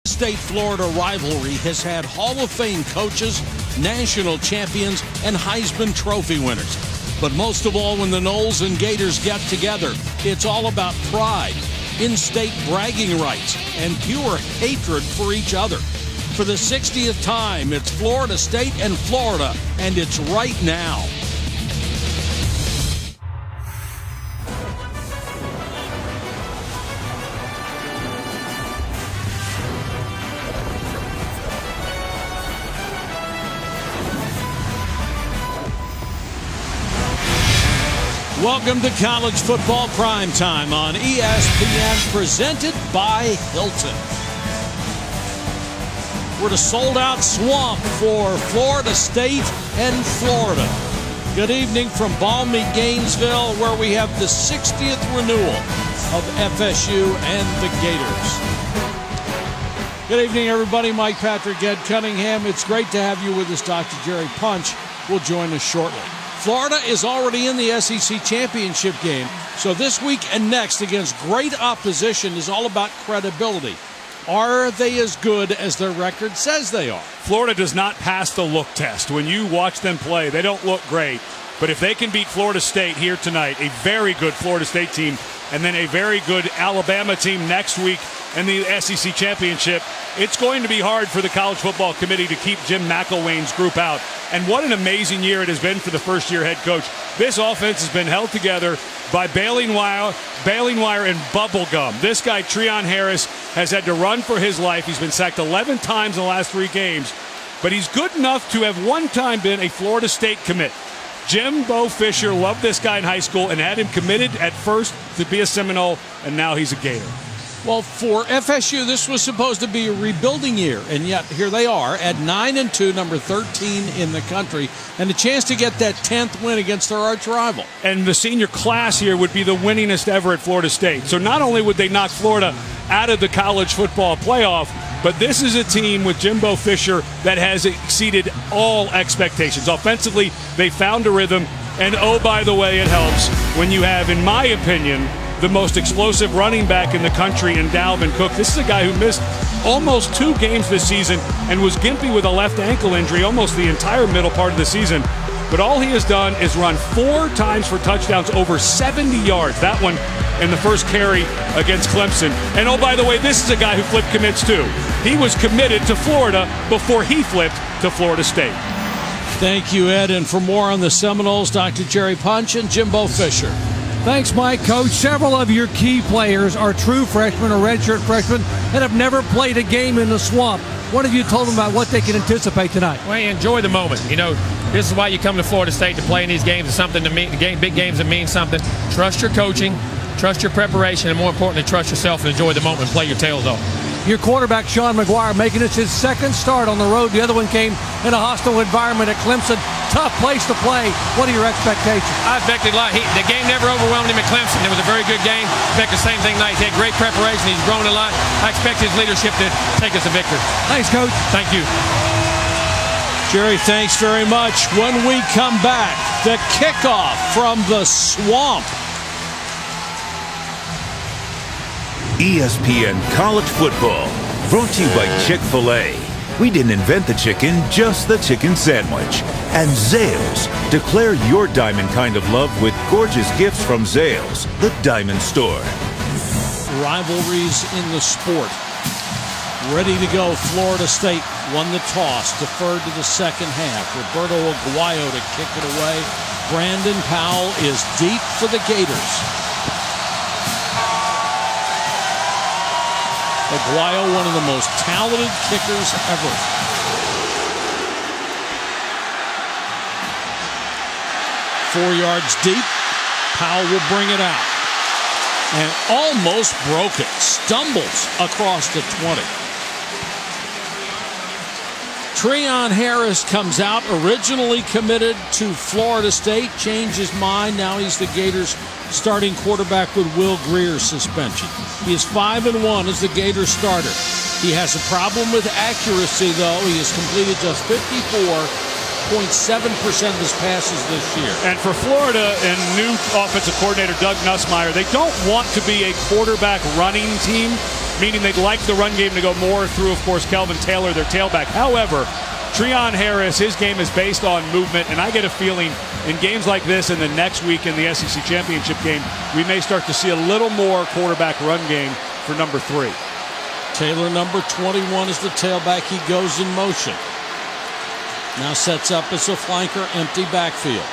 State-Florida rivalry has had Hall of Fame coaches, national champions, and Heisman Trophy winners. But most of all, when the Noles and Gators get together, it's all about pride, in-state bragging rights, and pure hatred for each other. For the 60th time, it's Florida State and Florida, and it's right now. Welcome to College Football Primetime on ESPN, presented by Hilton. We're at a sold-out swamp for Florida State and Florida. Good evening from balmy Gainesville, where we have the 60th renewal of FSU and the Gators. Good evening, everybody. Mike Patrick, Ed Cunningham. It's great to have you with us. Dr. Jerry Punch will join us shortly. Florida is already in the SEC championship game, so this week and next against great opposition is all about credibility. Are they as good as their record says they are? Florida does not pass the look test. When you watch them play, they don't look great. But if they can beat Florida State here tonight, a very good Florida State team, and then a very good Alabama team next week in the SEC championship, it's going to be hard for the College Football Committee to keep Jim McElwain's group out. And what an amazing year it has been for the first-year head coach. This offense has been held together by baling wire and bubble gum. This guy, Treon Harris, has had to run for his life. He's been sacked 11 times in the last 3 games. But he's good enough to have one time been a Florida State commit. Jimbo Fisher loved this guy in high school and had him committed at first to be a Seminole, and now he's a Gator. Well, for FSU, this was supposed to be a rebuilding year, and yet here they are at 9-2, number 13 in the country, and a chance to get that 10th win against their arch rival. And the senior class here would be the winningest ever at Florida State. So not only would they knock Florida out of the college football playoff, but this is a team with Jimbo Fisher that has exceeded all expectations. Offensively, they found a rhythm, and oh, by the way, it helps when you have, in my opinion, the most explosive running back in the country in Dalvin Cook. This is a guy who missed almost 2 games this season and was gimpy with a left ankle injury almost the entire middle part of the season. But all he has done is run 4 times for touchdowns over 70 yards. That one in the first carry against Clemson. And oh, by the way, this is a guy who flipped commits too. He was committed to Florida before he flipped to Florida State. Thank you, Ed. And for more on the Seminoles, Dr. Jerry Punch and Jimbo Fisher. Thanks, Mike. Coach, several of your key players are true freshmen or redshirt freshmen that have never played a game in the swamp. What have you told them about what they can anticipate tonight? Well, enjoy the moment. You know, this is why you come to Florida State to play in these games. It's something to mean, big games that mean something. Trust your coaching, trust your preparation, and more importantly, trust yourself and enjoy the moment and play your tails off. Your quarterback, Sean McGuire, making this his 2nd start on the road. The other one came in a hostile environment at Clemson. Tough place to play. What are your expectations? I expected a lot. The game never overwhelmed him at Clemson. It was a very good game. I expect the same thing tonight. He had great preparation. He's grown a lot. I expect his leadership to take us to victory. Thanks, Coach. Thank you. Jerry, thanks very much. When we come back, the kickoff from the swamp. ESPN College Football, brought to you by Chick-fil-A. We didn't invent the chicken, just the chicken sandwich. And Zales. Declare your diamond kind of love with gorgeous gifts from Zales, the diamond store. Rivalries in the sport. Ready to go. Florida State won the toss, deferred to the second half. Roberto Aguayo to kick it away. Brandon Powell is deep for the Gators. Aguayo, one of the most talented kickers ever. Four yards deep. Powell will bring it out. And almost broke it. Stumbles across the 20. Treon Harris comes out, originally committed to Florida State, changed his mind. Now he's the Gators' starting quarterback with Will Grier's suspension. He is 5-1 as the Gators starter. He has a problem with accuracy, though. He has completed just 54.7% of his passes this year. And for Florida and new offensive coordinator Doug Nussmeier, they don't want to be a quarterback running team. meaning they'd like the run game to go more through, of course, Kelvin Taylor, their tailback. However, Treon Harris, his game is based on movement, and I get a feeling in games like this and the next week in the SEC Championship game, we may start to see a little more quarterback run game for number 3. Taylor, number 21, is the tailback. He goes in motion. Now sets up as a flanker, empty backfield.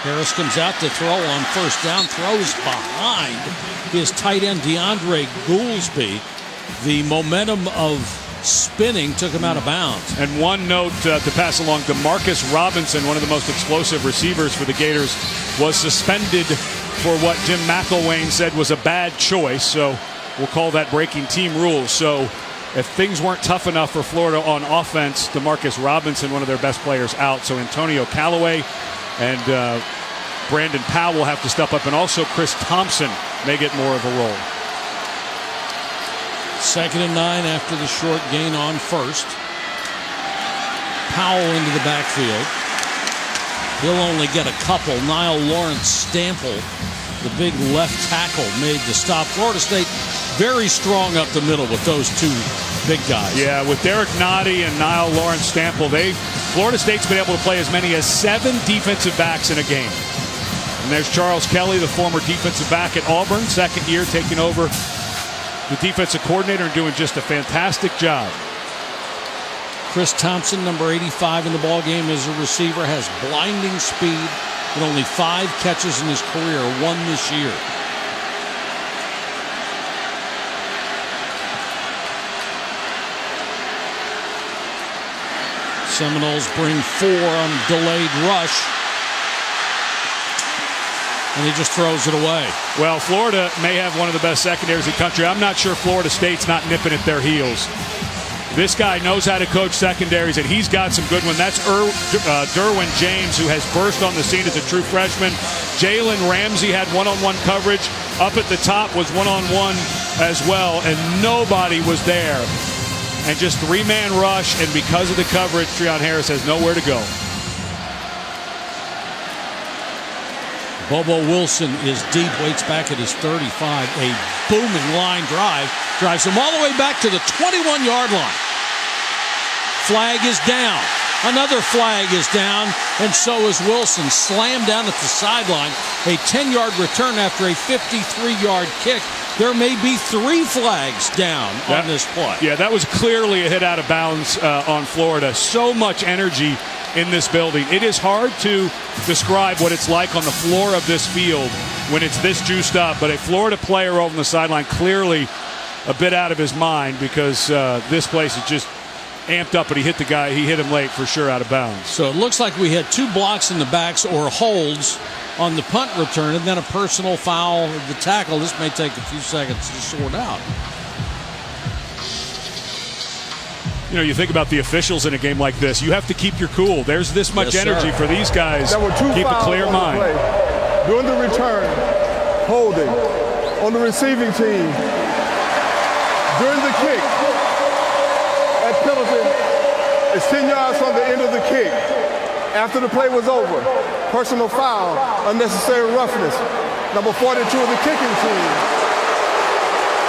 Harris comes out to throw on first down, throws behind his tight end, DeAndre Goolsby. The momentum of spinning took him out of bounds. And one note to pass along, DeMarcus Robinson, one of the most explosive receivers for the Gators, was suspended for what Jim McElwain said was a bad choice. So we'll call that breaking team rules. So if things weren't tough enough for Florida on offense, DeMarcus Robinson, one of their best players, out. So Antonio Callaway and Brandon Powell will have to step up, and also Chris Thompson may get more of a role. 2nd and 9 after the short gain on first. Powell into the backfield. He'll only get a couple. Niall Lawrence Stample, the big left tackle, made the stop. Florida State very strong up the middle with those two big guys. Yeah, with Derek Noddy and Niall Lawrence Stample, Florida State's been able to play as many as 7 defensive backs in a game. And there's Charles Kelly, the former defensive back at Auburn, 2nd year taking over the defensive coordinator and doing just a fantastic job. Chris Thompson, number 85 in the ballgame as a receiver, has blinding speed with only 5 catches in his career, 1 this year. Seminoles bring 4 on delayed rush. And he just throws it away. Well, Florida may have one of the best secondaries in the country. I'm not sure Florida State's not nipping at their heels. This guy knows how to coach secondaries, and he's got some good ones. That's Derwin James, who has burst on the scene as a true freshman. Jalen Ramsey had one-on-one coverage. Up at the top was one-on-one as well, and nobody was there. And just 3-man rush, and because of the coverage, Treon Harris has nowhere to go. Bobo Wilson is deep, waits back at his 35. A booming line drive drives him all the way back to the 21-yard line. Flag is down. Another flag is down, and so is Wilson. Slammed down at the sideline. A 10-yard return after a 53-yard kick. There may be 3 flags down on this play. Yeah, that was clearly a hit out of bounds on Florida. So much energy in this building. It is hard to describe what it's like on the floor of this field when it's this juiced up, but a Florida player over on the sideline clearly a bit out of his mind because this place is just amped up, but he hit the guy. He hit him late for sure, out of bounds. So it looks like we had 2 blocks in the backs or holds on the punt return, and then a personal foul of the tackle. This may take a few seconds to sort out. You know, you think about the officials in a game like this. You have to keep your cool. There's this much energy for these guys. There were 2 keep a clear mind. During the return, holding on the receiving team. During the kick, at Pendleton, it's 10 yards from the end of the kick. After the play was over, personal foul, unnecessary roughness. Number 42 of the kicking team.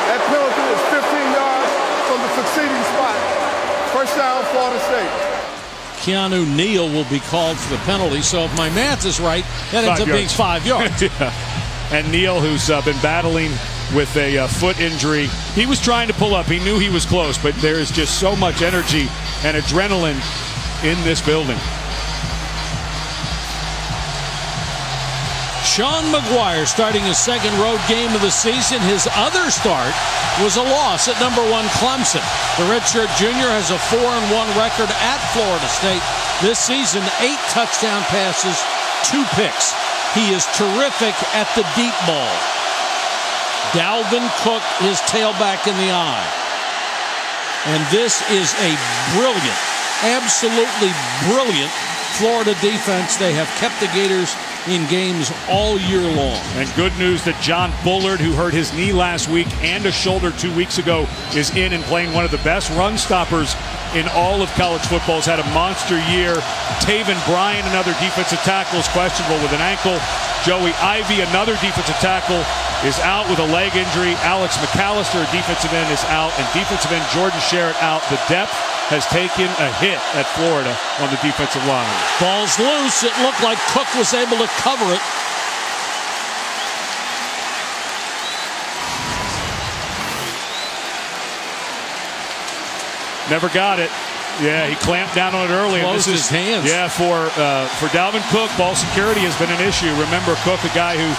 At Pendleton, it's 15 yards from the succeeding spot. First down, Florida State. Keanu Neal will be called for the penalty. So if my math is right, that ends up being 5 yards. Yeah. And Neal, who's been battling with a foot injury, he was trying to pull up. He knew he was close, but there is just so much energy and adrenaline in this building. Sean Maguire starting his 2nd road game of the season. His other start was a loss at number 1 Clemson. The redshirt junior has a 4-1 record at Florida State. This season, 8 touchdown passes, 2 picks. He is terrific at the deep ball. Dalvin Cook, his tailback in the eye. And this is a brilliant, absolutely brilliant Florida defense. They have kept the Gators in games all year long. And good news that John Bullard, who hurt his knee last week and a shoulder 2 weeks ago, is in and playing one of the best run stoppers in all of college football, has had a monster year. Taven Bryan, another defensive tackle, is questionable with an ankle. Joey Ivey, another defensive tackle, is out with a leg injury. Alex McAllister, a defensive end, is out. And defensive end Jordan Sherritt out. The depth has taken a hit at Florida on the defensive line. Ball's loose. It looked like Cook was able to cover it. Never got it. Yeah, he clamped down on it early. Closed his hands. Yeah, for Dalvin Cook, ball security has been an issue. Remember, Cook, a guy who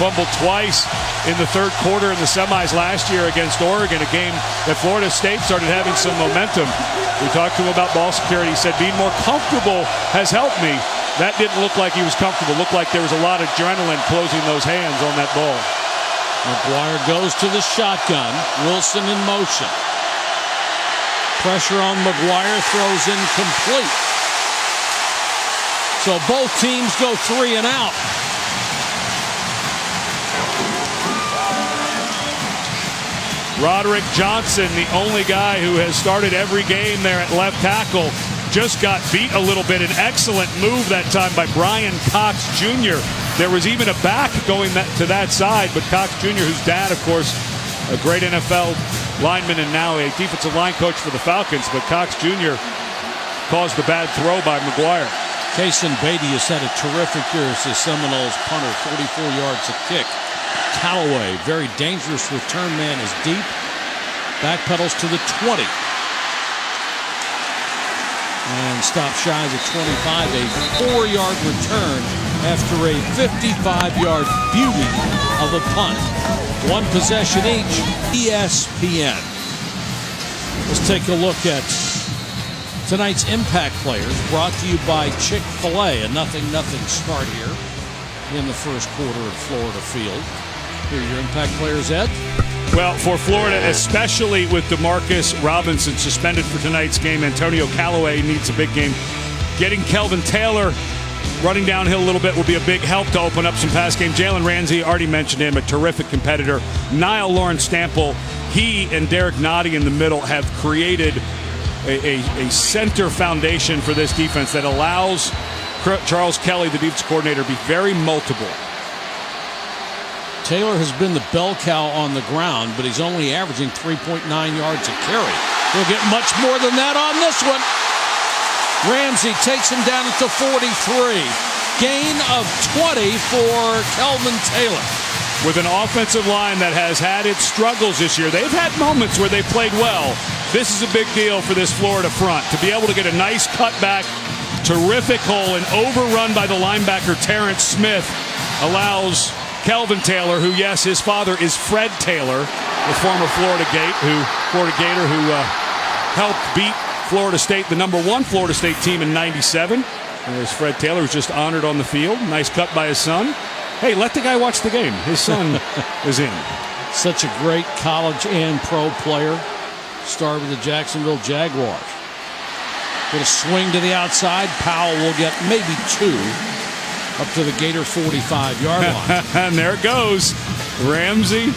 fumbled twice in the third quarter in the semis last year against Oregon, a game that Florida State started having some momentum. We talked to him about ball security. He said, being more comfortable has helped me. That didn't look like he was comfortable. Looked like there was a lot of adrenaline closing those hands on that ball. McGuire goes to the shotgun. Wilson in motion. Pressure on McGuire, throws incomplete. So both teams go 3 and out. Roderick Johnson, the only guy who has started every game there at left tackle, just got beat a little bit. An excellent move that time by Brian Cox Jr. There was even a back going to that side, but Cox Jr., whose dad, of course, a great NFL lineman and now a defensive line coach for the Falcons, but Cox Jr. caused the bad throw by McGuire. Kason Beatty has had a terrific year as the Seminoles punter, 44 yards a kick. Callaway, very dangerous return man, is deep. Backpedals to the 20. And stop shy of the 25, a 4-yard return after a 55-yard beauty of a punt. One possession each, ESPN. Let's take a look at tonight's impact players, brought to you by Chick-fil-A. A 0-0 start here in the first quarter at Florida Field. Here are your impact players, Ed. Well, for Florida, especially with DeMarcus Robinson suspended for tonight's game, Antonio Callaway needs a big game. Getting Kelvin Taylor running downhill a little bit will be a big help to open up some pass game. Jalen Ramsey, already mentioned him, a terrific competitor. Niall Lawrence Stample, he and Derek Nottie in the middle have created a center foundation for this defense that allows Charles Kelly, the defense coordinator, to be very multiple. Taylor has been the bell cow on the ground, but he's only averaging 3.9 yards a carry. He'll get much more than that on this one. Ramsey takes him down at the 43. Gain of 20 for Kelvin Taylor. With an offensive line that has had its struggles this year, they've had moments where they played well. This is a big deal for this Florida front. To be able to get a nice cutback, terrific hole, and overrun by the linebacker Terrence Smith allows Kelvin Taylor, who, yes, his father is Fred Taylor, the former Florida Gator who helped beat Florida State, the #1 Florida State team in '97. And there's Fred Taylor, who's just honored on the field. Nice cut by his son. Hey, let the guy watch the game. His son is in. Such a great college and pro player. Started with the Jacksonville Jaguars. With a swing to the outside, Powell will get maybe 2 up to the Gator 45-yard line. And there it goes. Ramsey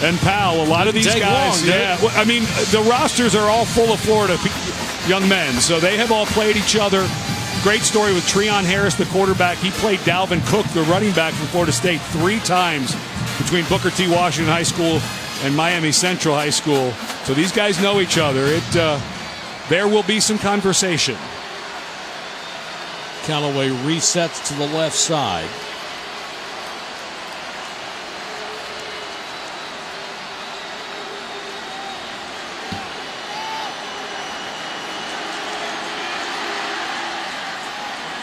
and Powell. A lot of these guys. Well, I mean, the rosters are all full of Florida young men, so they have all played each other. Great story with Treon Harris, the quarterback. He played Dalvin Cook, the running back from Florida State, 3 times between Booker T. Washington High School and Miami Central High School. So these guys know each other. There will be some conversation. Callaway resets to the left side.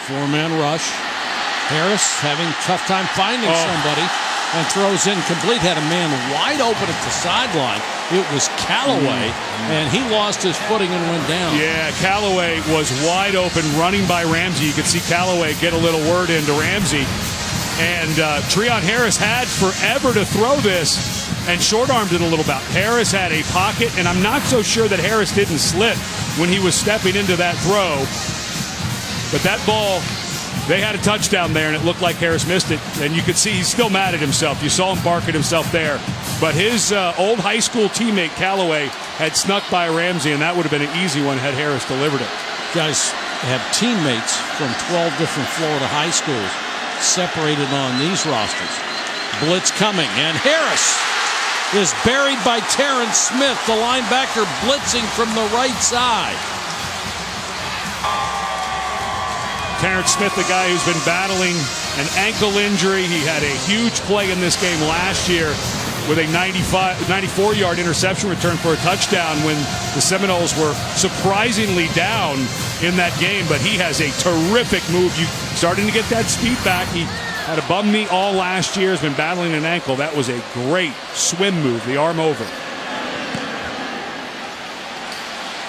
Four-man rush. Harris having a tough time finding somebody and throws incomplete. Had a man wide open at the sideline. It was Callaway, and he lost his footing and went down. Yeah, Callaway was wide open running by Ramsey. You could see Callaway get a little word into Ramsey. And Treon Harris had forever to throw this and short-armed it a little bit. Harris had a pocket, and I'm not so sure that Harris didn't slip when he was stepping into that throw. But that ball, they had a touchdown there, and it looked like Harris missed it. And you could see he's still mad at himself. You saw him bark at himself there. But his old high school teammate, Callaway, had snuck by Ramsey, and that would have been an easy one had Harris delivered it. Guys have teammates from 12 different Florida high schools separated on these rosters. Blitz coming, and Harris is buried by Terrence Smith, the linebacker blitzing from the right side. Terrence Smith, the guy who's been battling an ankle injury. He had a huge play in this game last year with a 94-yard interception return for a touchdown when the Seminoles were surprisingly down in that game. But he has a terrific move. You starting to get that speed back. He had a bum knee all last year, has been battling an ankle. That was a great swim move, the arm over.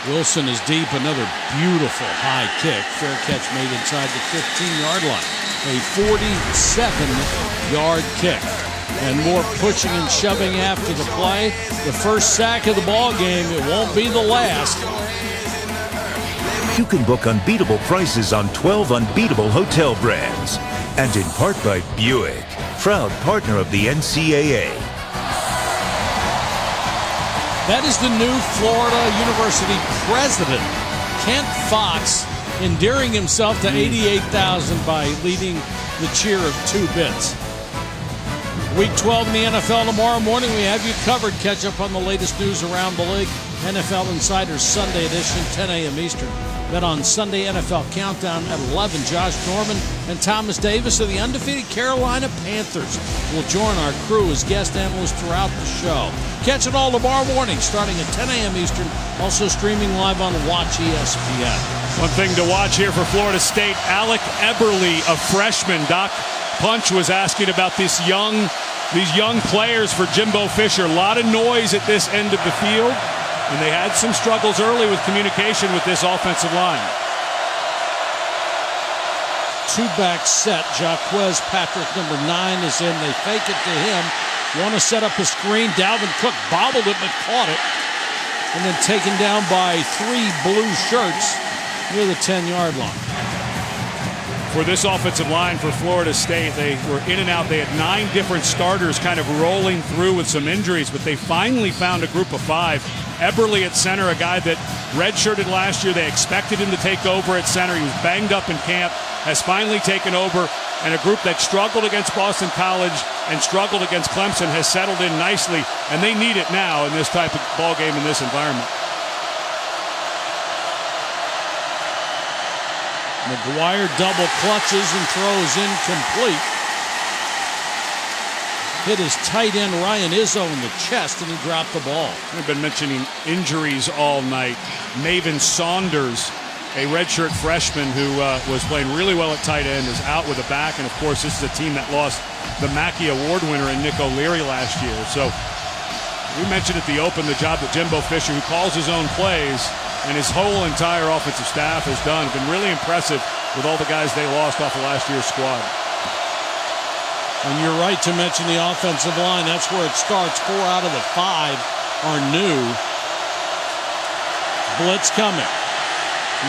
Wilson is deep, another beautiful high kick. Fair catch made inside the 15-yard line. A 47-yard kick. And more pushing and shoving after the play. The first sack of the ball game. It won't be the last. You can book unbeatable prices on 12 unbeatable hotel brands. And in part by Buick, proud partner of the NCAA. That is the new Florida University president, Kent Fox, endearing himself to 88,000 by leading the cheer of 2 bits. Week 12 in the NFL tomorrow morning. We have you covered. Catch up on the latest news around the league. NFL Insiders Sunday edition, 10 a.m. Eastern. Then on Sunday, NFL Countdown at 11, Josh Norman and Thomas Davis of the undefeated Carolina Panthers will join our crew as guest analysts throughout the show. Catch it all tomorrow morning starting at 10 a.m. Eastern, also streaming live on Watch ESPN. One thing to watch here for Florida State, Alec Eberle, a freshman. Doc Punch was asking about these young players for Jimbo Fisher. A lot of noise at this end of the field. And they had some struggles early with communication with this offensive line. 2-back set. Jaquez Patrick, number 9, is in. They fake it to him. Want to set up a screen. Dalvin Cook bobbled it but caught it. And then taken down by 3 blue shirts near the 10-yard line. For this offensive line for Florida State, they were in and out. They had 9 different starters kind of rolling through with some injuries, but they finally found a group of 5. Eberle at center, a guy that redshirted last year. They expected him to take over at center. He was banged up in camp, has finally taken over, and a group that struggled against Boston College and struggled against Clemson has settled in nicely, and they need it now in this type of ball game in this environment. McGuire double clutches and throws incomplete. Hit his tight end Ryan Izzo in the chest, and he dropped the ball. We've been mentioning injuries all night. Maven Saunders, a redshirt freshman who was playing really well at tight end, is out with a back. And, of course, this is a team that lost the Mackey Award winner in Nick O'Leary last year. So we mentioned at the Open the job that Jimbo Fisher, who calls his own plays, and his whole entire offensive staff has done. Been really impressive with all the guys they lost off of last year's squad. And you're right to mention the offensive line. That's where it starts. 4 out of the 5 are new. Blitz coming.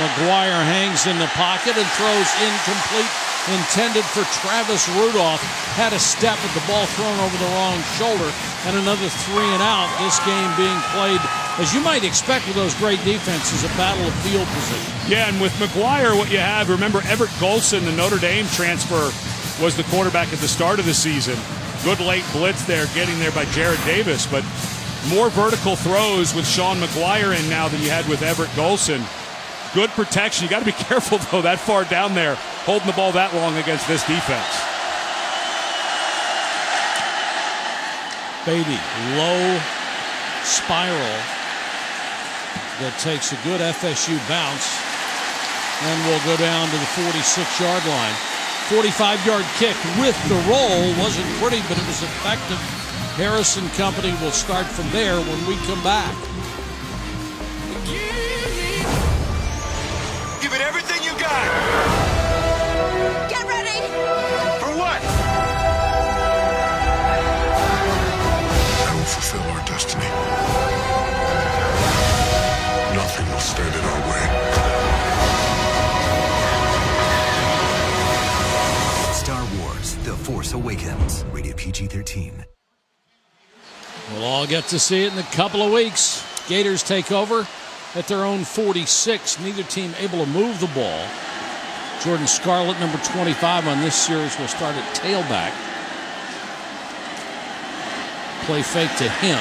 McGuire hangs in the pocket and throws incomplete. Intended for Travis Rudolph. Had a step with the ball thrown over the wrong shoulder. And another 3 and out. This game being played, as you might expect with those great defenses, a battle of field position. Yeah, and with McGuire, what you have, remember Everett Golson, the Notre Dame transfer, was the quarterback at the start of the season. Good late blitz there, getting there by Jared Davis, but more vertical throws with Sean McGuire in now than you had with Everett Golson. Good protection. You got to be careful, though, that far down there, holding the ball that long against this defense. Beatty, low spiral that takes a good FSU bounce and will go down to the 46-yard line. 45-yard kick with the roll. Wasn't pretty, but it was effective. Harris and company will start from there when we come back. Give it everything you got. Get ready. For what? I will fulfill our destiny. Nothing will stand in our way. Star Wars: The Force Awakens. Rated PG-13. Well, I'll get to see it in a couple of weeks. Gators take over at their own 46. Neither team able to move the ball. Jordan Scarlett, number 25 on this series, will start at tailback. Play fake to him.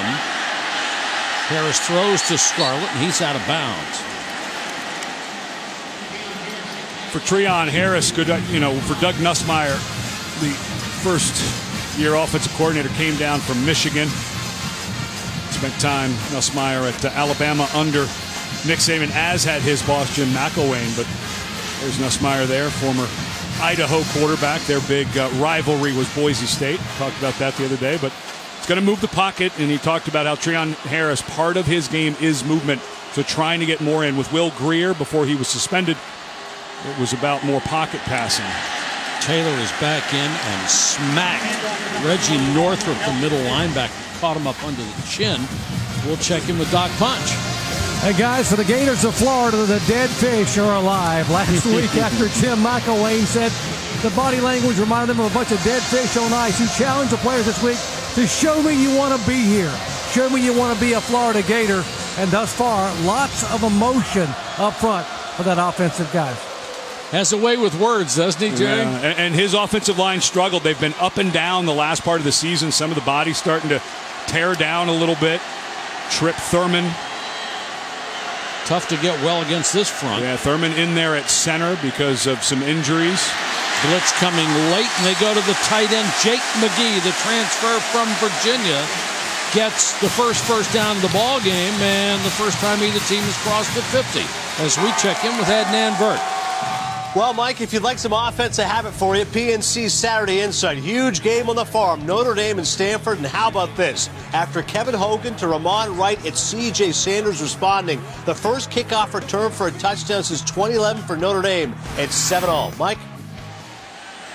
Harris throws to Scarlett, and he's out of bounds. For Treon Harris, good, for Doug Nussmeier, the first-year offensive coordinator, came down from Michigan. Spent time, Nussmeier, at Alabama under Nick Saban, as had his boss, Jim McElwain. But there's Nussmeier there, former Idaho quarterback. Their big rivalry was Boise State. Talked about that the other day. But it's going to move the pocket, and he talked about how Treon Harris, part of his game is movement. So trying to get more in. With Will Grier, before he was suspended, it was about more pocket passing. Taylor is back in and smacked Reggie Northrup, the middle linebacker. Caught him up under the chin. We'll check in with Doc Punch. Hey guys, for the Gators of Florida, the dead fish are alive. Last week, after Jim McElwain said the body language reminded him of a bunch of dead fish on ice, he challenged the players this week to show me you want to be here. Show me you want to be a Florida Gator. And thus far, lots of emotion up front for that offensive guy. Has a way with words, doesn't he, Jerry? Yeah, and his offensive line struggled. They've been up and down the last part of the season. Some of the bodies starting to tear down a little bit. Trip Thurman. Tough to get well against this front. Yeah, Thurman in there at center because of some injuries. Blitz coming late, and they go to the tight end, Jake McGee, the transfer from Virginia. Gets the first down of the ball game, and the first time either team has crossed the 50. As we check in with Adnan Vert. Well, Mike, if you'd like some offense, I have it for you. PNC Saturday Insight. Huge game on the farm. Notre Dame and Stanford. And how about this? After Kevin Hogan to Ramon Wright, it's C.J. Sanders responding. The first kickoff return for a touchdown since 2011 for Notre Dame. It's 7-0. Mike?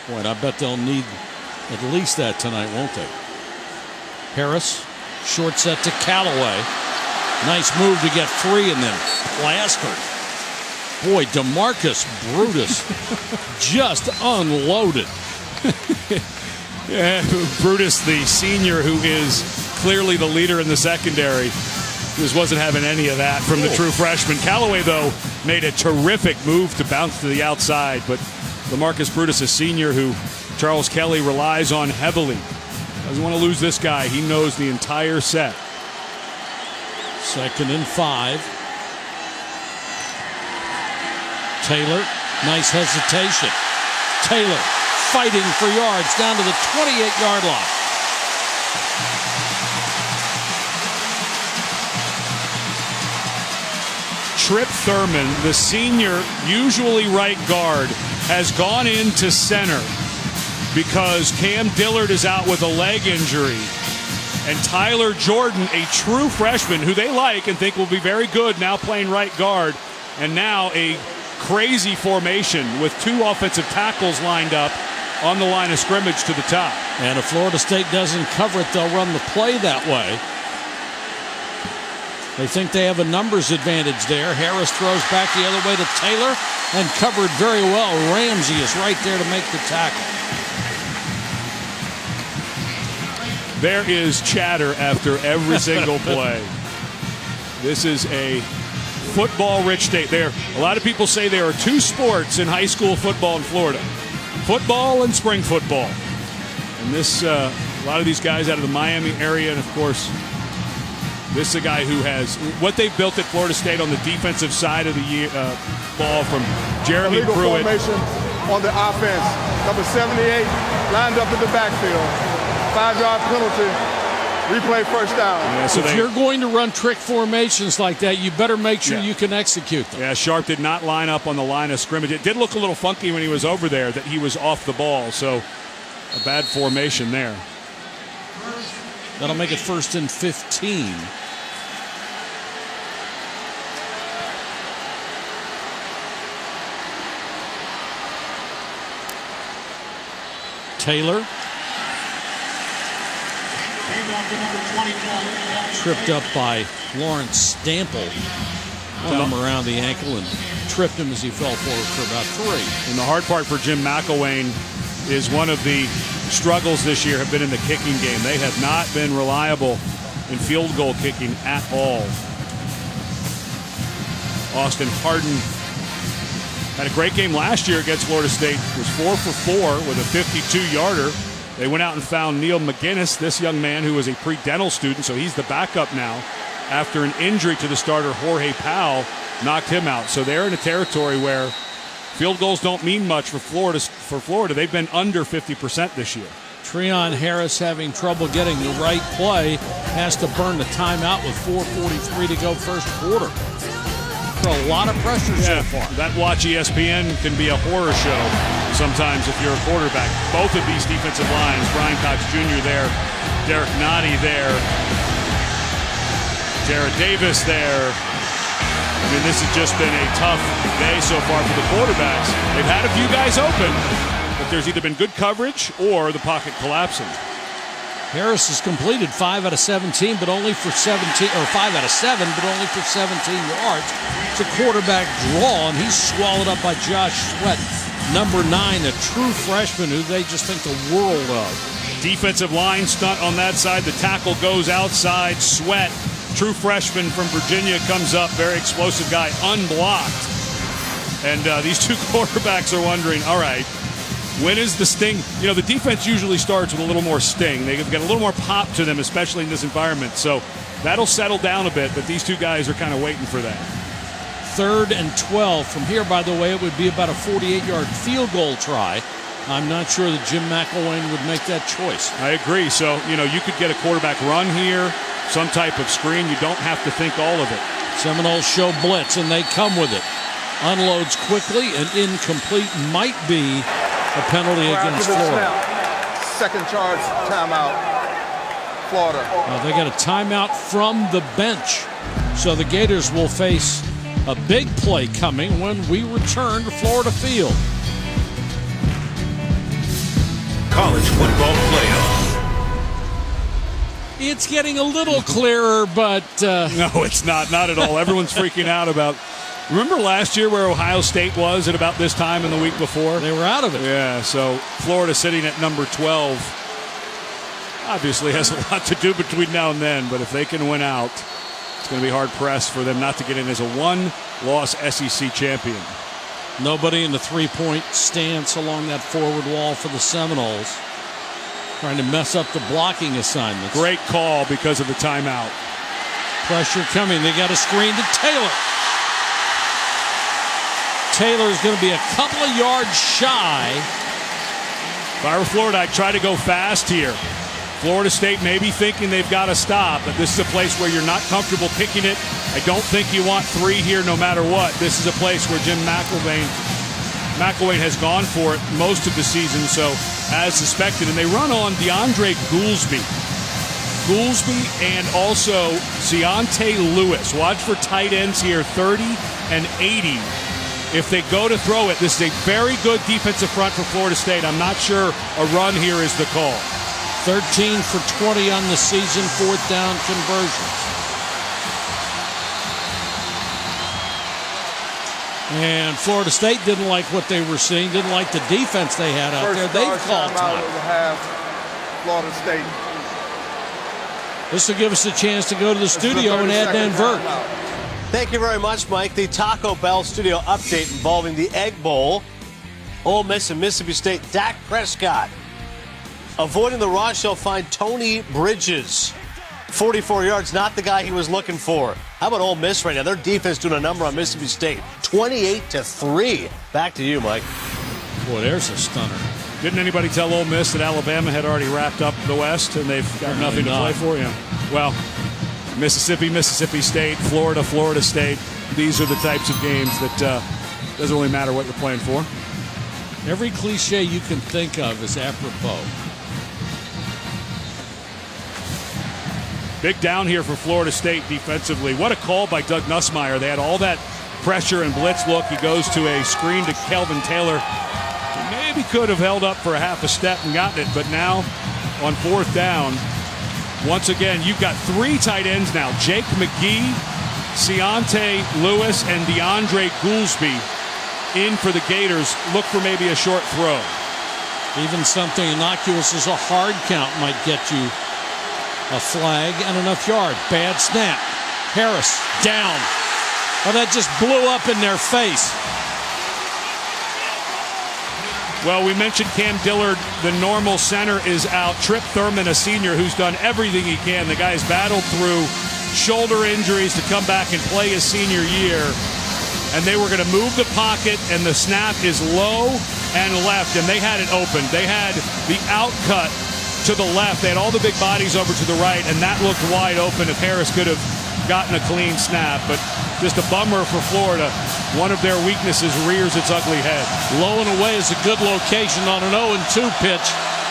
Boy, I bet they'll need at least that tonight, won't they? Harris, short set to Callaway. Nice move to get free and then plastered. Boy, DeMarcus Brutus just unloaded. Yeah, Brutus, the senior, who is clearly the leader in the secondary, just wasn't having any of that from the true freshman. Callaway, though, made a terrific move to bounce to the outside, but DeMarcus Brutus, a senior who Charles Kelly relies on heavily. Doesn't want to lose this guy. He knows the entire set. 2nd and 5. Taylor, nice hesitation. Taylor fighting for yards down to the 28-yard line. Trip Thurman, the senior, usually right guard, has gone into center because Cam Dillard is out with a leg injury. And Tyler Jordan, a true freshman who they like and think will be very good, now playing right guard. And now a crazy formation with 2 offensive tackles lined up on the line of scrimmage to the top. And if Florida State doesn't cover it, they'll run the play that way. They think they have a numbers advantage there. Harris throws back the other way to Taylor and covered very well. Ramsey is right there to make the tackle. There is chatter after every single play. This is a football-rich state. There, a lot of people say there are 2 sports in high school football in Florida: football and spring football. And this, a lot of these guys out of the Miami area, and of course, this is a guy who has what they've built at Florida State on the defensive side of the ball from Jeremy Illegal Pruitt. Formation on the offense. Number 78 lined up in the backfield. 5-yard penalty. Replay first down. Yeah, so if you're going to run trick formations like that, you better make sure you can execute them. Yeah, Sharp did not line up on the line of scrimmage. It did look a little funky when he was over there that he was off the ball, so a bad formation there. That'll make it 1st and 15. Taylor. Tripped up by Lawrence Stample. Hung him around the ankle and tripped him as he fell forward for about 3. And the hard part for Jim McElwain is one of the struggles this year have been in the kicking game. They have not been reliable in field goal kicking at all. Austin Hardin had a great game last year against Florida State. Was 4 for 4 with a 52-yarder. They went out and found Neil McGinnis, this young man who was a pre-dental student, so he's the backup now. After an injury to the starter, Jorge Powell knocked him out. So they're in a territory where field goals don't mean much for Florida. They've been under 50% this year. Treon Harris having trouble getting the right play. Has to burn the timeout with 4:43 to go first quarter. For a lot of pressure so far. That Watch ESPN can be a horror show sometimes if you're a quarterback. Both of these defensive lines, Brian Cox Jr. there, Derek Nottie there, Jared Davis there. I mean, this has just been a tough day so far for the quarterbacks. They've had a few guys open, but there's either been good coverage or the pocket collapsing. Harris has completed 5 out of 17, but only for 17, or 5 out of 7, but only for 17 yards. It's a quarterback draw, and he's swallowed up by Josh Sweat, number 9, a true freshman who they just think the world of. Defensive line stunt on that side. The tackle goes outside. Sweat, true freshman from Virginia, comes up. Very explosive guy, unblocked. And these two quarterbacks are wondering, all right, when is the sting? You know, the defense usually starts with a little more sting. They've got a little more pop to them, especially in this environment. So that'll settle down a bit, but these two guys are kind of waiting for that. 3rd and 12. From here, by the way, it would be about a 48-yard field goal try. I'm not sure that Jim McElwain would make that choice. I agree. So, you know, you could get a quarterback run here, some type of screen. You don't have to think all of it. Seminoles show blitz, and they come with it. Unloads quickly, and incomplete might be a penalty against Florida. Second charge, timeout, Florida. They got a timeout from the bench. So the Gators will face a big play coming when we return to Florida Field. College football playoff. It's getting a little clearer, but... No, it's not. Not at all. Everyone's freaking out about... Remember last year where Ohio State was at about this time and the week before? They were out of it. Yeah, so Florida sitting at number 12 obviously has a lot to do between now and then, but if they can win out, it's going to be hard-pressed for them not to get in as a one-loss SEC champion. Nobody in the three-point stance along that forward wall for the Seminoles. Trying to mess up the blocking assignments. Great call because of the timeout. Pressure coming. They got a screen to Taylor. Taylor's going to be a couple of yards shy. If I were Florida, I'd try to go fast here. Florida State may be thinking they've got to stop, but this is a place where you're not comfortable kicking it. I don't think you want 3 here no matter what. This is a place where Jim McElwain has gone for it most of the season, so as suspected. And they run on DeAndre Goolsby. And also Deontay Lewis. Watch for tight ends here, 30 and 80. If they go to throw it, this is a very good defensive front for Florida State. I'm not sure a run here is the call. 13 for 20 on the season, 4th down conversions. And Florida State didn't like what they were seeing, didn't like the defense they had out there. They've called time. Florida State. This will give us a chance to go to the studio and add Dan Vert. Thank you very much, Mike. The Taco Bell studio update involving the Egg Bowl. Ole Miss and Mississippi State. Dak Prescott avoiding the rush. He'll find Tony Bridges. 44 yards, not the guy he was looking for. How about Ole Miss right now? Their defense doing a number on Mississippi State. 28-3. Back to you, Mike. Boy, there's a stunner. Didn't anybody tell Ole Miss that Alabama had already wrapped up the West and they've got nothing to play for? Yeah. Well, Mississippi State, Florida State. These are the types of games that doesn't really matter what you're playing for. Every cliche you can think of is apropos. Big down here for Florida State defensively. What a call by Doug Nussmeier. They had all that pressure and blitz look. He goes to a screen to Kelvin Taylor. He maybe could have held up for a half a step and gotten it, but now on 4th down, once again, you've got 3 tight ends now. Jake McGee, Deontay Lewis, and DeAndre Goolsby in for the Gators. Look for maybe a short throw. Even something innocuous as a hard count might get you A flag and enough yard. Bad snap. Harris down. Oh, that just blew up in their face. Well, we mentioned Cam Dillard. The normal center is out. Trip Thurman, a senior who's done everything he can. The guy's battled through shoulder injuries to come back and play his senior year. And they were going to move the pocket, and the snap is low and left, and they had it open. They had the out cut to the left. They had all the big bodies over to the right, and that looked wide open if Harris could have gotten a clean snap. But just a bummer for Florida. One of their weaknesses rears its ugly head. Low and away is a good location on an 0-2 pitch,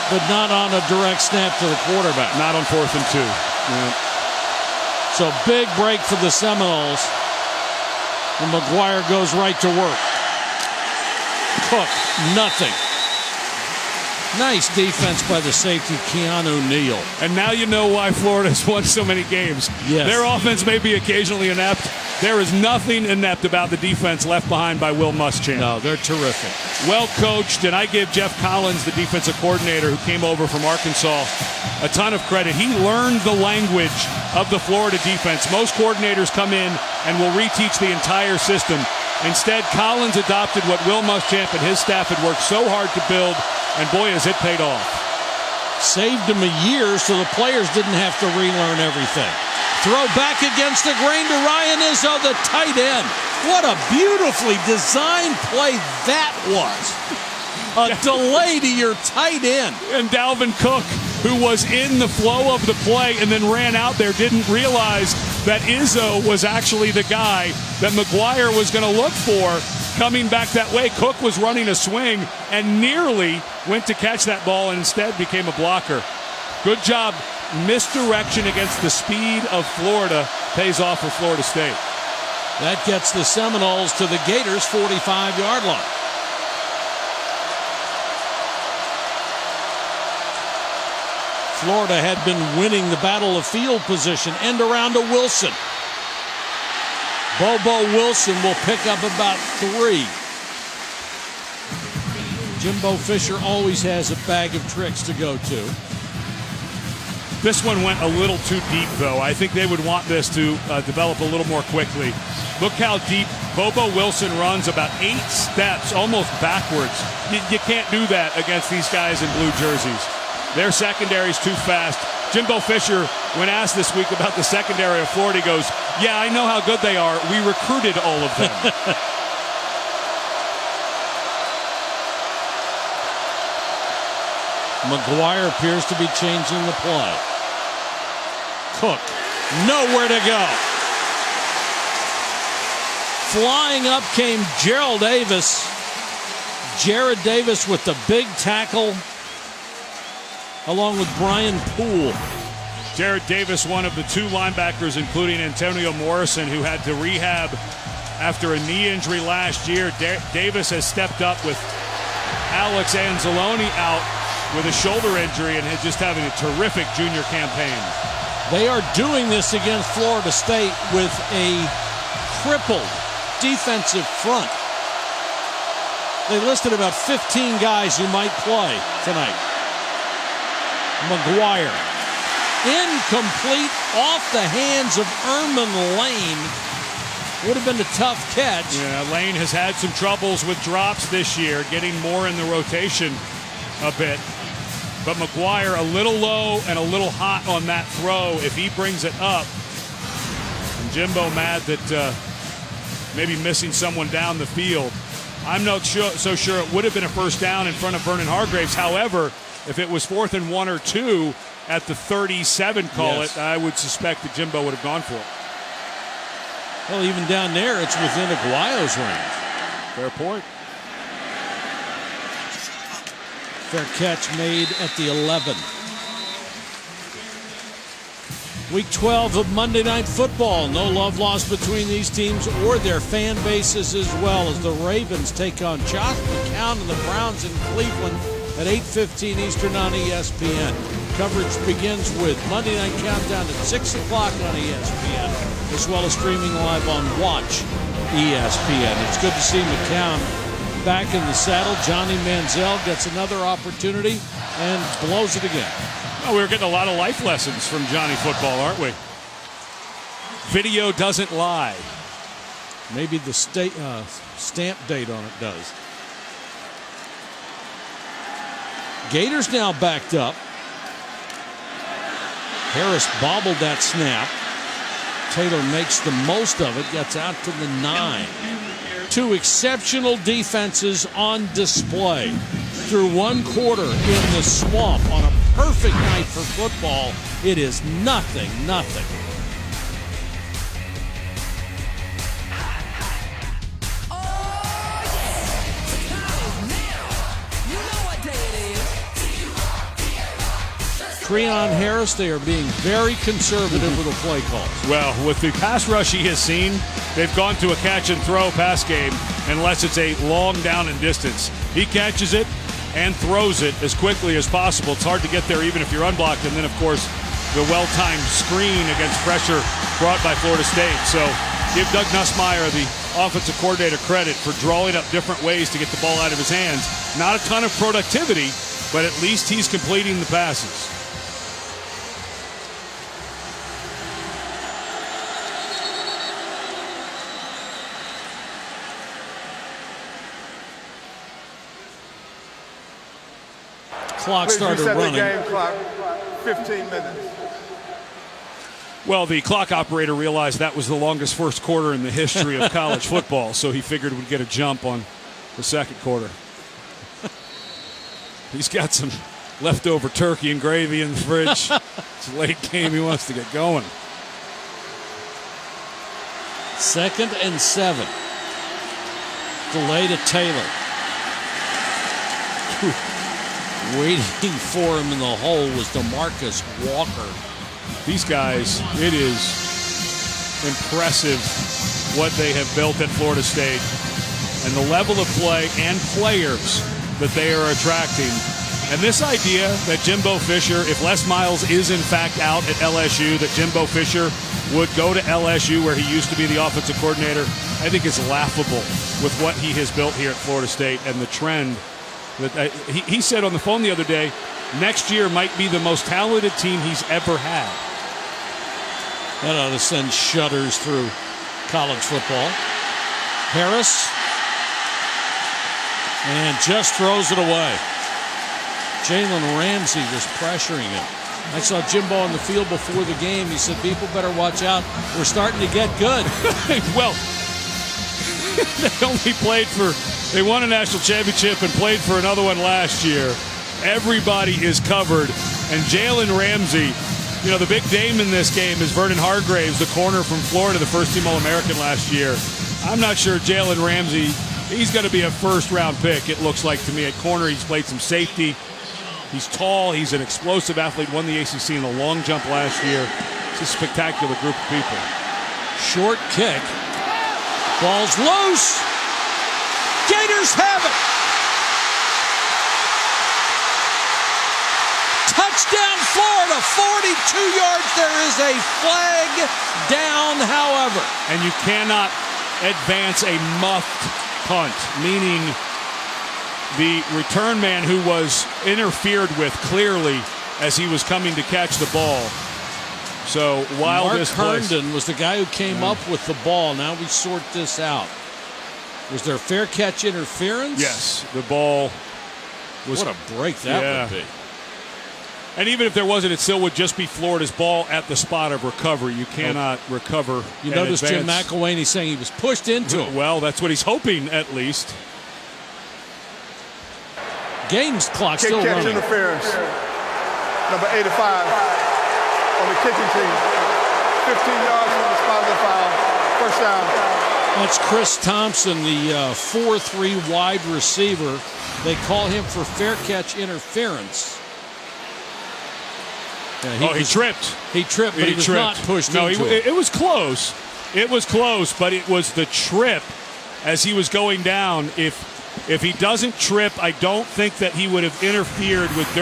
but not on a direct snap to the quarterback. Not on 4th and 2. Yeah. So big break for the Seminoles. And McGuire goes right to work. Cook, nothing. Nice defense by the safety, Keanu Neal. And now you know why Florida's won so many games. Yes. Their offense may be occasionally inept. There is nothing inept about the defense left behind by Will Muschamp. No, they're terrific. Well coached, and I give Jeff Collins, the defensive coordinator who came over from Arkansas, a ton of credit. He learned the language of the Florida defense. Most coordinators come in and will reteach the entire system. Instead, Collins adopted what Will Muschamp and his staff had worked so hard to build, and boy, has it paid off. Saved him a year so the players didn't have to relearn everything. Throw back against the grain to Ryan Izzo, the tight end. What a beautifully designed play that was. A delay to your tight end. And Dalvin Cook, who was in the flow of the play and then ran out there, didn't realize that Izzo was actually the guy that McGuire was going to look for coming back that way. Cook was running a swing and nearly went to catch that ball and instead became a blocker. Good job. Misdirection against the speed of Florida pays off for Florida State. That gets the Seminoles to the Gators' 45-yard line. Florida had been winning the battle of field position. End around to Wilson. Bobo Wilson will pick up about 3. Jimbo Fisher always has a bag of tricks to go to. This one went a little too deep, though. I think they would want this to develop a little more quickly. Look how deep Bobo Wilson runs, about 8 steps, almost backwards. You can't do that against these guys in blue jerseys. Their secondary's too fast. Jimbo Fisher, when asked this week about the secondary of Florida, he goes, yeah, I know how good they are. We recruited all of them. McGuire appears to be changing the play. Cook, nowhere to go. Flying up came Gerald Davis. Jared Davis with the big tackle, along with Brian Poole. Jared Davis, one of the 2 linebackers, including Antonio Morrison, who had to rehab after a knee injury last year. Davis has stepped up with Alex Anzalone out with a shoulder injury and just having a terrific junior campaign. They are doing this against Florida State with a crippled defensive front. They listed about 15 guys who might play tonight. McGuire, incomplete, off the hands of Erman Lane. Would have been a tough catch. Yeah, Lane has had some troubles with drops this year, getting more in the rotation a bit. But McGuire a little low and a little hot on that throw. If he brings it up, and Jimbo mad that maybe missing someone down the field. I'm not so sure it would have been a first down in front of Vernon Hargraves. However, if it was 4th and 1 or 2 at the 37, Yes. I would suspect that Jimbo would have gone for it. Well, even down there, it's within Aguayo's range. Fair point. Fair catch made at the 11. Week 12 of Monday Night Football. No love lost between these teams or their fan bases as well, as the Ravens take on Josh McCown and the Browns in Cleveland at 8:15 Eastern on ESPN. Coverage begins with Monday Night Countdown at 6 o'clock on ESPN, as well as streaming live on Watch ESPN. It's good to see McCown back in the saddle. Johnny Manziel gets another opportunity and blows it again. Oh, we're getting a lot of life lessons from Johnny Football, aren't we? Video doesn't lie. Maybe the stamp date on it does. Gators now backed up. Harris bobbled that snap. Taylor makes the most of it, gets out to the 9. Two exceptional defenses on display through one quarter in the swamp on a perfect night for football. It is nothing. Treon Harris, they are being very conservative with the play calls. Well, with the pass rush he has seen, they've gone to a catch-and-throw pass game unless it's a long down and distance. He catches it and throws it as quickly as possible. It's hard to get there even if you're unblocked. And then, of course, the well-timed screen against pressure brought by Florida State. So give Doug Nussmeier, the offensive coordinator, credit for drawing up different ways to get the ball out of his hands. Not a ton of productivity, but at least he's completing the passes. Clock started running. The game clock, 15 minutes. Well, the clock operator realized that was the longest first quarter in the history of college football, so he figured we'd get a jump on the second quarter. He's got some leftover turkey and gravy in the fridge. It's a late game. He wants to get going. 2nd and 7. Delay to Taylor. Waiting for him in the hole was DeMarcus Walker. These guys, it is impressive what they have built at Florida State and the level of play and players that they are attracting. And this idea that Jimbo Fisher, if Les Miles is in fact out at LSU, that Jimbo Fisher would go to LSU where he used to be the offensive coordinator, I think is laughable with what he has built here at Florida State and the trend. He said on the phone the other day, next year might be the most talented team he's ever had. That ought to send shudders through college football. Harris. And just throws it away. Jalen Ramsey was pressuring him. I saw Jimbo on the field before the game. He said, people better watch out. We're starting to get good. Well, they won a national championship and played for another one last year. Everybody is covered. And Jalen Ramsey, you know, the big name in this game is Vernon Hargraves, the corner from Florida, the first-team All-American last year. I'm not sure Jalen Ramsey, he's going to be a first-round pick, it looks like to me. At corner, he's played some safety. He's tall. He's an explosive athlete. Won the ACC in the long jump last year. It's a spectacular group of people. Short kick. Ball's loose. Gators have it. Touchdown, Florida. 42 yards. There is a flag down, however. And you cannot advance a muffed punt, meaning the return man who was interfered with clearly as he was coming to catch the ball. So while Mark this Herndon was the guy who came up with the ball. Now we sort this out. Was there fair catch interference? Yes, the ball was. What a break that would be. And even if there wasn't, it still would just be Florida's ball at the spot of recovery. You cannot recover. You notice Jim McElwain saying he was pushed into him. Well, that's what he's hoping, at least. Game's clock Kick still catch running. interference. Number 85 on the kicking team. 15 yards from the spot of the foul. First down. That's Chris Thompson, the 4-3 wide receiver. They call him for fair catch interference. Yeah, he tripped. He tripped, but he was not pushed into it. It was close. It was close, but it was the trip as he was going down. If he doesn't trip, I don't think that he would have interfered with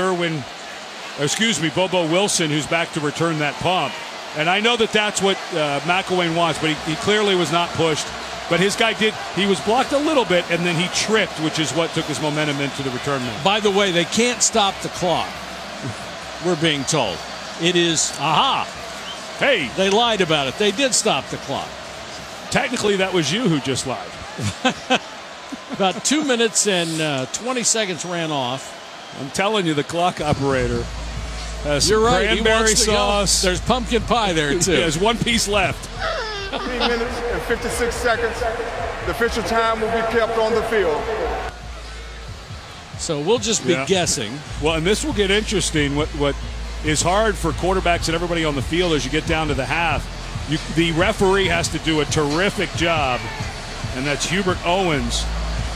Bobo Wilson, who's back to return that pump. And I know that that's what McElwain wants, but he clearly was not pushed. But his guy did. He was blocked a little bit, and then he tripped, which is what took his momentum into the return man. By the way, they can't stop the clock. we're being told. It is, Hey, they lied about it. They did stop the clock. technically that was you who just lied. About 2 minutes and 20 seconds ran off. I'm telling you, the clock operator has You're right. He cranberry wants to go. sauce. There's pumpkin pie there, too. There's one piece left. 3 minutes and 56 seconds. The official time will be kept on the field. So we'll just be guessing. Well, and this will get interesting. What is hard for quarterbacks and everybody on the field as you get down to the half, the referee has to do a terrific job, and that's Hubert Owens,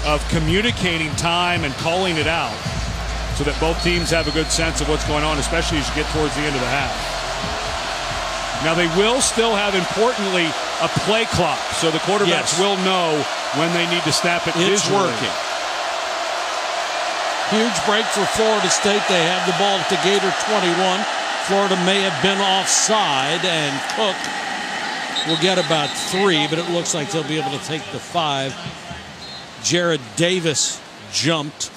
of communicating time and calling it out so that both teams have a good sense of what's going on, especially as you get towards the end of the half. Now, they will still have, importantly, a play clock, so the quarterbacks will know when they need to snap it. It's visually. working. Huge break for Florida State. They have the ball at the Gator 21. Florida may have been offside, and Cook will get about 3, but it looks like they'll be able to take the 5. Jared Davis jumped.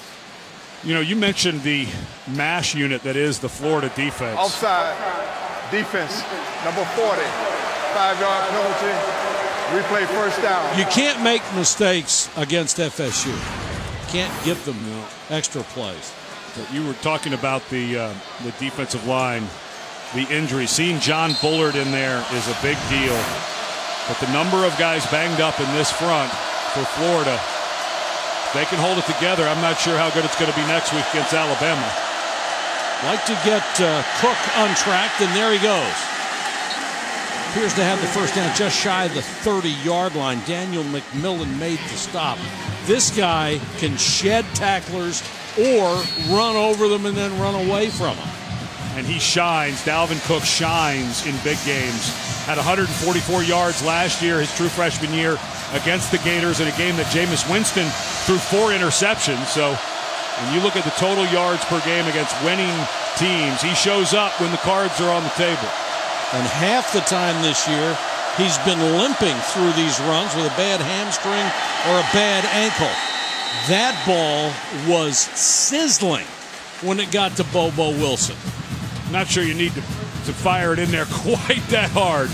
You know, you mentioned the MASH unit that is the Florida defense. Offside. Defense. Number 40. 5-yard penalty. Replay first down. You can't make mistakes against FSU. Can't give them extra plays. But you were talking about the defensive line, the injury. Seeing John Bullard in there is a big deal. But the number of guys banged up in this front for Florida, if they can hold it together, I'm not sure how good it's going to be next week against Alabama. Like to get Cook untracked, and there he goes. Appears to have the first down just shy of the 30-yard line. Daniel McMillan made the stop. This guy can shed tacklers or run over them and then run away from them. And he shines. Dalvin Cook shines in big games. Had 144 yards last year, his true freshman year, against the Gators in a game that Jameis Winston threw 4 interceptions. So when you look at the total yards per game against winning teams, he shows up when the cards are on the table. And half the time this year, he's been limping through these runs with a bad hamstring or a bad ankle. That ball was sizzling when it got to Bobo Wilson. Not sure you need to fire it in there quite that hard.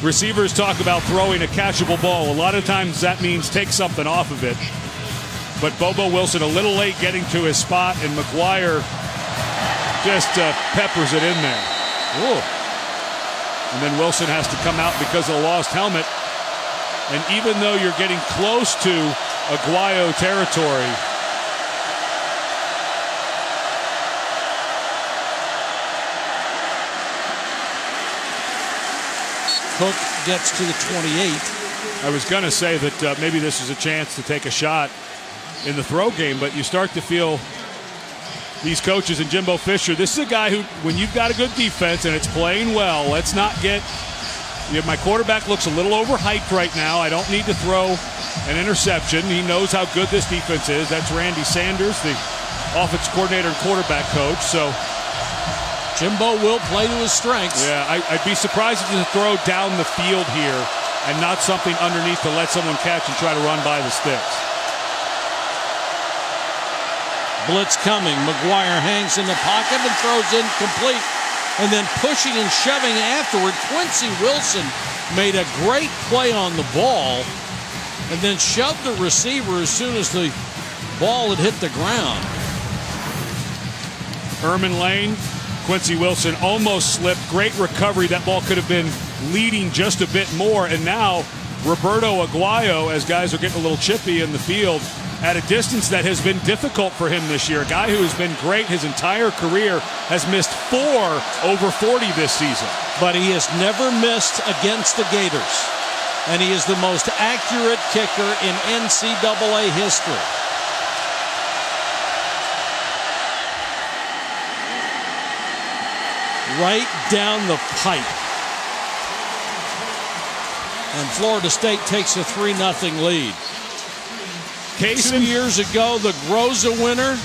Receivers talk about throwing a catchable ball. A lot of times that means take something off of it. But Bobo Wilson a little late getting to his spot, and McGuire just peppers it in there. Ooh. And then Wilson has to come out because of the lost helmet. And even though you're getting close to Aguayo territory, Cook gets to the 28. I was going to say that maybe this is a chance to take a shot in the throw game, but you start to feel these coaches and Jimbo Fisher, this is a guy who, when you've got a good defense and it's playing well, let's not get, my quarterback looks a little overhyped right now. I don't need to throw an interception. He knows how good this defense is. That's Randy Sanders, the offense coordinator and quarterback coach. So Jimbo will play to his strengths. Yeah, I'd be surprised if he throw down the field here and not something underneath to let someone catch and try to run by the sticks. Blitz coming. McGuire hangs in the pocket and throws incomplete. And then pushing and shoving afterward, Quincy Wilson made a great play on the ball and then shoved the receiver as soon as the ball had hit the ground. Herman Lane, Quincy Wilson almost slipped. Great recovery. That ball could have been leading just a bit more. And now Roberto Aguayo, as guys are getting a little chippy in the field, at a distance that has been difficult for him this year. A guy who has been great his entire career has missed 4 over 40 this season. But he has never missed against the Gators. And he is the most accurate kicker in NCAA history. Right down the pipe. And Florida State takes a 3-0 lead. 2 years ago, the Groza winner,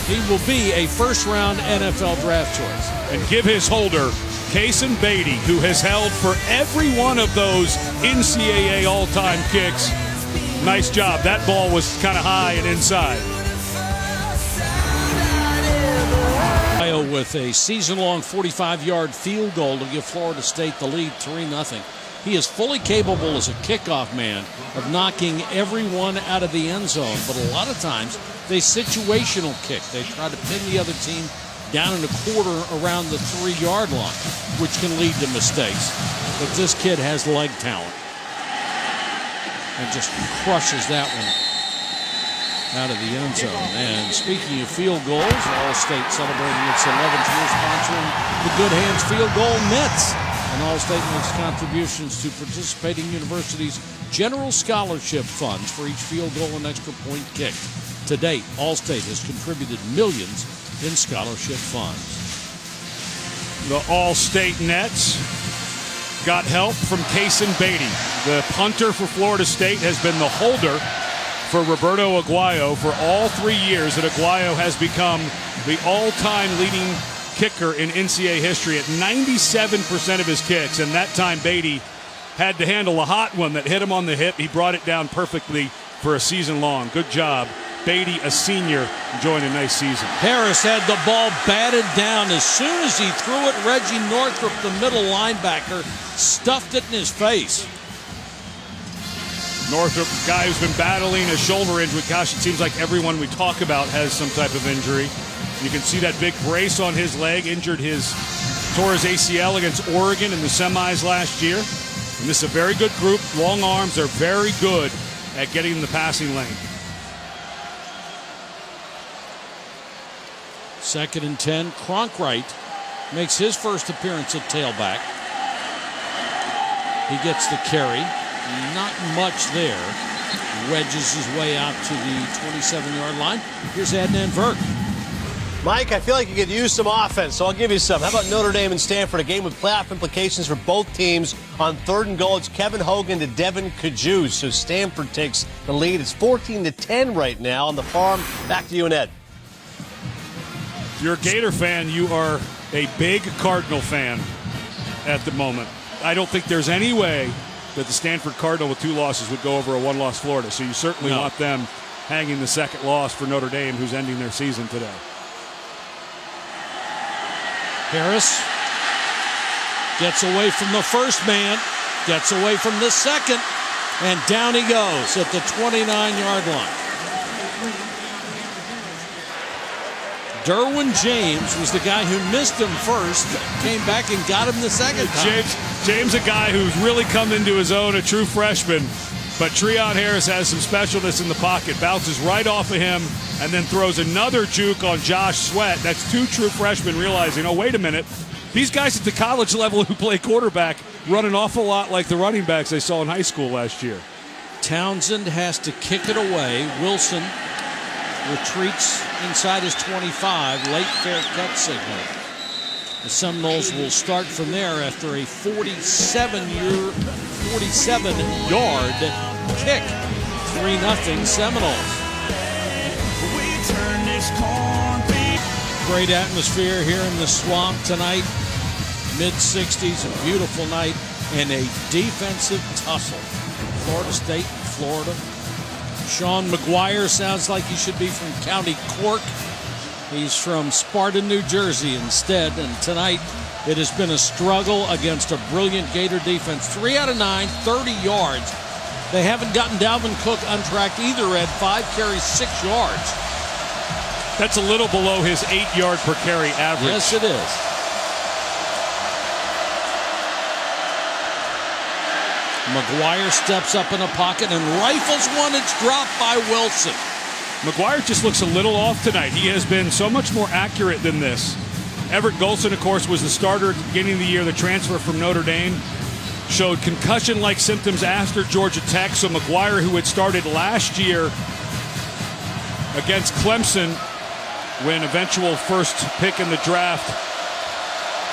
he will be a first-round NFL draft choice. And give his holder, Kaysen Beatty, who has held for every one of those NCAA all-time kicks. Nice job. That ball was kind of high and inside. Aguayo with a season-long 45-yard field goal to give Florida State the lead 3-0. He is fully capable as a kickoff man of knocking everyone out of the end zone, but a lot of times they situational kick. They try to pin the other team down in a quarter around the 3-yard line, which can lead to mistakes. But this kid has leg talent and just crushes that one out of the end zone. And speaking of field goals, All-State celebrating its 11th year sponsoring the Good Hands Field Goal Nets. And All-State makes contributions to participating universities' general scholarship funds for each field goal and extra point kicked. To date, All-State has contributed millions in scholarship funds. The All-State Nets got help from Kason Beatty. The punter for Florida State has been the holder for Roberto Aguayo for all 3 years that Aguayo has become the all-time leading kicker in NCAA history at 97% of his kicks, and that time Beatty had to handle a hot one that hit him on the hip. He brought it down perfectly for a season long. Good job. Beatty, a senior, enjoying a nice season. Harris had the ball batted down. As soon as he threw it, Reggie Northrup, the middle linebacker, stuffed it in his face. Northrup, guy who's been battling a shoulder injury. Gosh, it seems like everyone we talk about has some type of injury. You can see that big brace on his leg, tore his ACL against Oregon in the semis last year. And this is a very good group. Long arms are very good at getting in the passing lane. 2nd and 10. Cronkwright makes his first appearance at tailback. He gets the carry. Not much there. Wedges his way out to the 27-yard line. Here's Adnan Virk. Mike, I feel like you could use some offense, so I'll give you some. How about Notre Dame and Stanford, a game with playoff implications for both teams? On 3rd and goal, it's Kevin Hogan to Devin Kajuz, so Stanford takes the lead. It's 14-10 right now on the farm. Back to you and Ed. If you're a Gator fan, you are a big Cardinal fan at the moment. I don't think there's any way that the Stanford Cardinal with 2 losses would go over a 1-loss Florida, so you certainly want them hanging the 2nd loss for Notre Dame, who's ending their season today. Harris gets away from the first man, gets away from the second, and down he goes at the 29-yard line. Derwin James was the guy who missed him first, came back and got him the second time. James, a guy who's really come into his own, a true freshman. But Treon Harris has some specialness in the pocket, bounces right off of him, and then throws another juke on Josh Sweat. That's 2 true freshmen realizing, oh, wait a minute. These guys at the college level who play quarterback run an awful lot like the running backs they saw in high school last year. Townsend has to kick it away. Wilson retreats inside his 25. Late fair cut signal. The Seminoles will start from there after a 47-yard kick. 3-0 Seminoles. Great atmosphere here in the Swamp tonight. Mid-60s, a beautiful night, and a defensive tussle. Florida State and Florida. Sean McGuire sounds like he should be from County Cork. He's from Sparta, New Jersey instead, and tonight it has been a struggle against a brilliant Gator defense. 3 out of 9, 30 yards. They haven't gotten Dalvin Cook untracked either, Ed. 5 carries, 6 yards. That's a little below his 8-yard per carry average. Yes, it is. McGuire steps up in a pocket and rifles one. It's dropped by Wilson. McGuire just looks a little off tonight. He has been so much more accurate than this. Everett Golson, of course, was the starter at the beginning of the year. The transfer from Notre Dame showed concussion-like symptoms after Georgia Tech. So McGuire, who had started last year against Clemson when eventual first pick in the draft,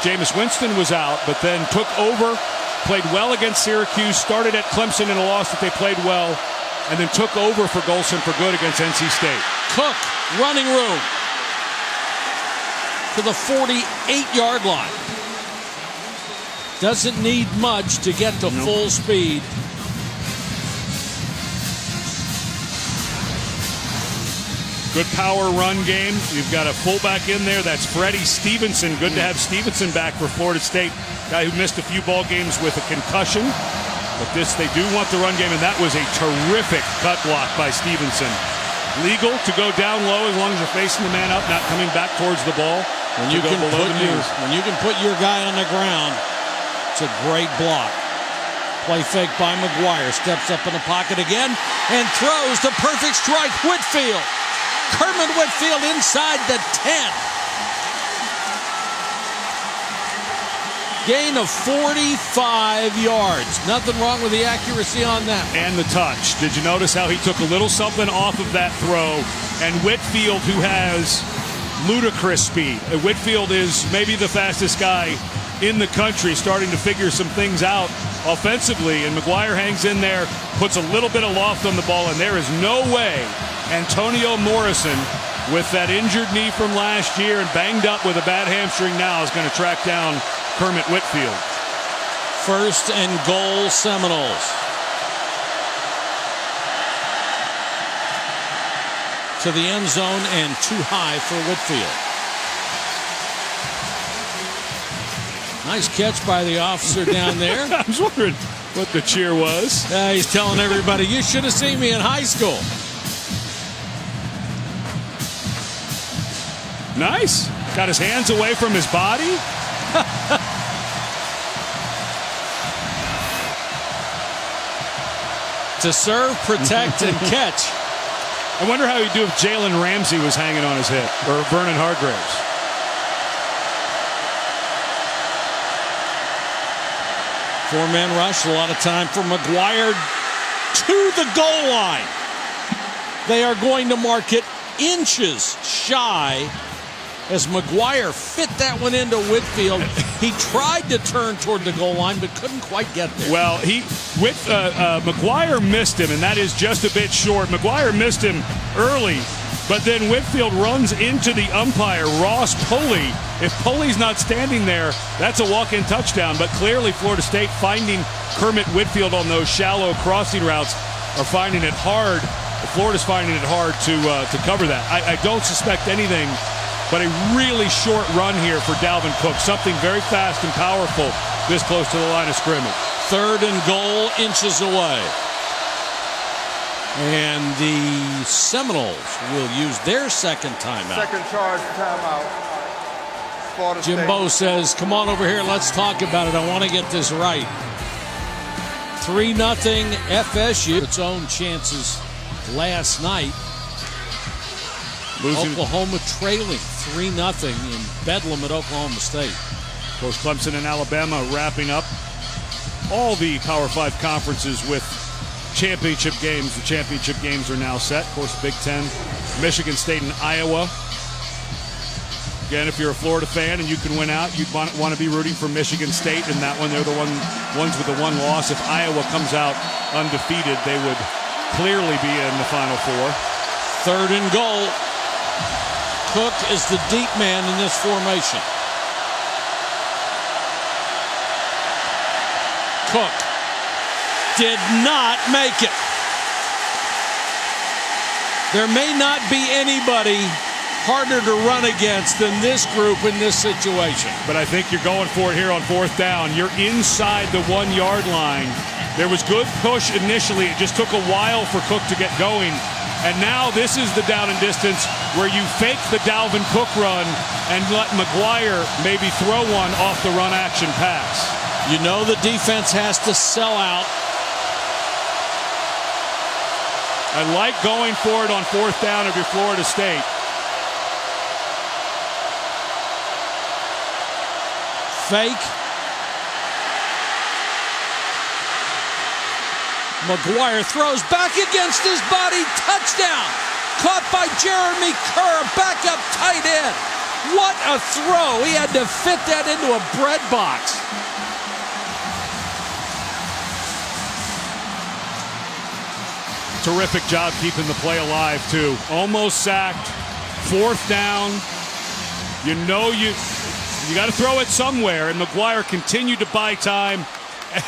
Jameis Winston was out, but then took over, played well against Syracuse, started at Clemson in a loss that they played well, and then took over for Golson for good against NC State. Cook, running room to the 48-yard line. Doesn't need much to get to full speed. Good power run game. You've got a fullback in there. That's Freddie Stevenson. Good to have Stevenson back for Florida State. Guy who missed a few ball games with a concussion. But they do want the run game, and that was a terrific cut block by Stevenson. Legal to go down low as long as you're facing the man up, not coming back towards the ball. When you can put your guy on the ground, it's a great block. Play fake by McGuire. Steps up in the pocket again and throws the perfect strike. Whitfield. Kermit Whitfield inside the 10. Gain of 45 yards. Nothing wrong with the accuracy on that. And the touch. Did you notice how he took a little something off of that throw? And Whitfield, who has ludicrous speed. Whitfield is maybe the fastest guy in the country, starting to figure some things out offensively. And McGuire hangs in there, puts a little bit of loft on the ball, and there is no way Antonio Morrison, with that injured knee from last year and banged up with a bad hamstring now, is going to track down Kermit Whitfield. 1st and goal, Seminoles. To the end zone and too high for Whitfield. Nice catch by the officer down there. I was wondering what the cheer was. He's telling everybody, you should have seen me in high school. Nice. Got his hands away from his body. To serve, protect, and catch. I wonder how he'd do if Jalen Ramsey was hanging on his hip, or Vernon Hargreaves. Four-man rush, a lot of time for McGuire to the goal line. They are going to mark it inches shy as McGuire fit that one into Whitfield. He tried to turn toward the goal line, but couldn't quite get there. Well, McGuire missed him, and that is just a bit short. McGuire missed him early, but then Whitfield runs into the umpire, Ross Pulley. If Pulley's not standing there, that's a walk-in touchdown. But clearly Florida State, finding Kermit Whitfield on those shallow crossing routes, are finding it hard. Florida's finding it hard to cover that. I don't suspect anything but a really short run here for Dalvin Cook. Something very fast and powerful this close to the line of scrimmage. 3rd and goal, inches away. And the Seminoles will use their second timeout. Second charge timeout. Florida Jimbo says, come on over here, let's talk about it. I want to get this right. 3-0 FSU. Its own chances last night. Oklahoma trailing 3-0 in Bedlam at Oklahoma State. Of course, Clemson and Alabama wrapping up all the Power 5 conferences with championship games. The championship games are now set. Of course, Big Ten, Michigan State and Iowa. Again, if you're a Florida fan and you can win out, you'd want to be rooting for Michigan State in that one. They're the ones with the one loss. If Iowa comes out undefeated, they would clearly be in the Final Four. 3rd and goal. Cook is the deep man in this formation. Cook did not make it. There may not be anybody harder to run against than this group in this situation. But I think you're going for it here on 4th down. You're inside the 1-yard line. There was good push initially. It just took a while for Cook to get going. And now this is the down and distance where you fake the Dalvin Cook run and let McGuire maybe throw one off the run action pass. You know the defense has to sell out. I like going for it on 4th down if you're Florida State. Fake. McGuire throws back against his body. Touchdown. Caught by Jeremy Kerr. Backup tight end. What a throw. He had to fit that into a bread box. Terrific job keeping the play alive, too. Almost sacked. 4th down. You know you got to throw it somewhere, and McGuire continued to buy time.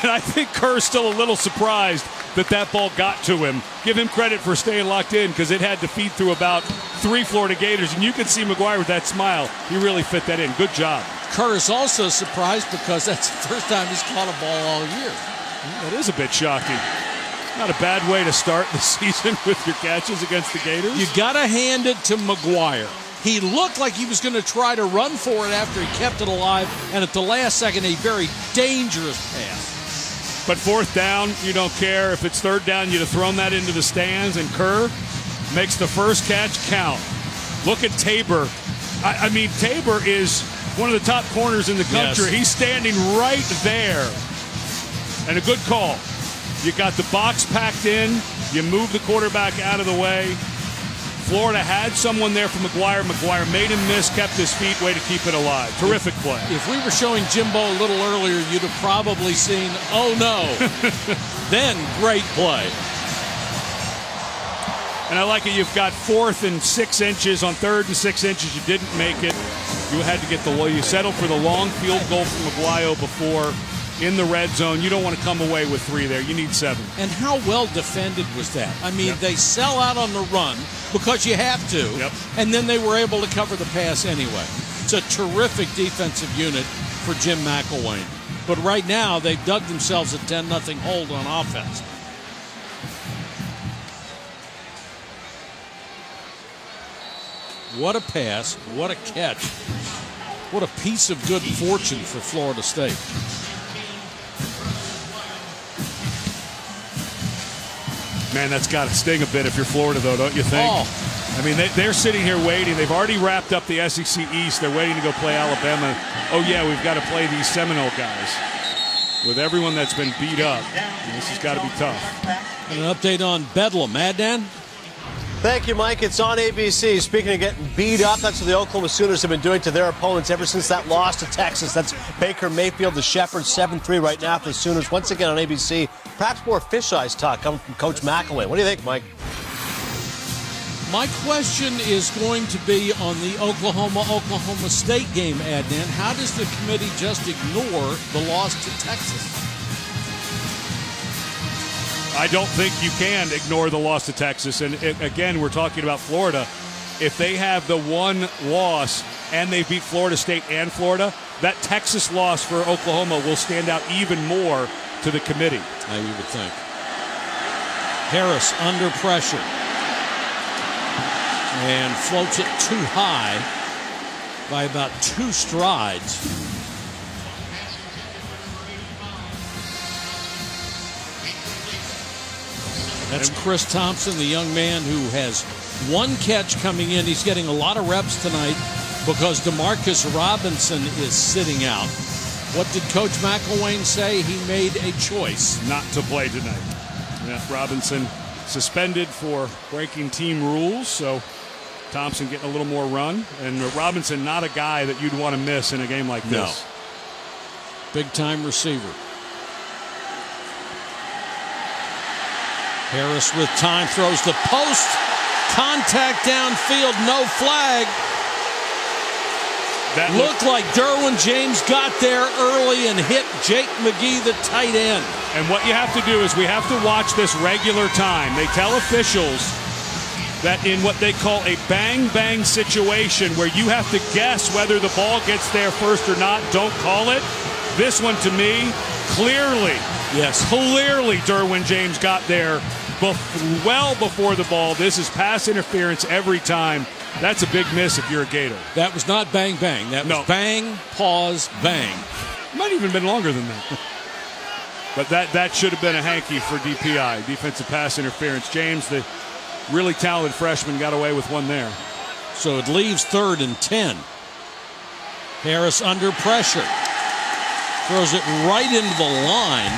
And I think Kerr's still a little surprised that ball got to him. Give him credit for staying locked in because it had to feed through about 3 Florida Gators. And you could see McGuire with that smile. He really fit that in. Good job. Kerr is also surprised because that's the first time he's caught a ball all year. That is a bit shocking. Not a bad way to start the season with your catches against the Gators. You got to hand it to McGuire. He looked like he was going to try to run for it after he kept it alive, and at the last second, a very dangerous pass. But 4th down, you don't care. If it's 3rd down, you'd have thrown that into the stands, and Kerr makes the first catch count. Look at Tabor. I mean, Tabor is one of the top corners in the country. Yes. He's standing right there. And a good call. You got the box packed in. You move the quarterback out of the way. Florida had someone there for McGuire. McGuire made him miss, kept his feet, way to keep it alive. Terrific play. If we were showing Jimbo a little earlier, you'd have probably seen, oh no. Then great play. And I like it. You've got 4th and 6 inches. On 3rd and 6 inches, you didn't make it. You had to get you settled for the long field goal from McGuire before in the red zone. You don't want to come away with 3 there. You need 7. And how well defended was that? I mean, Yep. They sell out on the run because you have to, Yep. and then they were able to cover the pass anyway. It's a terrific defensive unit for Jim McElwain. But right now, they've dug themselves a 10-0 hold on offense. What a pass, what a catch, what a piece of good fortune for Florida State. Man, that's got to sting a bit if you're Florida, though, don't you think? Oh. I mean, they're sitting here waiting. They've already wrapped up the SEC East. They're waiting to go play Alabama. Oh, yeah, we've got to play these Seminole guys. With everyone that's been beat up, this has got to be tough. And an update on Bedlam. Adnan? Thank you, Mike. It's on ABC. Speaking of getting beat up, that's what the Oklahoma Sooners have been doing to their opponents ever since that loss to Texas. That's Baker Mayfield, the Shepherd, 7-3 right now for the Sooners. Once again on ABC, perhaps more fish eyes talk coming from Coach McElwain. What do you think, Mike? My question is going to be on the Oklahoma State game, Adnan. How does the committee just ignore the loss to Texas? I don't think you can ignore the loss to Texas. And again, we're talking about Florida. If they have the one loss and they beat Florida State and Florida, that Texas loss for Oklahoma will stand out even more to the committee. You would think. Harris under pressure. And floats it too high by about 2 strides. That's Chris Thompson, the young man who has 1 catch coming in. He's getting a lot of reps tonight because DeMarcus Robinson is sitting out. What did Coach McElwain say? He made a choice. Not to play tonight. Yeah, Robinson suspended for breaking team rules, so Thompson getting a little more run. And Robinson, not a guy that you'd want to miss in a game like this. No. Big-time receiver. Harris with time throws the post. Contact downfield, no flag. That looked like Derwin James got there early and hit Jake McGee, the tight end. And what you have to do is we have to watch this regular time. They tell officials that in what they call a bang-bang situation where you have to guess whether the ball gets there first or not, don't call it. This one, to me, clearly Derwin James got there well before the ball. This is pass interference every time. That's a big miss if you're a Gator. That was not bang-bang. That was bang, pause, bang. Might even been longer than that. But that should have been a hanky for DPI, defensive pass interference. James, the really talented freshman, got away with one there. So it leaves 3rd and 10. Harris under pressure. Throws it right into the line.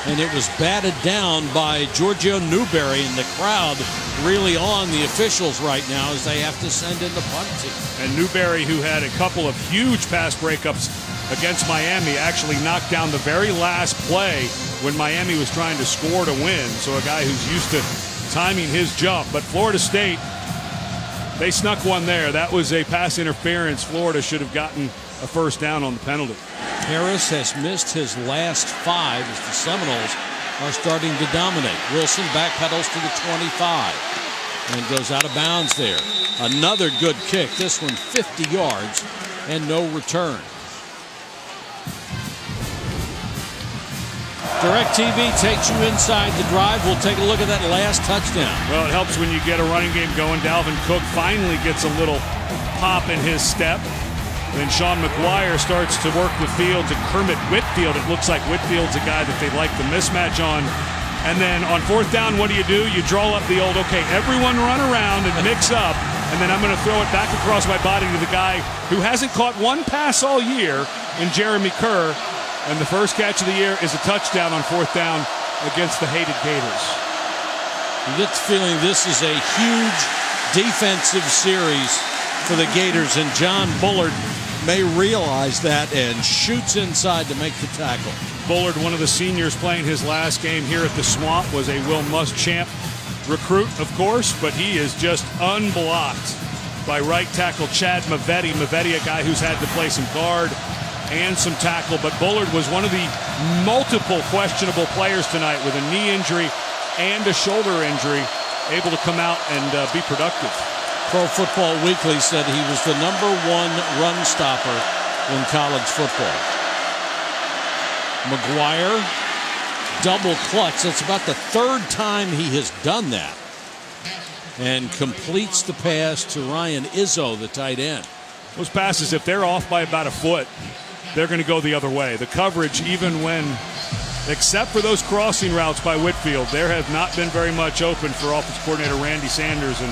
And it was batted down by Giorgio Newberry, and the crowd really on the officials right now as they have to send in the punt team. And Newberry, who had a couple of huge pass breakups against Miami, actually knocked down the very last play when Miami was trying to score to win. So a guy who's used to timing his jump. But Florida State, they snuck one there. That was a pass interference. Florida should have gotten a first down on the penalty. Harris has missed his last 5 as the Seminoles are starting to dominate. Wilson backpedals to the 25 and goes out of bounds there. Another good kick, this one 50 yards and no return. DirecTV takes you inside the drive. We'll take a look at that last touchdown. Well, it helps when you get a running game going. Dalvin Cook finally gets a little pop in his step. Then Sean McGuire starts to work the field to Kermit Whitfield. It looks like Whitfield's a guy that they like the mismatch on. And then on fourth down, what do? You draw up the old, okay, everyone run around and mix up, and then I'm going to throw it back across my body to the guy who hasn't caught one pass all year in Jeremy Kerr. And the first catch of the year is a touchdown on fourth down against the hated Gators. You get the feeling this is a huge defensive series for the Gators, and John Bullard may realize that and shoots inside to make the tackle. Bullard, one of the seniors playing his last game here at the Swamp, was a Will Muschamp recruit, of course, but he is just unblocked by right tackle Chad Mavetti. Mavetti, a guy who's had to play some guard and some tackle, but Bullard was one of the multiple questionable players tonight with a knee injury and a shoulder injury, able to come out and be productive. Pro Football Weekly said he was the #1 run stopper in college football. McGuire, double clutch. That's about the third time he has done that. And completes the pass to Ryan Izzo, the tight end. Those passes, if they're off by about a foot, they're going to go the other way. The coverage, even when, except for those crossing routes by Whitfield, there have not been very much open for offensive coordinator Randy Sanders and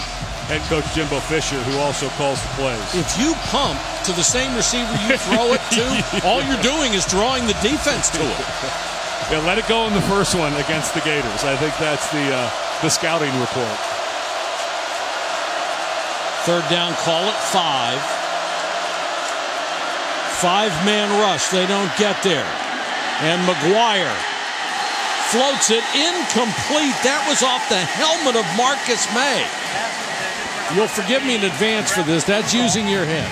head coach Jimbo Fisher, who also calls the plays. If you pump to the same receiver you throw it to, all you're doing is drawing the defense to it. Yeah, let it go in the first one against the Gators. I think that's the scouting report. Third down, call it 5. 5-man rush. They don't get there. And McGuire floats it incomplete. That was off the helmet of Marcus May. You'll forgive me in advance for this. That's using your head.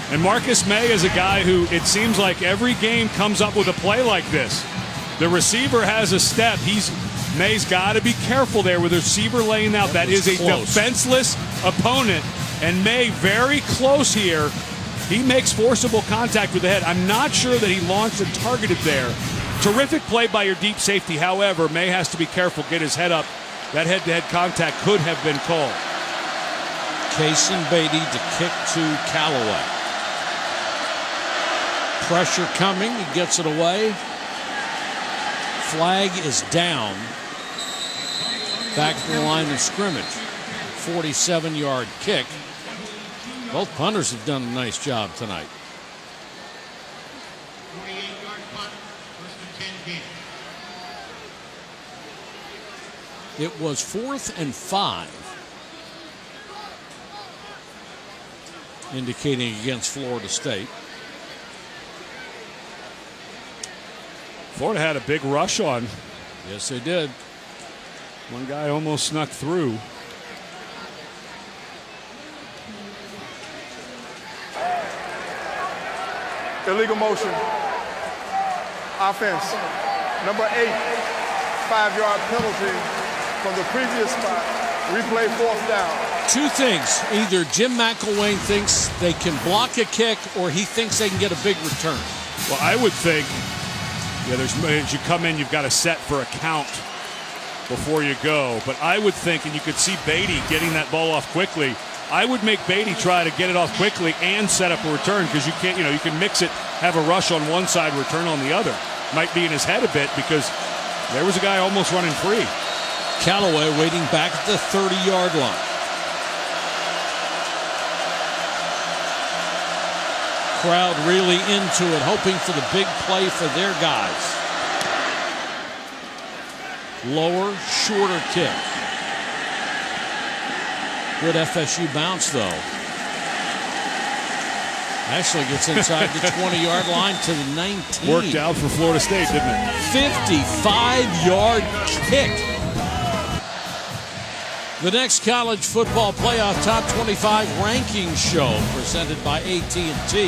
And Marcus May is a guy who it seems like every game comes up with a play like this. The receiver has a step. May's got to be careful there with the receiver laying out. That is a defenseless opponent. And May very close here. He makes forcible contact with the head. I'm not sure that he launched and targeted there. Terrific play by your deep safety. However, May has to be careful, get his head up. That head-to-head contact could have been called. Kaysen Beatty to kick to Callaway. Pressure coming. He gets it away. Flag is down. Back to the line of scrimmage. 47-yard kick. Both punters have done a nice job tonight. It was 4th and 5. Indicating against Florida State. Florida had a big rush on. Yes, they did. One guy almost snuck through. Illegal motion. Offense. Number 8. 5-yard penalty from the previous spot. Replay 4th down. Two things. Either Jim McElwain thinks they can block a kick or he thinks they can get a big return. Well, I would think, as you come in, you've got to set for a count before you go. But I would think, and you could see Beatty getting that ball off quickly, I would make Beatty try to get it off quickly and set up a return, because you can't, you can mix it, have a rush on one side, return on the other. Might be in his head a bit because there was a guy almost running free. Callaway waiting back at the 30-yard line. Crowd really into it, hoping for the big play for their guys. Lower, shorter kick. Good FSU bounce, though. Actually gets inside the 20-yard line to the 19. Worked out for Florida State, didn't it? 55-yard kick. The next college football playoff top 25 ranking show presented by AT&T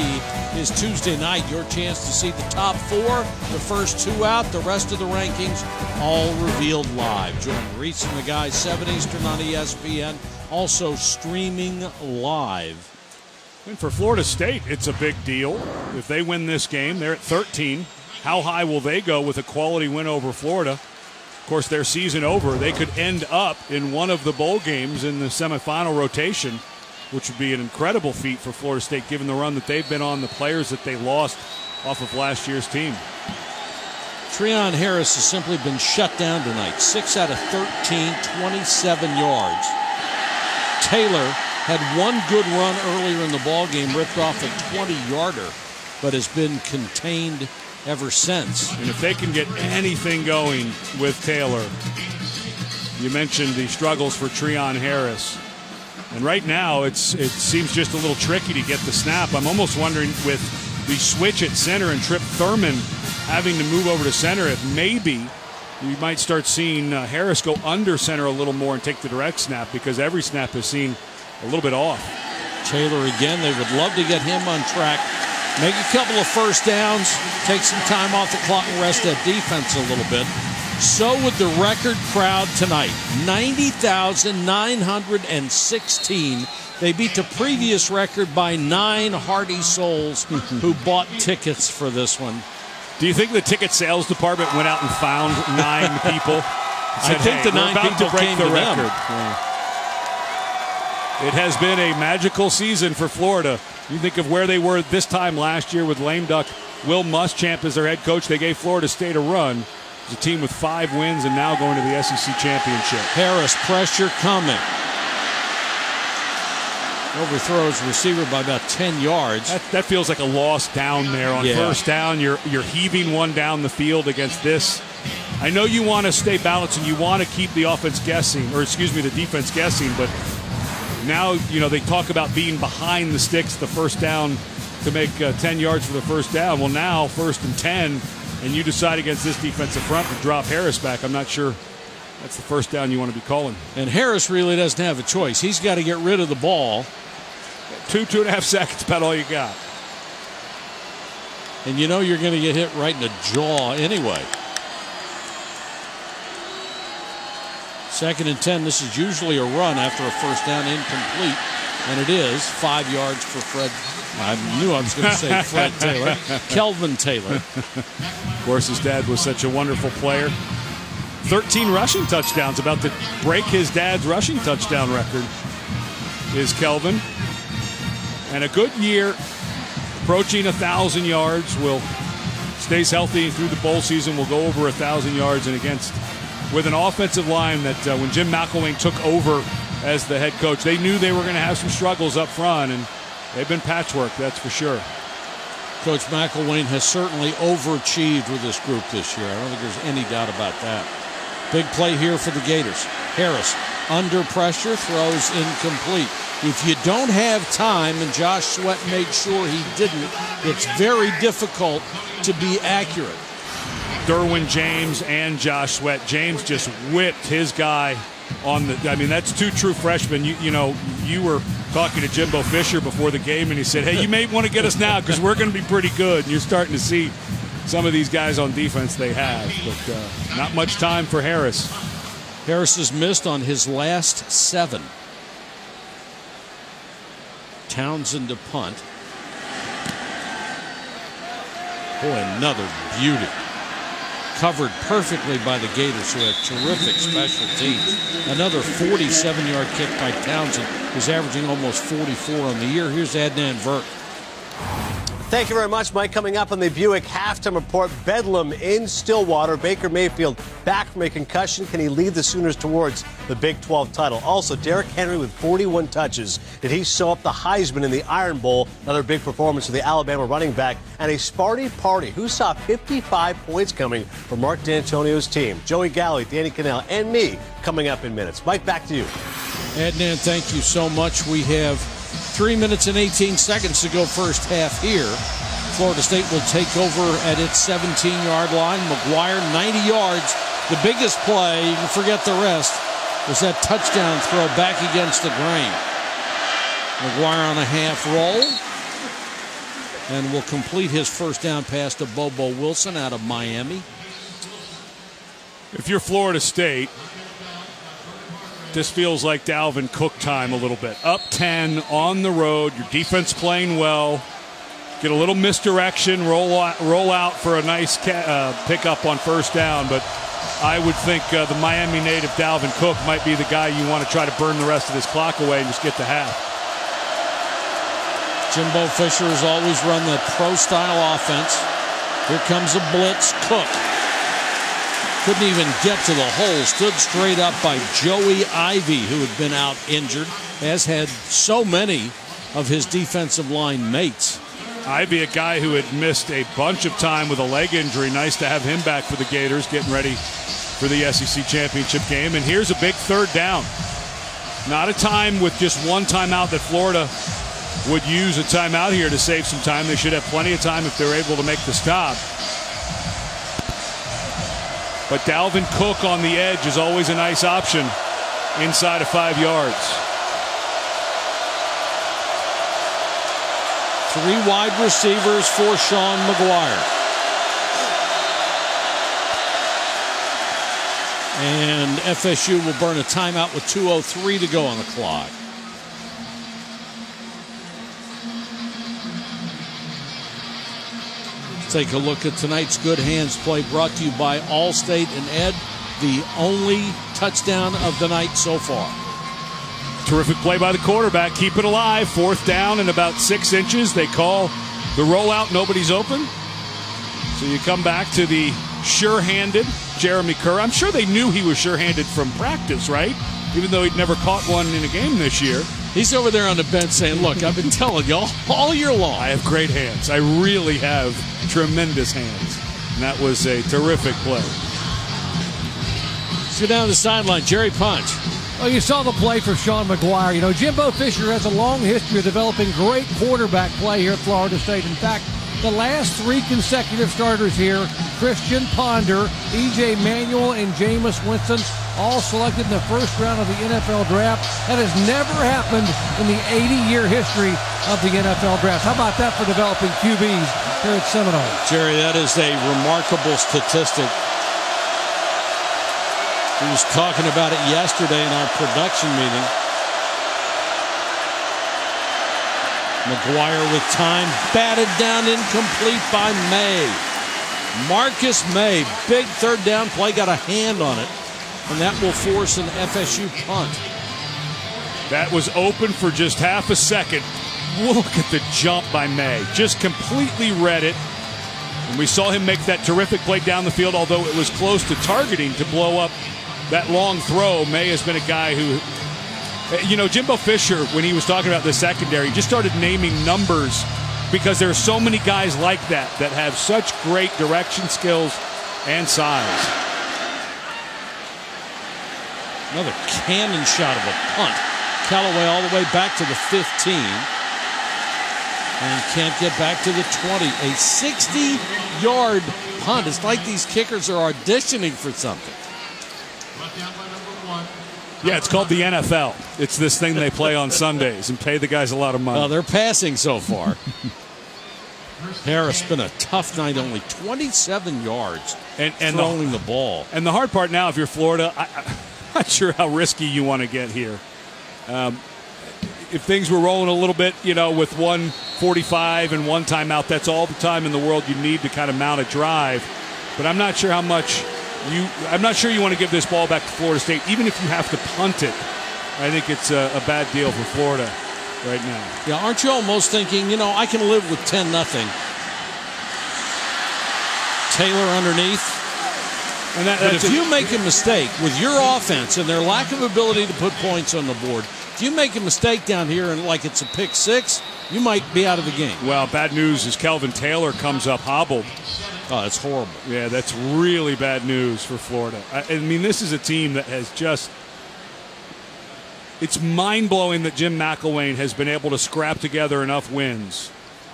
is Tuesday night. Your chance to see the top 4, the first 2 out, the rest of the rankings all revealed live. Join Reese and the guys 7 Eastern on ESPN, also streaming live. And for Florida State, it's a big deal. If they win this game, they're at 13. How high will they go with a quality win over Florida? Of course, their season over, they could end up in one of the bowl games in the semifinal rotation, which would be an incredible feat for Florida State given the run that they've been on, the players that they lost off of last year's team. Treon Harris has simply been shut down tonight. 6 out of 13, 27 yards. Taylor had one good run earlier in the ballgame, ripped off a 20-yarder, but has been contained ever since. And if they can get anything going with Taylor, you mentioned the struggles for Treon Harris. And right now, it seems just a little tricky to get the snap. I'm almost wondering with the switch at center and Trip Thurman having to move over to center, if maybe we might start seeing Harris go under center a little more and take the direct snap, because every snap has seemed a little bit off. Taylor again, they would love to get him on track. Make a couple of first downs, take some time off the clock and rest that defense a little bit. So would the record crowd tonight, 90,916. They beat the previous record by 9 hearty souls who bought tickets for this one. Do you think the ticket sales department went out and found 9 people? I think the 9 people came to record. It has been a magical season for Florida. You think of where they were this time last year with lame duck Will Muschamp as their head coach. They gave Florida State a run. It's a team with 5 wins and now going to the SEC championship. Harris, pressure coming. Overthrows receiver by about 10 yards. That feels like a loss down there on first down. You're heaving one down the field against this. I know you want to stay balanced and you want to keep the offense guessing, or excuse me, the defense guessing, but now, they talk about being behind the sticks, the first down to make 10 yards for the first down. Well, now, 1st and 10, and you decide against this defensive front to drop Harris back. I'm not sure that's the first down you want to be calling. And Harris really doesn't have a choice. He's got to get rid of the ball. 2.5 seconds, about all you got. And you're going to get hit right in the jaw anyway. 2nd and 10. This is usually a run after a first down, incomplete. And it is 5 yards for Fred. I knew I was going to say Fred Taylor. Kelvin Taylor. Of course, his dad was such a wonderful player. 13 rushing touchdowns, about to break his dad's rushing touchdown record, is Kelvin. And a good year, approaching 1,000 yards. Stays healthy through the bowl season, will go over 1,000 yards, and with an offensive line that when Jim McElwain took over as the head coach, they knew they were going to have some struggles up front, and they've been patchwork, that's for sure. Coach McElwain has certainly overachieved with this group this year. I don't think there's any doubt about that. Big play here for the Gators. Harris under pressure, throws incomplete. If you don't have time, and Josh Sweat made sure he didn't, it's very difficult to be accurate. Derwin James and Josh Sweat. James just whipped his guy on that's 2 true freshmen. You were talking to Jimbo Fisher before the game, and he said, hey, you may want to get us now because we're going to be pretty good. And you're starting to see some of these guys on defense they have, but not much time for Harris. Harris has missed on his last 7. Townsend to punt. Boy, another beauty. Covered perfectly by the Gators, who have terrific special teams. Another 47-yard kick by Townsend, who's averaging almost 44 on the year. Here's Adnan Virk. Thank you very much, Mike. Coming up on the Buick halftime report, Bedlam in Stillwater. Baker Mayfield back from a concussion. Can he lead the Sooners towards the Big 12 title? Also, Derrick Henry with 41 touches. Did he sew up the Heisman in the Iron Bowl? Another big performance for the Alabama running back. And a Sparty party. Who saw 55 points coming from Mark D'Antonio's team? Joey Galloway, Danny Cannell, and me coming up in minutes. Mike, back to you. Adnan, thank you so much. We have 3 minutes and 18 seconds to go first half here. Florida State will take over at its 17-yard line. McGuire, 90 yards. The biggest play, you can forget the rest. was that touchdown throw back against the grain. McGuire on a half roll. And will complete his first down pass to Bobo Wilson out of Miami. If you're Florida State, this feels like Dalvin Cook time a little bit. Up 10 on the road, your defense playing well. Get a little misdirection, roll out for a nice pickup on first down. But I would think the Miami native Dalvin Cook might be the guy you want to try to burn the rest of this clock away and just get to half. Jimbo Fisher has always run that pro-style offense. Here comes a blitz. Cook couldn't even get to the hole. Stood straight up by Joey Ivy, who had been out injured, as had so many of his defensive line mates. Ivy, a guy who had missed a bunch of time with a leg injury. Nice to have him back for the Gators, getting ready for the SEC championship game. And here's a big third down. Not a time with just one timeout that Florida would use a timeout here to save some time. They should have plenty of time if they're able to make the stop. But Dalvin Cook on the edge is always a nice option inside of 5 yards. 3 wide receivers for Sean McGuire. And FSU will burn a timeout with 2:03 to go on the clock. Take a look at tonight's Good Hands play, brought to you by Allstate and Ed, the only touchdown of the night so far. Terrific play by the quarterback. Keep it alive. 4th down and about 6 inches. They call the rollout. Nobody's open. So you come back to the sure-handed Jeremy Kerr. I'm sure they knew he was sure-handed from practice, right? Even though he'd never caught one in a game this year. He's over there on the bench saying, look, I've been telling y'all all year long. I have great hands. I really have tremendous hands. And that was a terrific play. Let's go down the sideline. Jerry Punch. Well, you saw the play for Sean McGuire. You know, Jimbo Fisher has a long history of developing great quarterback play here at Florida State. In fact, the last 3 consecutive starters here, Christian Ponder, E.J. Manuel, and Jameis Winston, all selected in the first round of the NFL draft. That has never happened in the 80-year history of the NFL draft. How about that for developing QBs here at Seminole? Jerry, that is a remarkable statistic. We was talking about it yesterday in our production meeting. McGuire with time, batted down, incomplete by May. Marcus May, big third down play, got a hand on it, and that will force an FSU punt. That was open for just half a second. Look at the jump by May. Just completely read it. And we saw him make that terrific play down the field, although it was close to targeting to blow up that long throw. May has been a guy who, you know, Jimbo Fisher, when he was talking about the secondary, just started naming numbers because there are so many guys like that that have such great direction skills and size. Another cannon shot of a punt. Callaway all the way back to the 15. And can't get back to the 20. A 60-yard punt. It's like these kickers are auditioning for something. Yeah, it's called the NFL. It's this thing they play on Sundays and pay the guys a lot of money. Well, they're passing so far. Harris been a tough night, only 27 yards and throwing the ball. And the hard part now, if you're Florida, I'm not sure how risky you want to get here. If things were rolling a little bit, you know, with 1:45 and 1 timeout, that's all the time in the world you need to kind of mount a drive. But I'm not sure how much I'm not sure you want to give this ball back to Florida State, even if you have to punt it. I think it's a bad deal for Florida right now. Yeah, aren't you almost thinking, you know, I can live with 10-0. Taylor underneath. And but if you make a mistake with your offense and their lack of ability to put points on the board, if you make a mistake down here and like it's a pick 6, you might be out of the game. Well, bad news is Kelvin Taylor comes up hobbled. Oh, that's horrible. Yeah, that's really bad news for Florida. I mean, this is a team that has just... It's mind-blowing that Jim McElwain has been able to scrap together enough wins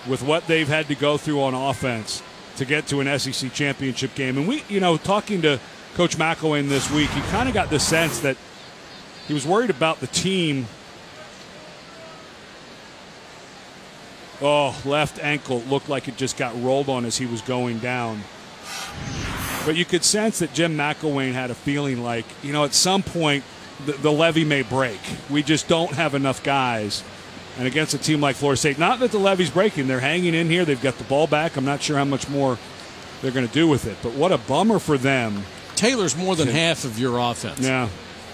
with what they've had to go through on offense to get to an SEC championship game. And we, you know, talking to Coach McElwain this week, you kind of got the sense that he was worried about the team. Oh, left ankle looked like it just got rolled on as he was going down. But you could sense that Jim McElwain had a feeling like, at some point the levee may break. We just don't have enough guys. And against a team like Florida State, not that the levee's breaking. They're hanging in here. They've got the ball back. I'm not sure how much more they're going to do with it. But what a bummer for them. Taylor's more than half of your offense. Yeah.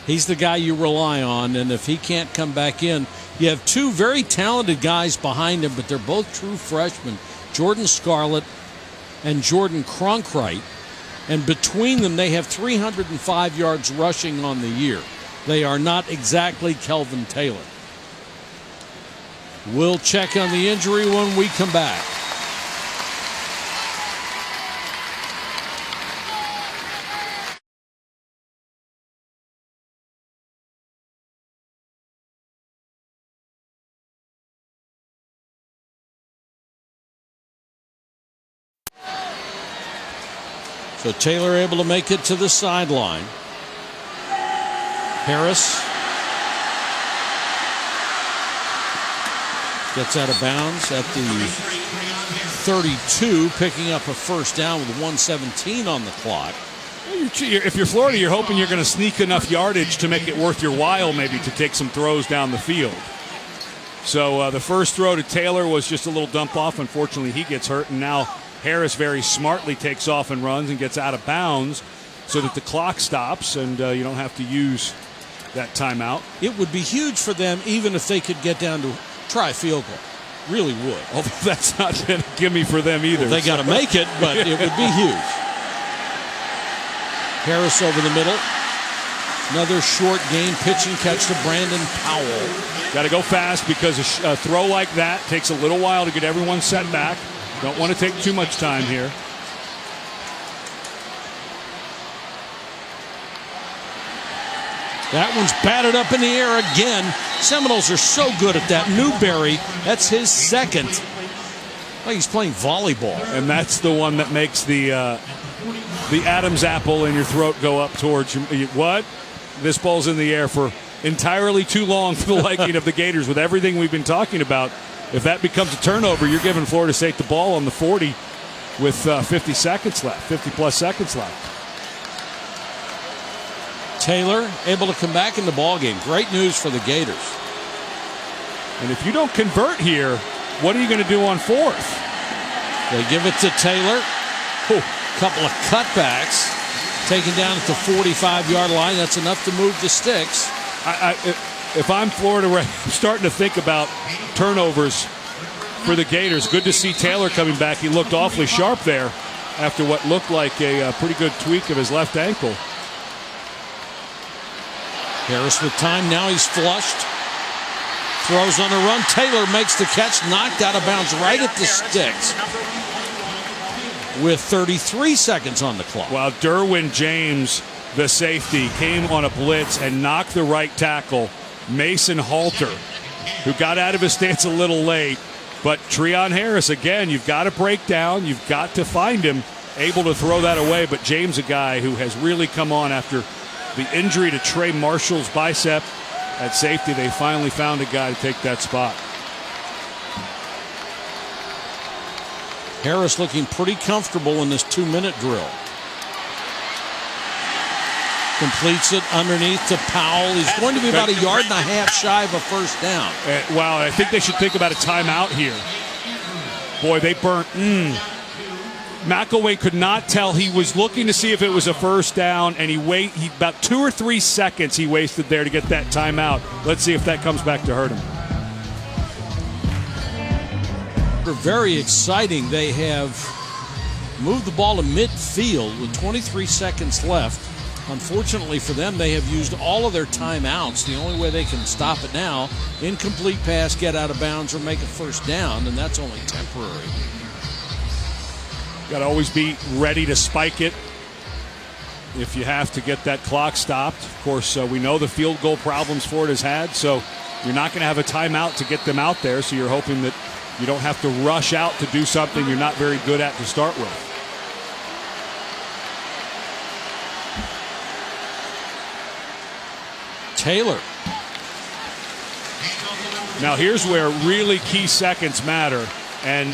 He's the guy you rely on, and if he can't come back in, you have two very talented guys behind him, but they're both true freshmen, Jordan Scarlett and Jordan Cronkrite. And between them, they have 305 yards rushing on the year. They are not exactly Kelvin Taylor. We'll check on the injury when we come back. So Taylor able to make it to the sideline. Harris gets out of bounds at the 32, picking up a first down with 1:17 on the clock. If you're Florida, you're hoping you're going to sneak enough yardage to make it worth your while maybe to take some throws down the field. So the first throw to Taylor was just a little dump off. Unfortunately, he gets hurt, and now Harris very smartly takes off and runs and gets out of bounds so that the clock stops and you don't have to use that timeout. It would be huge for them even if they could get down to try a field goal. Really would. Although that's not been a gimme for them either. Well, they got to make it, but it would be huge. Harris over the middle. Another short game pitching catch to Brandon Powell. Got to go fast because a throw like that takes a little while to get everyone set back. Don't want to take too much time here. That one's batted up in the air again. Seminoles are so good at that. Newberry, that's his second. Like he's playing volleyball. And that's the one that makes the Adam's apple in your throat go up towards you. What? This ball's in the air for entirely too long for the liking of the Gators. With everything we've been talking about, if that becomes a turnover, you're giving Florida State the ball on the 40 with 50 seconds left, 50-plus seconds left. Taylor able to come back in the ballgame. Great news for the Gators. And if you don't convert here, what are you going to do on fourth? They give it to Taylor. Couple of cutbacks. Taken down at the 45-yard line. That's enough to move the sticks. If I'm Florida, I'm starting to think about turnovers for the Gators. Good to see Taylor coming back. He looked awfully sharp there after what looked like a pretty good tweak of his left ankle. Harris with time. Now he's flushed. Throws on a run. Taylor makes the catch. Knocked out of bounds right at the sticks. With 33 seconds on the clock. While Derwin James, the safety, came on a blitz and knocked the right tackle, Mason Halter, who got out of his stance a little late. But Treon Harris, again, you've got to break down. You've got to find him able to throw that away. But James, a guy who has really come on after the injury to Trey Marshall's bicep at safety. They finally found a guy to take that spot. Harris looking pretty comfortable in this 2-minute drill. Completes it underneath to Powell. He's going to be about 1.5 yards shy of a first down. Wow, I think they should think about a timeout here. Boy, they burnt. McElwain could not tell. He was looking to see if it was a first down, and he about 2 or 3 seconds he wasted there to get that timeout. Let's see if that comes back to hurt him. Very exciting. They have moved the ball to midfield with 23 seconds left. Unfortunately for them, they have used all of their timeouts. The only way they can stop it now, incomplete pass, get out of bounds, or make a first down, and that's only temporary. Got to always be ready to spike it if you have to get that clock stopped. Of course, we know the field goal problems Florida's had, so you're not going to have a timeout to get them out there, so you're hoping that you don't have to rush out to do something you're not very good at to start with. Taylor. Now here's where really key seconds matter, and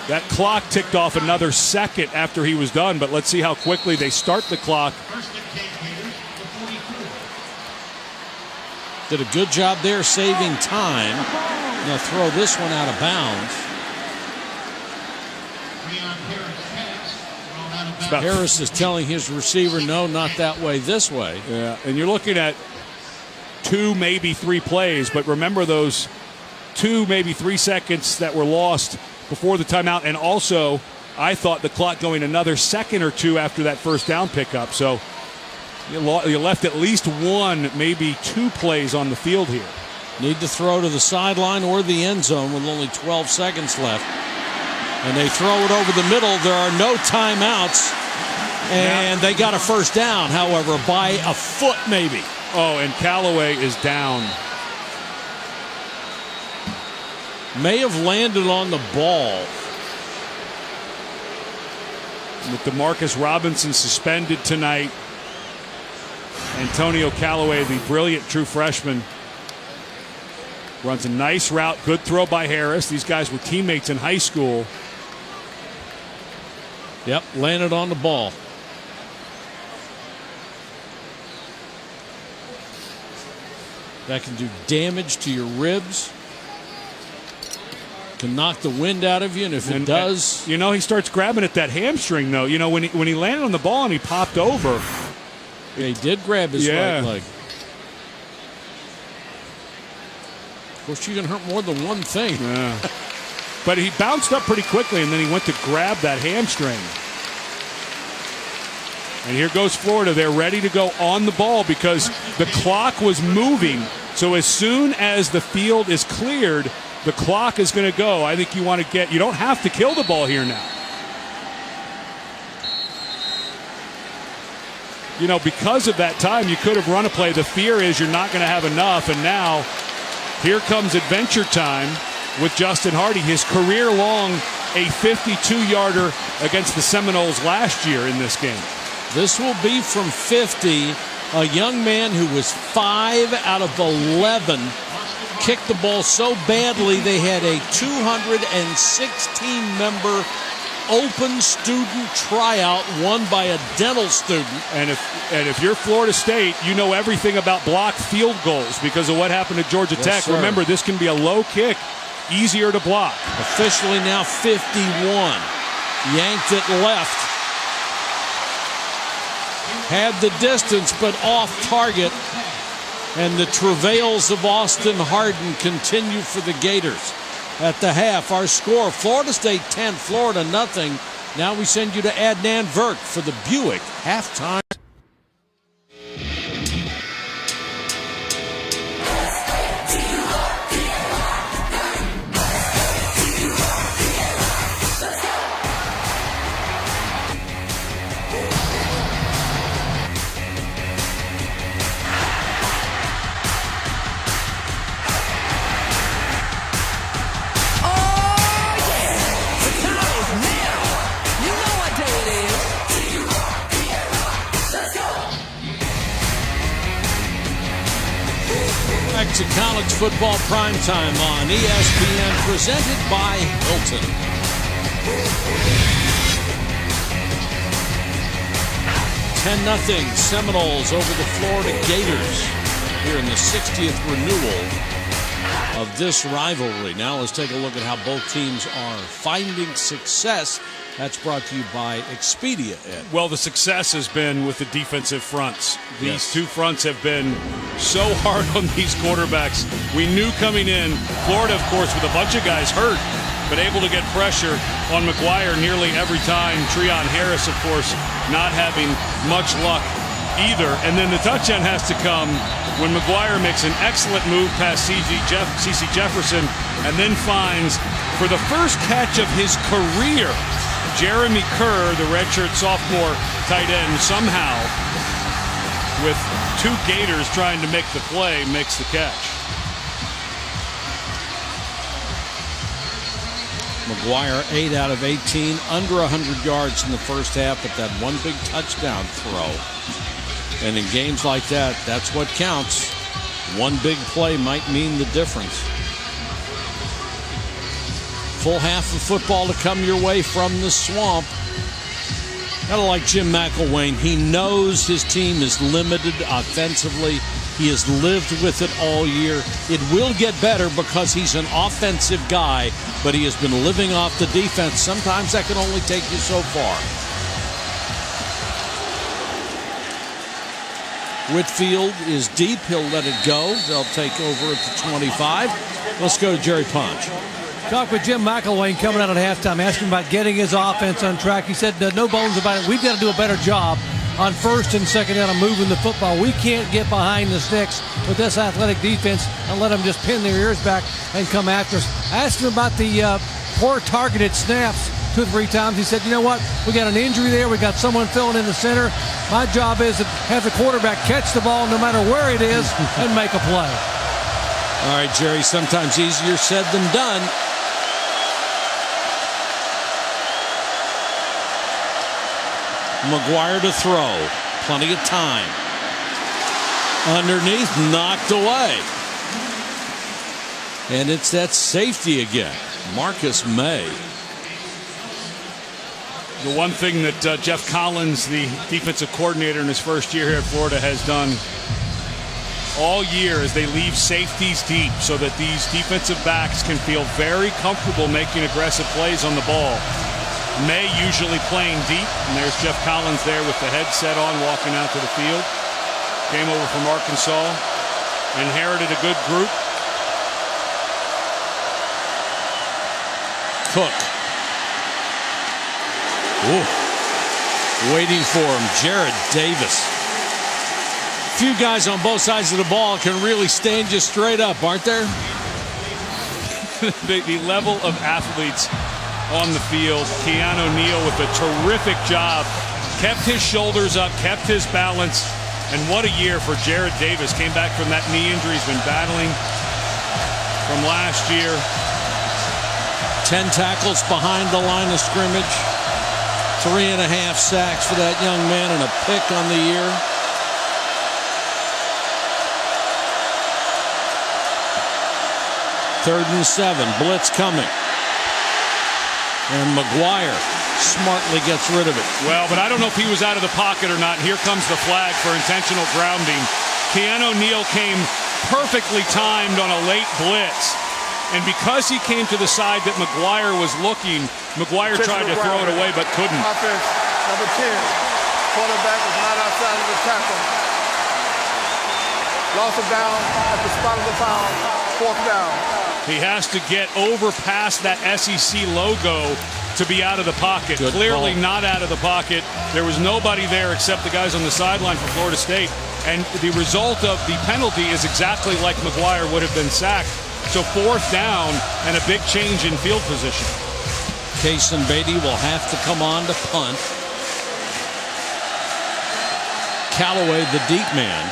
that clock ticked off another second after he was done, but let's see how quickly they start the clock. Did a good job there saving time. Now throw this one out of bounds. Harris is telling his receiver, no, not that way, this way. Yeah, and you're looking at 2, maybe 3 plays, but remember those 2, maybe 3 seconds that were lost before the timeout, and also I thought the clock going another second or 2 after that first down pickup. So you left at least 1, maybe 2 plays on the field here. Need to throw to the sideline or the end zone with only 12 seconds left. And they throw it over the middle. There are no timeouts. And they got a first down, however, by a foot maybe. Oh, and Callaway is down. May have landed on the ball. With DeMarcus Robinson suspended tonight, Antonio Callaway, the brilliant true freshman, runs a nice route. Good throw by Harris. These guys were teammates in high school. Yep, landed on the ball. That can do damage to your ribs. Can knock the wind out of you, and if it does... You know, he starts grabbing at that hamstring, though. You know, when he landed on the ball and he popped over... Yeah, he did grab his right leg. Of course, you can hurt more than one thing. Yeah. But he bounced up pretty quickly, and then he went to grab that hamstring. And here goes Florida. They're ready to go on the ball because the clock was moving. So as soon as the field is cleared, the clock is going to go. I think you want to you don't have to kill the ball here now. You know, because of that time, you could have run a play. The fear is you're not going to have enough. And now here comes adventure time with Justin Hardy. His career long, a 52-yarder against the Seminoles last year in this game. This will be from 50. A young man who was 5 out of 11 kicked the ball so badly they had a 216-member open student tryout won by a dental student. And if you're Florida State, you know everything about blocked field goals because of what happened at Georgia Tech. Sir. Remember, this can be a low kick, easier to block. Officially now 51. Yanked it left. Had the distance, but off target. And the travails of Austin Hardin continue for the Gators. At the half, our score, Florida State 10, Florida nothing. Now we send you to Adnan Virk for the Buick halftime. Back to college football primetime on ESPN, presented by Hilton. $10-0 Seminoles over the Florida Gators here in the 60th renewal of this rivalry. Now let's take a look at how both teams are finding success. That's brought to you by Expedia, Ed. Well, the success has been with the defensive fronts. These two fronts have been so hard on these quarterbacks. We knew coming in, Florida, of course, with a bunch of guys hurt, but able to get pressure on McGuire nearly every time. Treon Harris, of course, not having much luck either. And then the touchdown has to come when McGuire makes an excellent move past C.C. Jefferson and then finds, for the first catch of his career, Jeremy Kerr, the redshirt sophomore tight end, somehow, with two Gators trying to make the play, makes the catch. McGuire 8 out of 18, under 100 yards in the first half, but that one big touchdown throw. And in games like that, that's what counts. One big play might mean the difference. Full half of football to come your way from the Swamp. Kind of like Jim McElwain. He knows his team is limited offensively. He has lived with it all year. It will get better because he's an offensive guy, but he has been living off the defense. Sometimes that can only take you so far. Whitfield is deep. He'll let it go. They'll take over at the 25. Let's go to Jerry Punch. Talk with Jim McElwain coming out at halftime, asking about getting his offense on track. He said, no bones about it. We've got to do a better job on first and second down of moving the football. We can't get behind the sticks with this athletic defense and let them just pin their ears back and come after us. I asked him about the poor targeted snaps 2 or 3 times. He said, you know what? We got an injury there. We got someone filling in the center. My job is to have the quarterback catch the ball no matter where it is and make a play. All right, Jerry, sometimes easier said than done. McGuire to throw. Plenty of time. Underneath, knocked away. And it's that safety again. Marcus May. The one thing that Jeff Collins, the defensive coordinator in his first year here at Florida, has done all year is they leave safeties deep so that these defensive backs can feel very comfortable making aggressive plays on the ball. May usually playing deep, and there's Jeff Collins there with the headset on walking out to the field. Came over from Arkansas, inherited a good group. Cook. Ooh. Waiting for him, Jared Davis. Few guys on both sides of the ball can really stand you straight up, aren't there? the level of athletes on the field. Keanu Neal with a terrific job. Kept his shoulders up, kept his balance. And what a year for Jared Davis. Came back from that knee injury he's been battling from last year. 10 tackles behind the line of scrimmage. 3.5 sacks for that young man and a pick on the year. Third and 7. Blitz coming. And McGuire smartly gets rid of it. Well, but I don't know if he was out of the pocket or not. Here comes the flag for intentional grounding. Keanu Neal came perfectly timed on a late blitz. And because he came to the side that McGuire was looking, McGuire tried to throw it away but couldn't. Offense, number 10. Quarterback is not outside of the tackle. Loss of down at the spot of the foul. 4th down. He has to get over past that SEC logo to be out of the pocket. Good Clearly ball. not out of the pocket. There was nobody there except the guys on the sideline for Florida State. And the result of the penalty is exactly like McGuire would have been sacked. So 4th down and a big change in field position. Kason Beatty will have to come on to punt. Callaway, the deep man.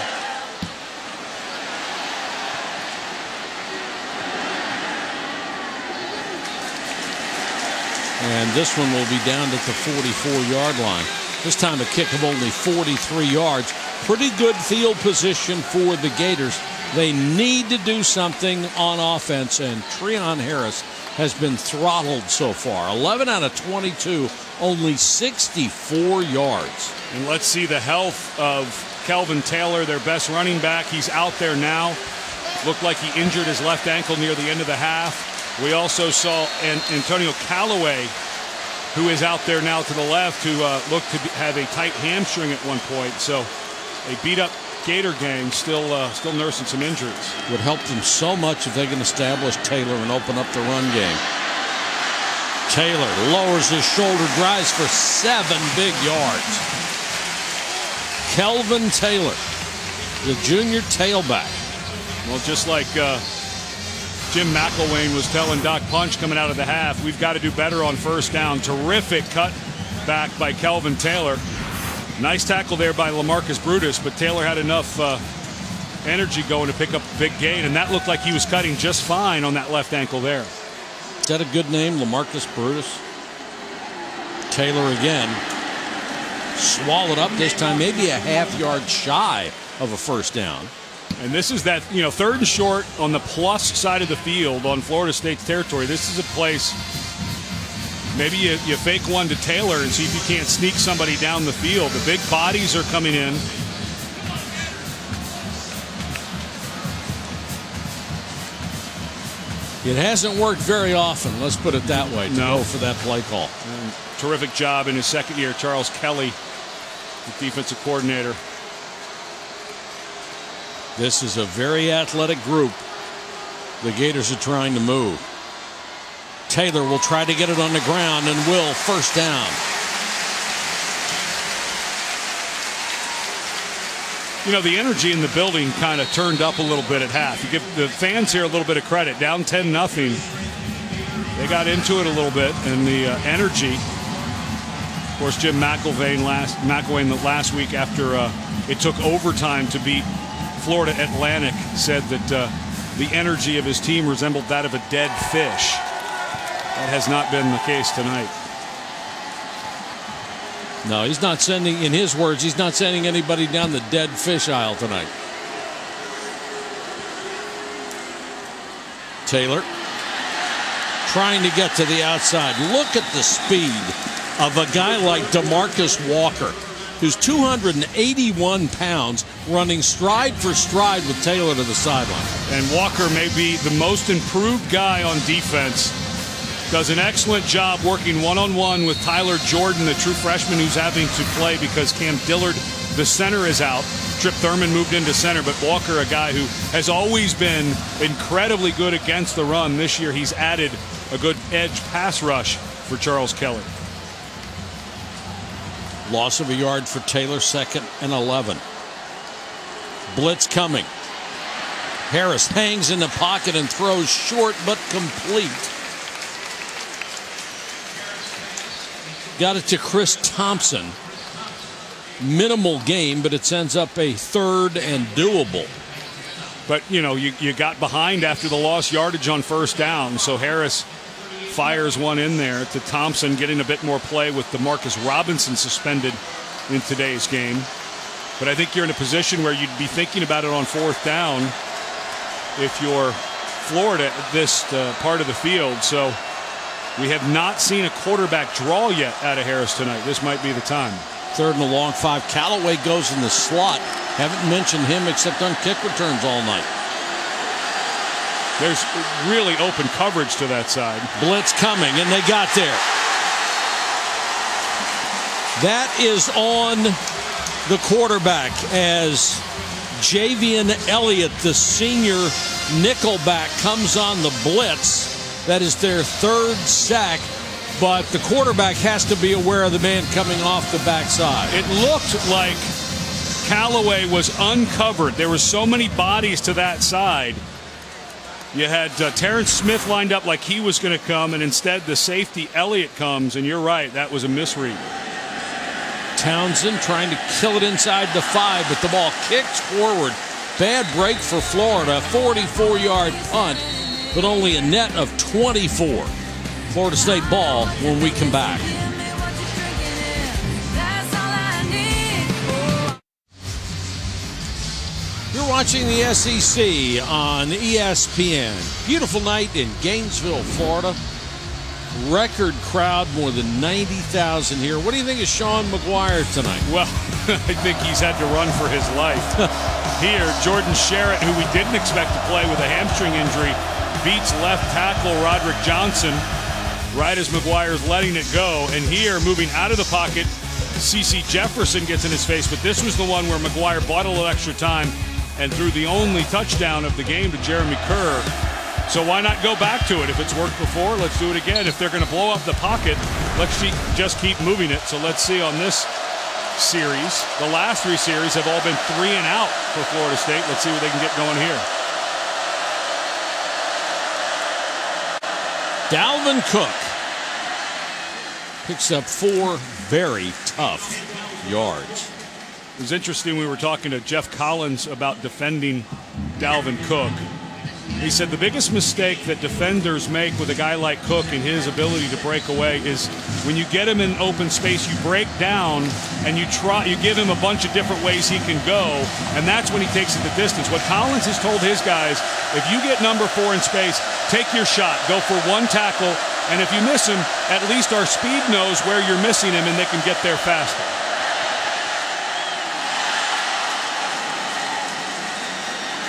And this one will be down at the 44-yard line. This time a kick of only 43 yards. Pretty good field position for the Gators. They need to do something on offense, and Treon Harris has been throttled so far. 11 out of 22, only 64 yards. And let's see the health of Kelvin Taylor, their best running back. He's out there now. Looked like he injured his left ankle near the end of the half. We also saw Antonio Callaway, who is out there now to the left, who looked to have a tight hamstring at one point. So a beat-up Gator gang still nursing some injuries. Would help them so much if they can establish Taylor and open up the run game. Taylor lowers his shoulder, drives for 7 big yards. Kelvin Taylor, the junior tailback. Well, just like Jim McElwain was telling Doc Punch coming out of the half, we've got to do better on first down. Terrific cut back by Kelvin Taylor. Nice tackle there by LaMarcus Brutus, but Taylor had enough energy going to pick up a big gain, and that looked like he was cutting just fine on that left ankle there. Is that a good name, LaMarcus Brutus? Taylor again. Swallowed up this time, maybe a half yard shy of a first down. And this is that, 3rd and short on the plus side of the field on Florida State's territory. This is a place, maybe you fake one to Taylor and see if you can't sneak somebody down the field. The big bodies are coming in. It hasn't worked very often, let's put it that way, to go for that play call. And terrific job in his second year, Charles Kelly, the defensive coordinator. This is a very athletic group the Gators are trying to move. Taylor will try to get it on the ground and will. First down. The energy in the building kind of turned up a little bit at half. You give the fans here a little bit of credit. Down 10-0. They got into it a little bit, and the energy. Of course, Jim McElwain last week after it took overtime to beat Florida Atlantic said that the energy of his team resembled that of a dead fish. That has not been the case tonight. No, he's not sending, in his words, he's not sending anybody down the dead fish aisle tonight. Taylor trying to get to the outside. Look at the speed of a guy like DeMarcus Walker, who's 281 pounds, running stride for stride with Taylor to the sideline. And Walker may be the most improved guy on defense. Does an excellent job working one-on-one with Tyler Jordan, the true freshman who's having to play because Cam Dillard, the center, is out. Trip Thurman moved into center, but Walker, a guy who has always been incredibly good against the run. This year he's added a good edge pass rush for Charles Kelly. Loss of a yard for Taylor, 2nd and 11. Blitz coming. Harris hangs in the pocket and throws short but complete. Got it to Chris Thompson. Minimal gain, but it sends up a 3rd and doable. But, you got behind after the lost yardage on 1st down, so Harris fires one in there to Thompson, getting a bit more play with DeMarcus Robinson suspended in today's game. But I think you're in a position where you'd be thinking about it on 4th down if you're Florida at this part of the field. So we have not seen a quarterback draw yet out of Harris tonight. This might be the time. 3rd and a long 5. Callaway goes in the slot. Haven't mentioned him except on kick returns all night. There's really open coverage to that side. Blitz coming, and they got there. That is on the quarterback as Javian Elliott, the senior nickelback, comes on the blitz. That is their 3rd sack, but the quarterback has to be aware of the man coming off the backside. It looked like Callaway was uncovered. There were so many bodies to that side. You had Terrence Smith lined up like he was going to come, and instead the safety Elliott comes, and you're right, that was a misread. Townsend trying to kill it inside the 5, but the ball kicks forward. Bad break for Florida, 44-yard punt, but only a net of 24. Florida State ball when we come back. You're watching the SEC on ESPN. Beautiful night in Gainesville, Florida. Record crowd, more than 90,000 here. What do you think of Sean McGuire tonight? Well, I think he's had to run for his life. Here, Jordan Sherritt, who we didn't expect to play with a hamstring injury, beats left tackle Roderick Johnson right as McGuire's letting it go. And here, moving out of the pocket, CeCe Jefferson gets in his face. But this was the one where McGuire bought a little extra time and threw the only touchdown of the game to Jeremy Kerr. So why not go back to it? If it's worked before, let's do it again. If they're going to blow up the pocket, let's just keep moving it. So let's see on this series. The last 3 series have all been 3 and out for Florida State. Let's see what they can get going here. Dalvin Cook picks up 4 very tough yards. It was interesting, we were talking to Jeff Collins about defending Dalvin Cook. He said the biggest mistake that defenders make with a guy like Cook and his ability to break away is when you get him in open space, you break down and you give him a bunch of different ways he can go, and that's when he takes it the distance. What Collins has told his guys, if you get number 4 in space, take your shot, go for one tackle, and if you miss him, at least our speed knows where you're missing him and they can get there faster.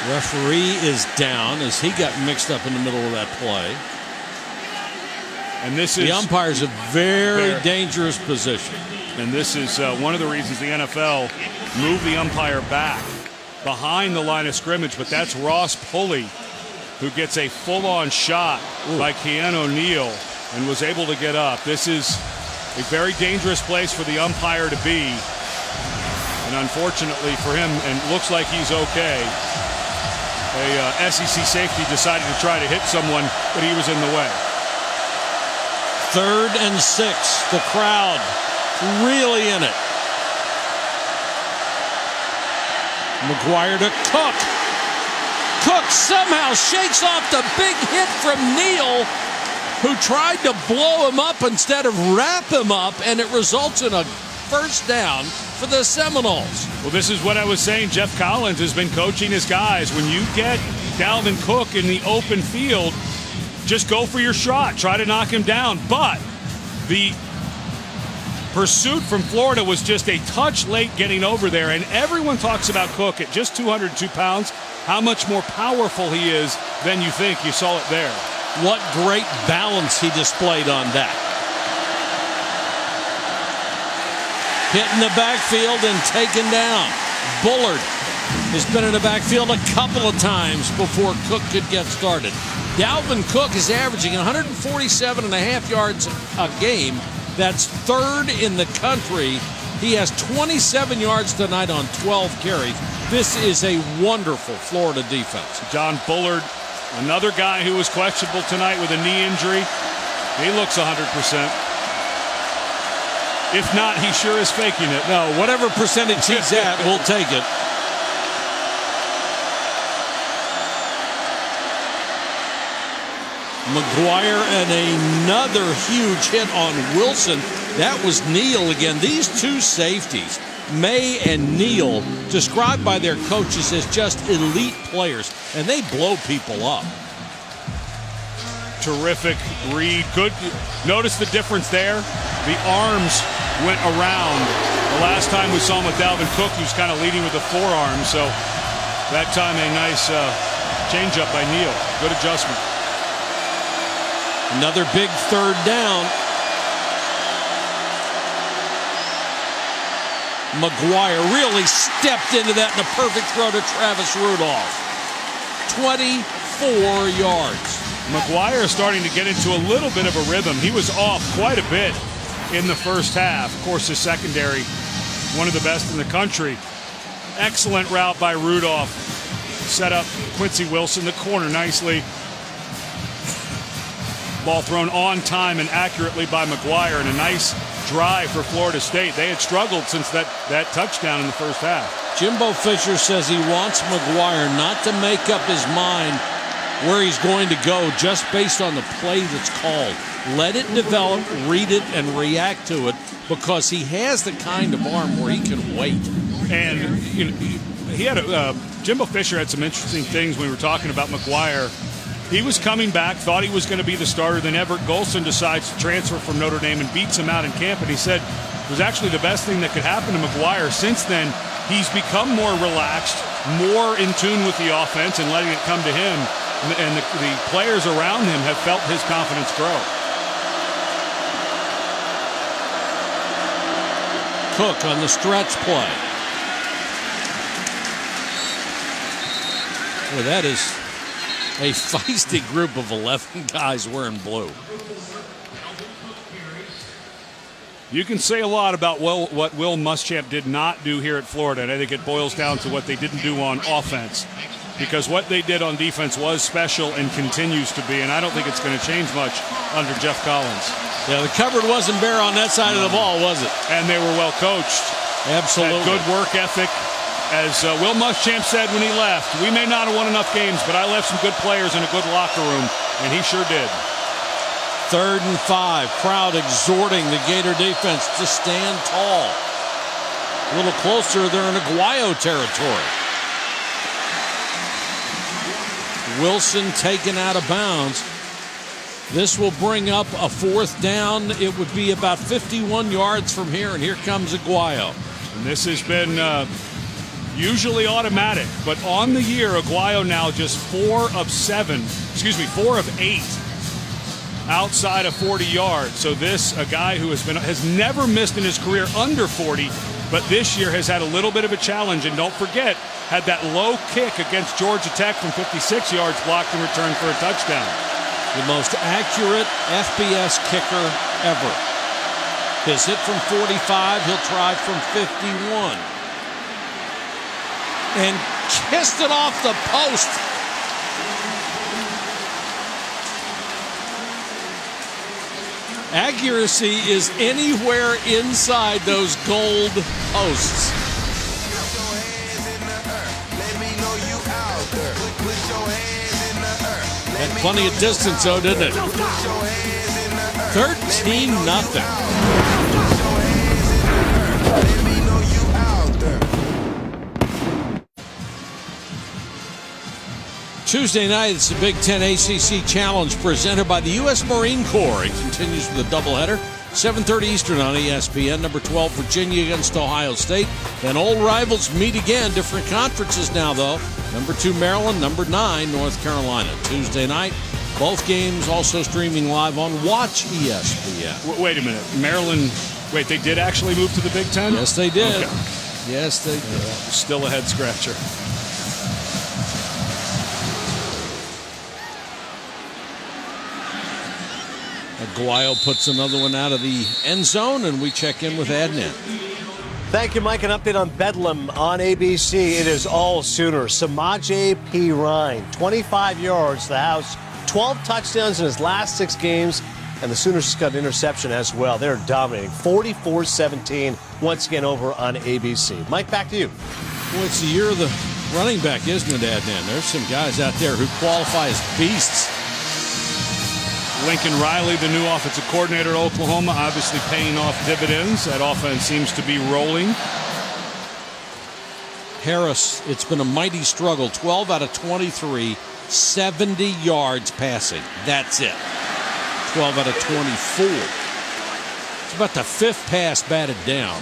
Referee is down as he got mixed up in the middle of that play. And this is the umpire's a very dangerous position. And this is one of the reasons the NFL moved the umpire back behind the line of scrimmage. But that's Ross Pulley, who gets a full-on shot by Keanu Neal and was able to get up. This is a very dangerous place for the umpire to be. And unfortunately for him, and it looks like he's okay, a SEC safety decided to try to hit someone, but he was in the way. 3rd and 6. The crowd really in it. McGuire to Cook. Cook somehow shakes off the big hit from Neal, who tried to blow him up instead of wrap him up, and it results in a first down for the Seminoles. Well, this is what I was saying. Jeff Collins has been coaching his guys. When you get Dalvin Cook in the open field, just go for your shot. Try to knock him down. But the pursuit from Florida was just a touch late getting over there. And everyone talks about Cook at just 202 pounds, how much more powerful he is than you think. You saw it there. What great balance he displayed on that. Hit in the backfield and taken down. Bullard has been in the backfield a couple of times before Cook could get started. Dalvin Cook is averaging 147.5 yards a game. That's 3rd in the country. He has 27 yards tonight on 12 carries. This is a wonderful Florida defense. John Bullard, another guy who was questionable tonight with a knee injury. He looks 100%. If not, he sure is faking it. No, whatever percentage he's at, we'll take it. McGuire and another huge hit on Wilson. That was Neal again. These two safeties, May and Neal, described by their coaches as just elite players, and they blow people up. Terrific read. Good. Notice the difference there. The arms went around. The last time we saw him with Dalvin Cook, he was kind of leading with the forearm. So that time a nice change up by Neal. Good adjustment. Another big 3rd down. McGuire really stepped into that in a perfect throw to Travis Rudolph. 24 yards. McGuire is starting to get into a little bit of a rhythm. He was off quite a bit in the first half. Of course, his secondary, one of the best in the country. Excellent route by Rudolph. Set up Quincy Wilson, the corner, nicely. Ball thrown on time and accurately by McGuire, and a nice drive for Florida State. They had struggled since that touchdown in the first half. Jimbo Fisher says he wants McGuire not to make up his mind where he's going to go just based on the play that's called. Let it develop, read it, and react to it, because he has the kind of arm where he can wait. And you know, he had Jimbo Fisher had some interesting things when we were talking about McGuire. He was coming back, thought he was going to be the starter. Then Everett Golson decides to transfer from Notre Dame and beats him out in camp. And he said it was actually the best thing that could happen to McGuire. Since then, he's become more relaxed, more in tune with the offense and letting it come to him. And the players around him have felt his confidence grow. Cook on the stretch play. Well, that is a feisty group of 11 guys wearing blue. You can say a lot about what Will Muschamp did not do here at Florida, and I think it boils down to what they didn't do on offense. Because what they did on defense was special and continues to be, and I don't think it's going to change much under Jeff Collins. Yeah, the cupboard wasn't bare on that side of the ball, was it? And they were well coached. Absolutely. Had good work ethic. As Will Muschamp said when he left, we may not have won enough games, but I left some good players in a good locker room, and he sure did. 3rd and 5. Crowd exhorting the Gator defense to stand tall. A little closer, they're in Aguayo territory. Wilson taken out of bounds. This will bring up a 4th down. It would be about 51 yards from here, and here comes Aguayo. And this has been usually automatic, but on the year, Aguayo now just 4 of 8 outside of 40 yards. So this, a guy who has never missed in his career under 40, but this year has had a little bit of a challenge. And don't forget, had that low kick against Georgia Tech from 56 yards blocked in return for a touchdown. The most accurate FBS kicker ever. His hit from 45, he'll try from 51. And kissed it off the post. Accuracy is anywhere inside those gold posts. Had plenty of distance, though, didn't it? 13-0. Tuesday night, it's the Big Ten ACC Challenge presented by the U.S. Marine Corps. It continues with a doubleheader, 7:30 Eastern on ESPN. Number 12, Virginia against Ohio State. Then old rivals meet again. Different conferences now, though. Number 2, Maryland. Number 9, North Carolina. Tuesday night, both games also streaming live on Watch ESPN. Wait a minute. Maryland, they did actually move to the Big Ten? Yes, they did. Okay. Yes, they did. Still a head-scratcher. Aguayo puts another one out of the end zone, and we check in with Adnan. Thank you, Mike. An update on Bedlam on ABC. It is all Sooners. Samaje Perine, 25 yards to the house, 12 touchdowns in his last 6 games, and the Sooners just got an interception as well. They're dominating, 44-17, once again over on ABC. Mike, back to you. Well, it's the year of the running back, isn't it, Adnan? There's some guys out there who qualify as beasts. Lincoln Riley, the new offensive coordinator at Oklahoma, obviously paying off dividends. That offense seems to be rolling. Harris, it's been a mighty struggle. 12 out of 23, 70 yards passing. That's it. 12 out of 24. It's about the 5th pass batted down.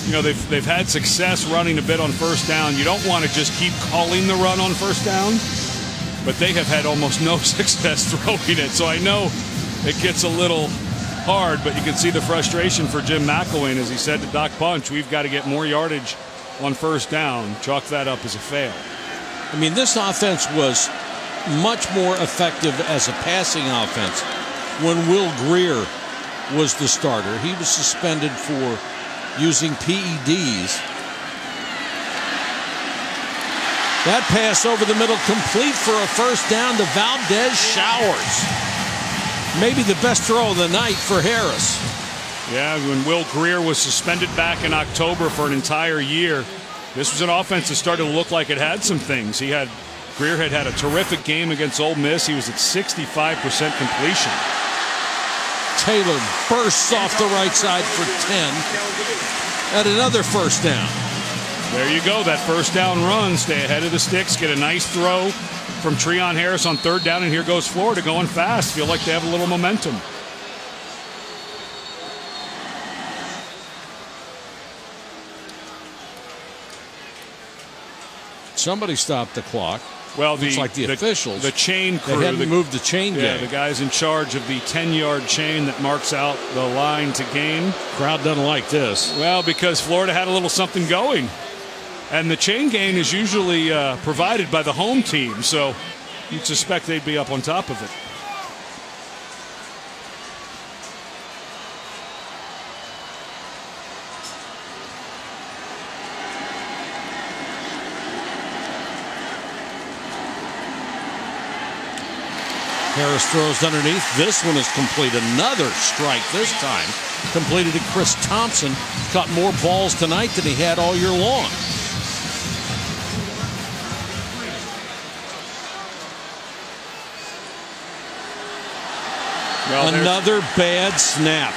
You know, they've had success running a bit on first down. You don't want to just keep calling the run on first down, but they have had almost no success throwing it. So I know it gets a little hard, but you can see the frustration for Jim McElwain as he said to Doc Bunch, we've got to get more yardage on first down. Chalk that up as a fail. I mean, this offense was much more effective as a passing offense when Will Grier was the starter. He was suspended for using PEDs. That pass over the middle, complete for a first down to Valdez Showers. Maybe the best throw of the night for Harris. Yeah, when Will Grier was suspended back in October for an entire year, this was an offense that started to look like it had some things. Grier had a terrific game against Ole Miss. He was at 65% completion. Taylor bursts off the right side for 10. At another first down. There you go, that first down run. Stay ahead of the sticks, get a nice throw from Treon Harris on 3rd down, and here goes Florida going fast. Feel like they have a little momentum. Somebody stopped the clock. Well, it's like the officials. The chain crew. They hadn't moved the chain gang. The guys in charge of the 10-yard chain that marks out the line to gain. Crowd doesn't like this. Well, because Florida had a little something going. And the chain gain is usually provided by the home team, so you'd suspect they'd be up on top of it. Harris throws underneath. This one is complete. Another strike this time completed to Chris Thompson. Caught more balls tonight than he had all year long. Well, another bad snap.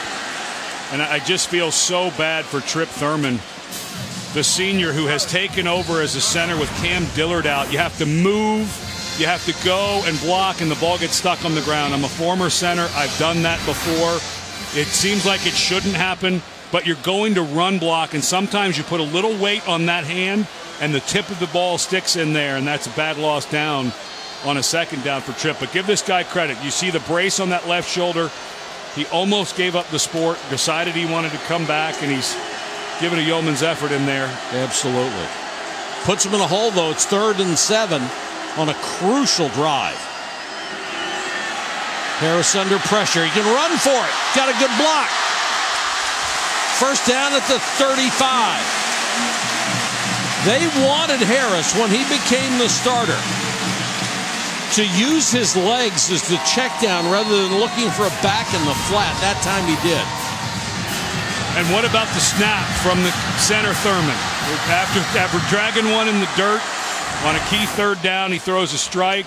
And I just feel so bad for Trip Thurman, the senior who has taken over as a center with Cam Dillard out. You have to move, you have to go and block, and the ball gets stuck on the ground. I'm a former center. I've done that before. It seems like it shouldn't happen, but you're going to run block, and sometimes you put a little weight on that hand, and the tip of the ball sticks in there, and that's a bad loss down on a second down for Trip. But give this guy credit. You see the brace on that left shoulder. He almost gave up the sport, decided he wanted to come back, and he's given a yeoman's effort in there. Absolutely. Puts him in a hole, though. It's 3rd and 7 on a crucial drive. Harris under pressure. He can run for it. Got a good block. First down at the 35. They wanted Harris, when he became the starter, to use his legs as the check down rather than looking for a back in the flat. That time he did. And what about the snap from the center, Thurman? After dragging one in the dirt on a key 3rd down, he throws a strike.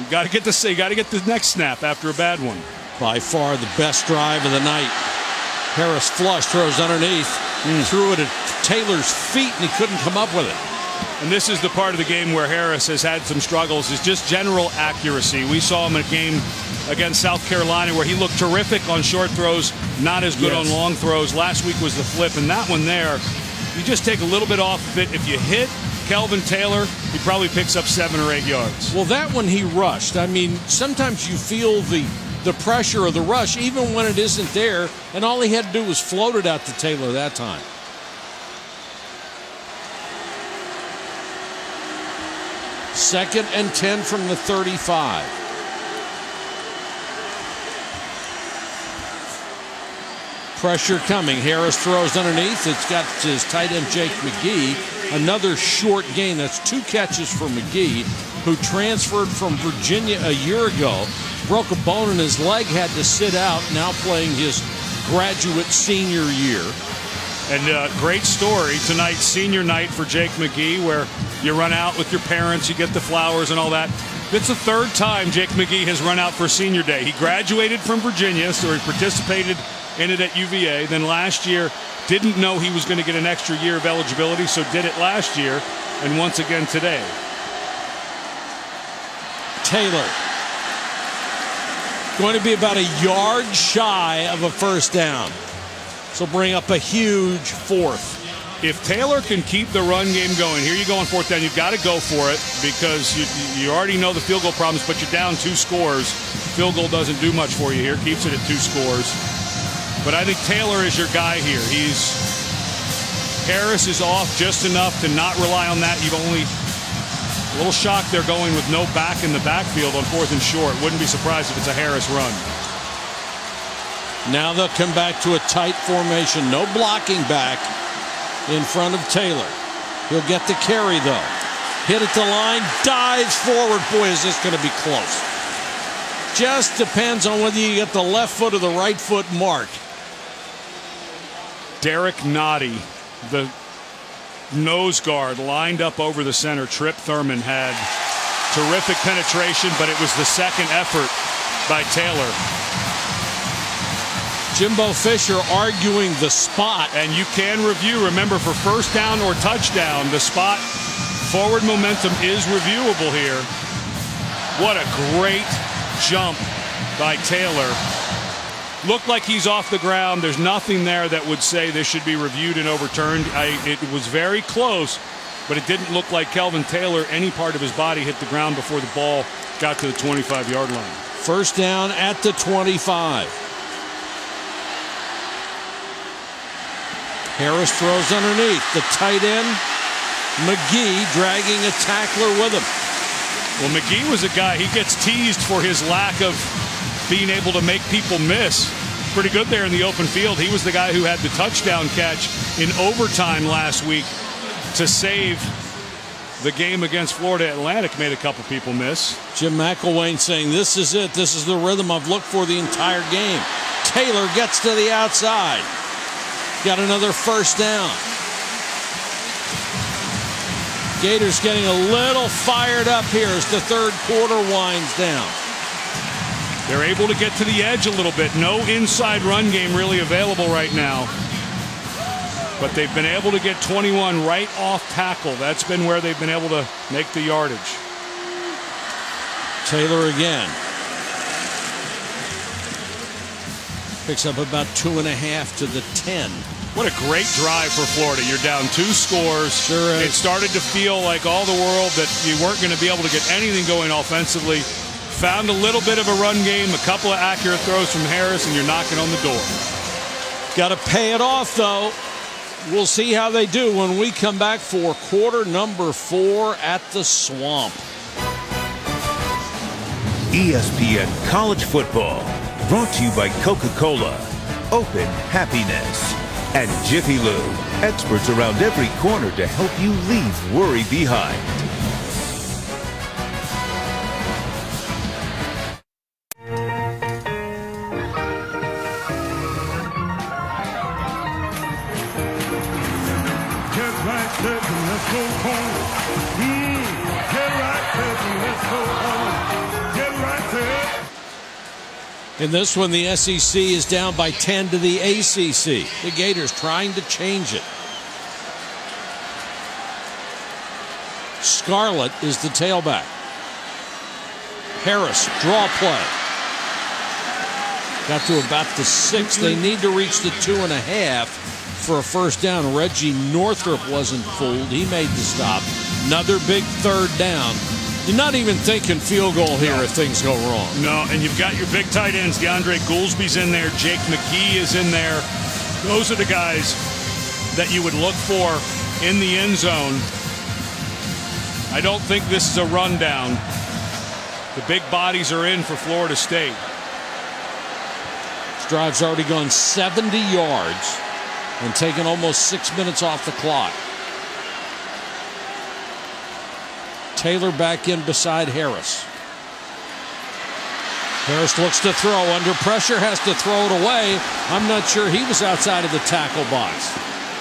You got to get the next snap after a bad one. By far the best drive of the night. Harris flush, throws underneath, threw it at Taylor's feet, and he couldn't come up with it. And this is the part of the game where Harris has had some struggles, is just general accuracy. We saw him in a game against South Carolina where he looked terrific on short throws, not as good on long throws. Last week was the flip, and that one there, you just take a little bit off of it. If you hit Kelvin Taylor, he probably picks up 7 or 8 yards. Well, that one he rushed. I mean, sometimes you feel the pressure of the rush, even when it isn't there, and all he had to do was float it out to Taylor that time. Second and 10 from the 35. Pressure coming. Harris throws underneath. It's got his tight end Jake McGee. Another short gain. That's 2 catches for McGee, who transferred from Virginia a year ago. Broke a bone in his leg, had to sit out, now playing his graduate senior year. And great story tonight, senior night for Jake McGee, where you run out with your parents, you get the flowers and all that. It's the 3rd time Jake McGee has run out for senior day. He graduated from Virginia, so he participated in it at UVA. Then last year, didn't know he was going to get an extra year of eligibility, so did it last year, and once again today. Taylor going to be about a yard shy of a first down. So bring up a huge 4th. If Taylor can keep the run game going, here you go on 4th down, you've got to go for it because you already know the field goal problems, but you're down 2 scores. Field goal doesn't do much for you here, keeps it at 2 scores. But I think Taylor is your guy here. Harris is off just enough to not rely on that. You've only a little shocked they're going with no back in the backfield on 4th and short. Wouldn't be surprised if it's a Harris run. Now they'll come back to a tight formation. No blocking back in front of Taylor. He'll get the carry, though. Hit at the line, dives forward. Boy, is this going to be close. Just depends on whether you get the left foot or the right foot mark. Derek Noddy, the nose guard, lined up over the center. Trip Thurman had terrific penetration, but it was the second effort by Taylor. Jimbo Fisher arguing the spot. And you can review, remember, for first down or touchdown, the spot forward momentum is reviewable here. What a great jump by Taylor. Looked like he's off the ground. There's nothing there that would say this should be reviewed and overturned. It was very close, but it didn't look like Kelvin Taylor, any part of his body hit the ground before the ball got to the 25-yard line. First down at the 25. Harris throws underneath. The tight end, McGee, dragging a tackler with him. Well, McGee was a guy, he gets teased for his lack of being able to make people miss. Pretty good there in the open field. He was the guy who had the touchdown catch in overtime last week to save the game against Florida Atlantic. Made a couple people miss. Jim McElwain saying, this is it. This is the rhythm I've looked for the entire game. Taylor gets to the outside. Got another first down. Gators getting a little fired up here as the third quarter winds down. They're able to get to the edge a little bit. No inside run game really available right now. But they've been able to get 21 right off tackle. That's been where they've been able to make the yardage. Taylor again. Picks up about 2.5 to the 10. What a great drive for Florida. You're down 2 scores. Sure is. It started to feel like all the world that you weren't going to be able to get anything going offensively. Found a little bit of a run game, a couple of accurate throws from Harris, and you're knocking on the door. Got to pay it off, though. We'll see how they do when we come back for quarter number 4 at the Swamp. ESPN College Football, brought to you by Coca-Cola, Open Happiness, and Jiffy Lube, experts around every corner to help you leave worry behind. In this one, the SEC is down by 10 to the ACC. The Gators trying to change it. Scarlett is the tailback. Harris, draw play. Got to about the 6. They need to reach the 2.5 for a first down. Reggie Northrup wasn't fooled. He made the stop. Another big third down. You're not even thinking field goal here if things go wrong. No, and you've got your big tight ends. DeAndre Goolsby's in there. Jake McGee is in there. Those are the guys that you would look for in the end zone. I don't think this is a rundown. The big bodies are in for Florida State. This drive's already gone 70 yards and taken almost 6 minutes off the clock. Taylor back in beside Harris. Harris looks to throw. Under pressure, has to throw it away. I'm not sure he was outside of the tackle box.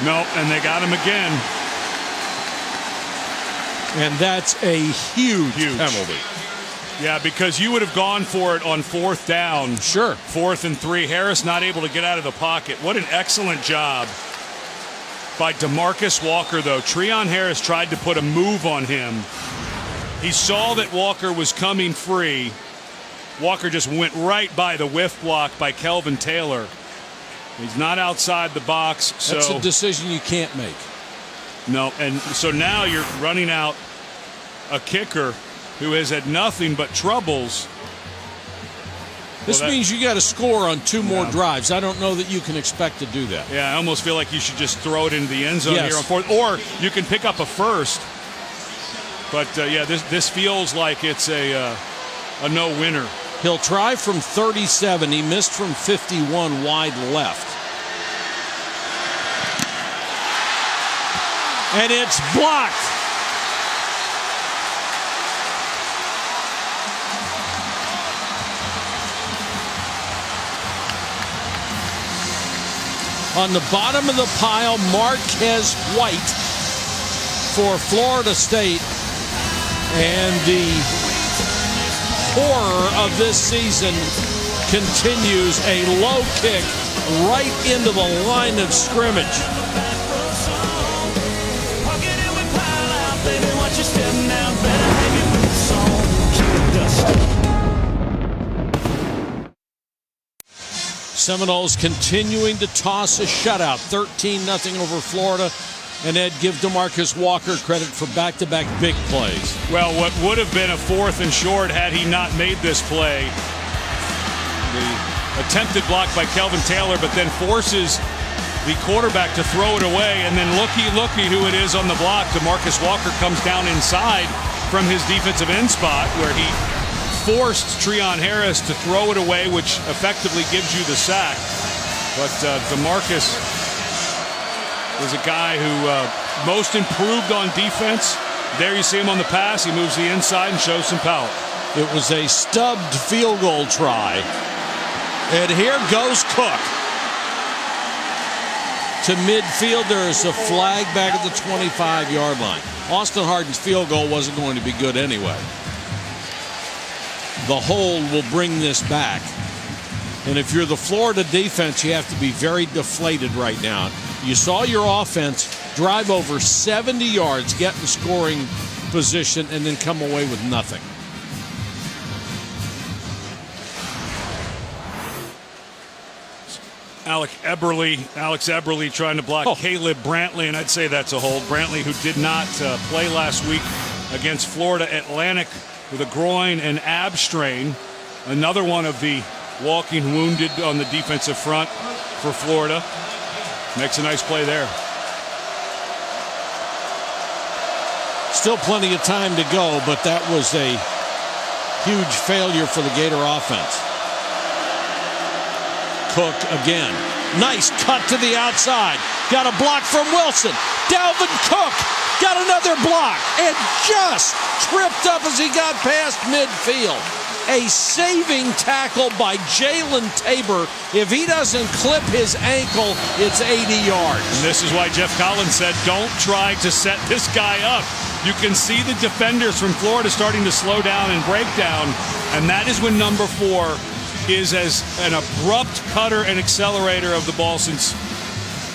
No, and they got him again. And that's a huge penalty. Yeah, because you would have gone for it on 4th down. Sure. 4th and 3. Harris not able to get out of the pocket. What an excellent job by DeMarcus Walker, though. Treon Harris tried to put a move on him. He saw that Walker was coming free. Walker just went right by the whiff block by Kelvin Taylor. He's not outside the box. So that's a decision you can't make. No, and so now you're running out a kicker who has had nothing but troubles. This means you got to score on 2 more drives. I don't know that you can expect to do that. Yeah, I almost feel like you should just throw it into the end zone Yes. here on 4th. Or you can pick up a first. But, yeah, this feels like it's a no-winner. He'll try from 37. He missed from 51 wide left. And it's blocked. On the bottom of the pile, Marquez White for Florida State. And the horror of this season continues. A low kick right into the line of scrimmage. Seminoles continuing to toss a shutout. 13-0 over Florida. And Ed, give DeMarcus Walker credit for back-to-back big plays. Well, what would have been a 4th and short had he not made this play. The attempted block by Kelvin Taylor, but then forces the quarterback to throw it away. And then looky who it is on the block. DeMarcus Walker comes down inside from his defensive end spot where he forced Treon Harris to throw it away, which effectively gives you the sack. But DeMarcus is a guy who most improved on defense. There you see him on the pass. He moves the inside and shows some power. It was a stubbed field goal try. And here goes Cook. To midfield, there is a flag back at the 25-yard line. Austin Hardin's field goal wasn't going to be good anyway. The hold will bring this back. And if you're the Florida defense, you have to be very deflated right now. You saw your offense drive over 70 yards, get in scoring position, and then come away with nothing. Alex Eberle trying to block Caleb Brantley, and I'd say that's a hold. Brantley, who did not play last week against Florida Atlantic with a groin and ab strain. Another one of the walking wounded on the defensive front for Florida. Makes a nice play there. Still plenty of time to go, but that was a huge failure for the Gator offense. Cook again. Nice cut to the outside. Got a block from Wilson. Dalvin Cook got another block and just tripped up as he got past midfield. A saving tackle by Jalen Tabor. If he doesn't clip his ankle, it's 80 yards. And this is why Jeff Collins said, don't try to set this guy up. You can see the defenders from Florida starting to slow down and break down, and that is when number 4 is as an abrupt cutter and accelerator of the ball. Since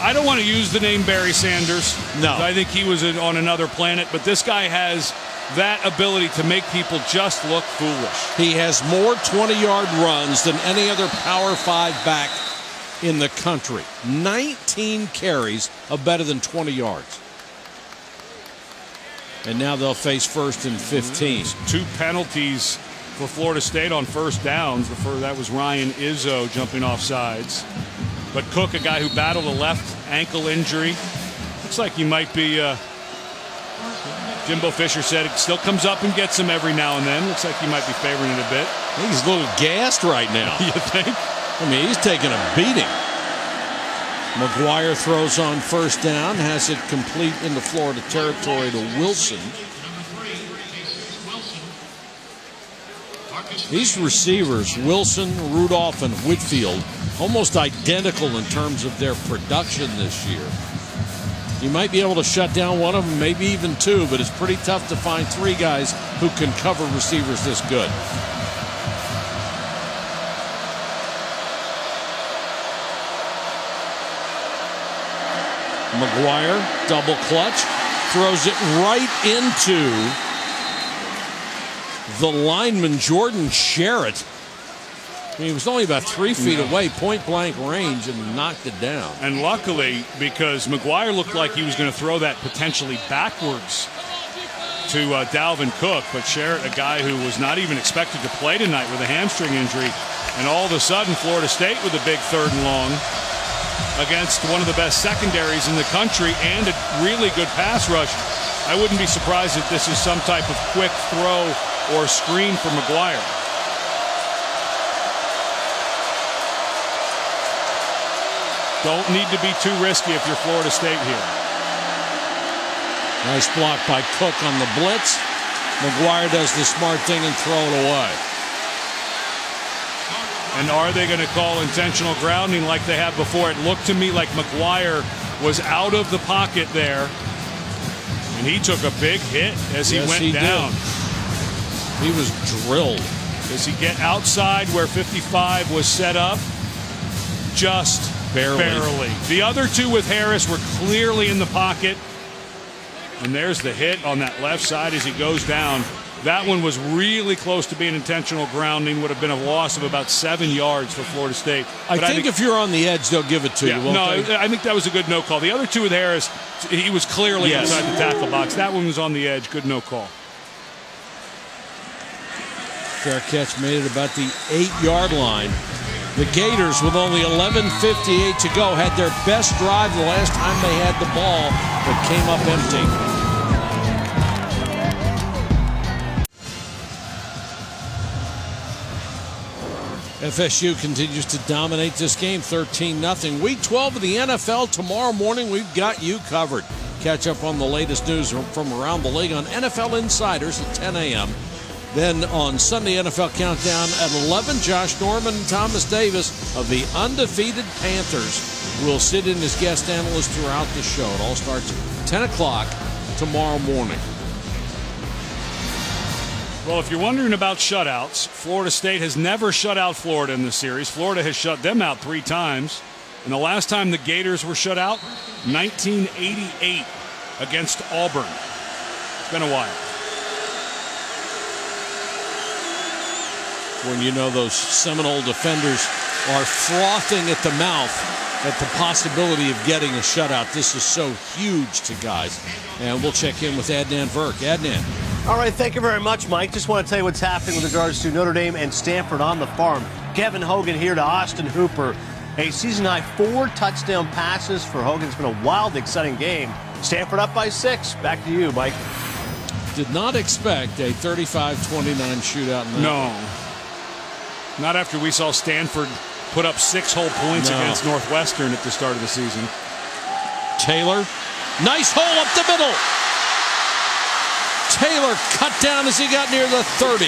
I don't want to use the name Barry Sanders. No. I think he was on another planet, but this guy has that ability to make people just look foolish. He has more 20-yard runs than any other Power 5 back in the country. 19 carries of better than 20 yards. And now they'll face 1st and 15. 2 penalties for Florida State on first downs. The first, that was Ryan Izzo jumping off sides. But Cook, a guy who battled a left ankle injury, looks like he might be, Jimbo Fisher said it still comes up and gets him every now and then. Looks like he might be favoring it a bit. I think he's a little gassed right now. You think? I mean, he's taking a beating. McGuire throws on first down, has it complete into Florida territory to Wilson. These receivers, Wilson, Rudolph, and Whitfield, almost identical in terms of their production this year. You might be able to shut down one of them, maybe even 2, but it's pretty tough to find 3 guys who can cover receivers this good. McGuire, double clutch, throws it right into the lineman, Jordan Sherritt. I mean, he was only about 3 feet away, point-blank range, and knocked it down. And luckily, because McGuire looked like he was going to throw that potentially backwards to Dalvin Cook, but Sherritt, a guy who was not even expected to play tonight with a hamstring injury, and all of a sudden, Florida State with a big 3rd and long against one of the best secondaries in the country and a really good pass rush. I wouldn't be surprised if this is some type of quick throw or screen for McGuire. Don't need to be too risky if you're Florida State here. Nice block by Cook on the blitz. McGuire does the smart thing and throw it away. And are they going to call intentional grounding like they have before? It looked to me like McGuire was out of the pocket there, and he took a big hit as he went down. He was drilled. Does he get outside where 55 was set up? Just barely. The other 2 with Harris were clearly in the pocket. And there's the hit on that left side as he goes down. That one was really close to being intentional grounding. Would have been a loss of about 7 yards for Florida State. I think if you're on the edge, they'll give it to you, won't they? I think that was a good no call. The other 2 with Harris, he was clearly inside the tackle box. That one was on the edge. Good no call. Fair catch made it about the 8-yard line. The Gators, with only 11:58 to go, had their best drive the last time they had the ball, but came up empty. FSU continues to dominate this game, 13-0. Week 12 of the NFL tomorrow morning. We've got you covered. Catch up on the latest news from around the league on NFL Insiders at 10 a.m. Then on Sunday NFL Countdown at 11, Josh Norman and Thomas Davis of the undefeated Panthers will sit in as guest analysts throughout the show. It all starts at 10 o'clock tomorrow morning. Well, if you're wondering about shutouts, Florida State has never shut out Florida in this series. Florida has shut them out 3 times. And the last time the Gators were shut out, 1988 against Auburn. It's been a while. When you know those Seminole defenders are frothing at the mouth at the possibility of getting a shutout. This is so huge to guys. And we'll check in with Adnan Virk. Adnan. All right, thank you very much, Mike. Just want to tell you what's happening with regards to Notre Dame and Stanford on the farm. Kevin Hogan here to Austin Hooper. A season-high 4 touchdown passes for Hogan. It's been a wild, exciting game. Stanford up by 6. Back to you, Mike. Did not expect a 35-29 shootout. No. Not after we saw Stanford put up 6 whole points against Northwestern at the start of the season. Taylor. Nice hole up the middle. Taylor cut down as he got near the 30.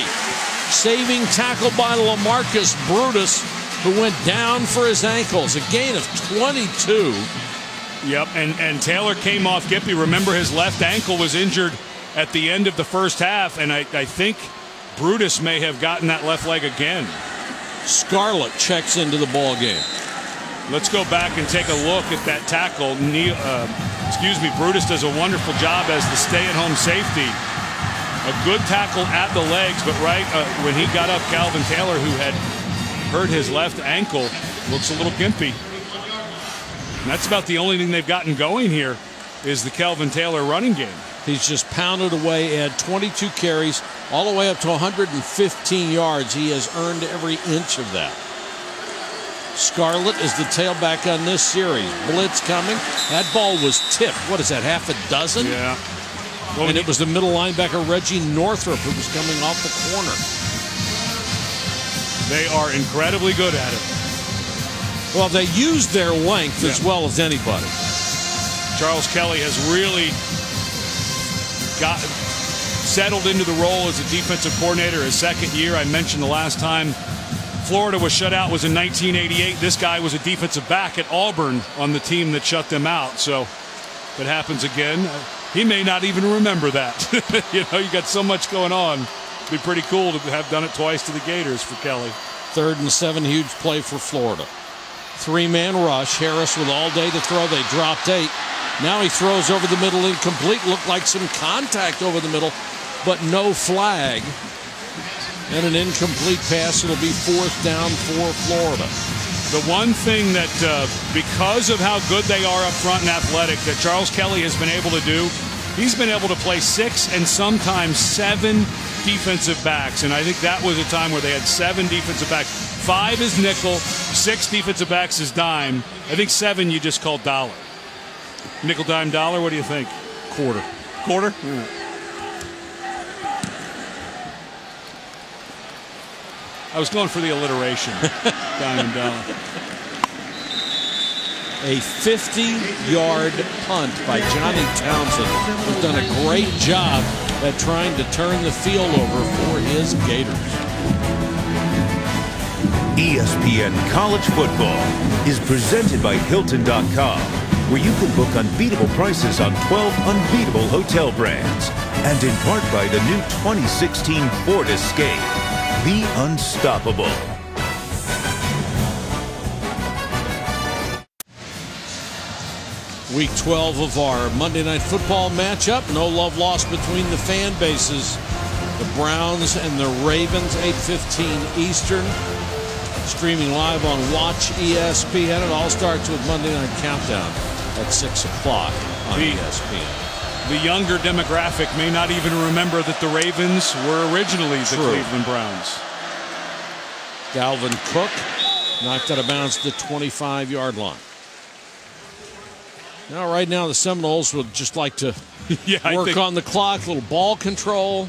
Saving tackle by LaMarcus Brutus, who went down for his ankles. A gain of 22. Yep, and Taylor came off Gippy. Remember, his left ankle was injured at the end of the first half, and I think Brutus may have gotten that left leg again. Scarlett checks into the ball game. Let's go back and take a look at that tackle. Brutus does a wonderful job as the stay-at-home safety. A good tackle at the legs, but when he got up, Calvin Taylor, who had hurt his left ankle, looks a little gimpy. And that's about the only thing they've gotten going here is the Calvin Taylor running game. He's just pounded away, had 22 carries, all the way up to 115 yards. He has earned every inch of that. Scarlett is the tailback on this series. Blitz coming. That ball was tipped. What is that, half a dozen? Yeah. Well, and it was the middle linebacker, Reggie Northrup, who was coming off the corner. They are incredibly good at it. Well, they use their length as well as anybody. Charles Kelly has really got settled into the role as a defensive coordinator his second year. I mentioned the last time Florida was shut out was in 1988. This guy was a defensive back at Auburn on the team that shut them out. So if it happens again, he may not even remember that. You got so much going on. It'd be pretty cool to have done it twice to the Gators for Kelly. 3rd and 7, huge play for Florida. 3-man rush. Harris with all day to throw. They dropped 8. Now he throws over the middle, incomplete. Looked like some contact over the middle, but no flag. And an incomplete pass. It'll be 4th down for Florida. The one thing that, because of how good they are up front and athletic, that Charles Kelly has been able to do, he's been able to play 6 and sometimes 7 defensive backs. And I think that was a time where they had 7 defensive backs. 5 is nickel, 6 defensive backs is dime. I think 7 you just call dollar. Nickel, dime, dollar, what do you think? Quarter. Quarter? I was going for the alliteration. Dime and dollar. A 50-yard punt by Johnny Townsend, who's done a great job at trying to turn the field over for his Gators. ESPN College Football is presented by Hilton.com, where you can book unbeatable prices on 12 unbeatable hotel brands. And in part by the new 2016 Ford Escape, the unstoppable. Week 12 of our Monday Night Football matchup. No love lost between the fan bases. The Browns and the Ravens, 8:15 Eastern. Streaming live on Watch ESPN. It all starts with Monday Night Countdown at 6 o'clock on ESPN. The younger demographic may not even remember that the Ravens were originally the Cleveland Browns. Dalvin Cook knocked out of bounds to the 25-yard line. Now, right now, the Seminoles would just like to work on the clock, a little ball control.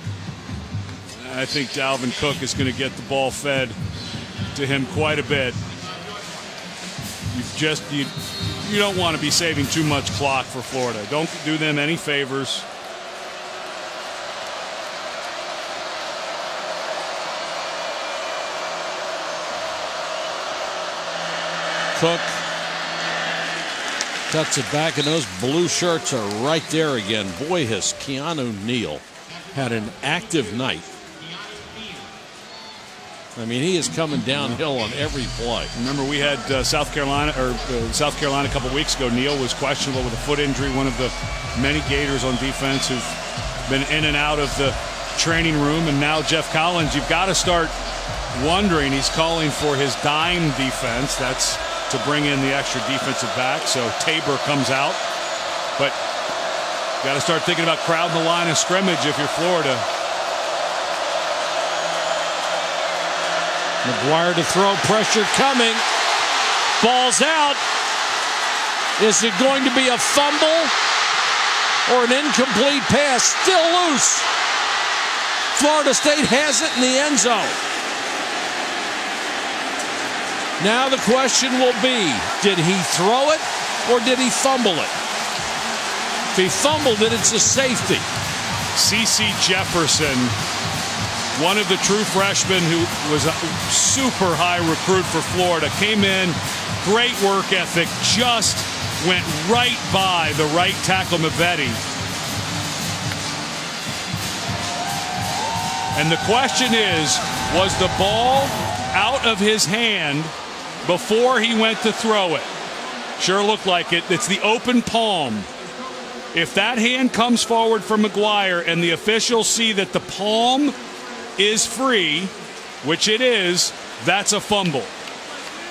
I think Dalvin Cook is going to get the ball fed to him quite a bit. You don't want to be saving too much clock for Florida. Don't do them any favors. Cook cuts it back, and those blue shirts are right there again. Boy, has Keanu Neal had an active night. I mean, he is coming downhill on every play. Remember, we had South Carolina a couple weeks ago. Neal was questionable with a foot injury, one of the many Gators on defense who've been in and out of the training room. And now Jeff Collins, you've got to start wondering. He's calling for his dime defense. That's to bring in the extra defensive back. So Tabor comes out. But you got to start thinking about crowding the line of scrimmage if you're Florida. McGuire to throw, pressure coming. Ball's out. Is it going to be a fumble or an incomplete pass? Still loose. Florida State has it in the end zone. Now the question will be, did he throw it or did he fumble it? If he fumbled it, it's a safety. CeCe Jefferson, one of the true freshmen who was a super high recruit for Florida, came in, great work ethic, just went right by the right tackle, Mavetti. And the question is, was the ball out of his hand before he went to throw it? Sure looked like it. It's the open palm. If that hand comes forward for McGuire and the officials see that the palm is free, which it is, that's a fumble.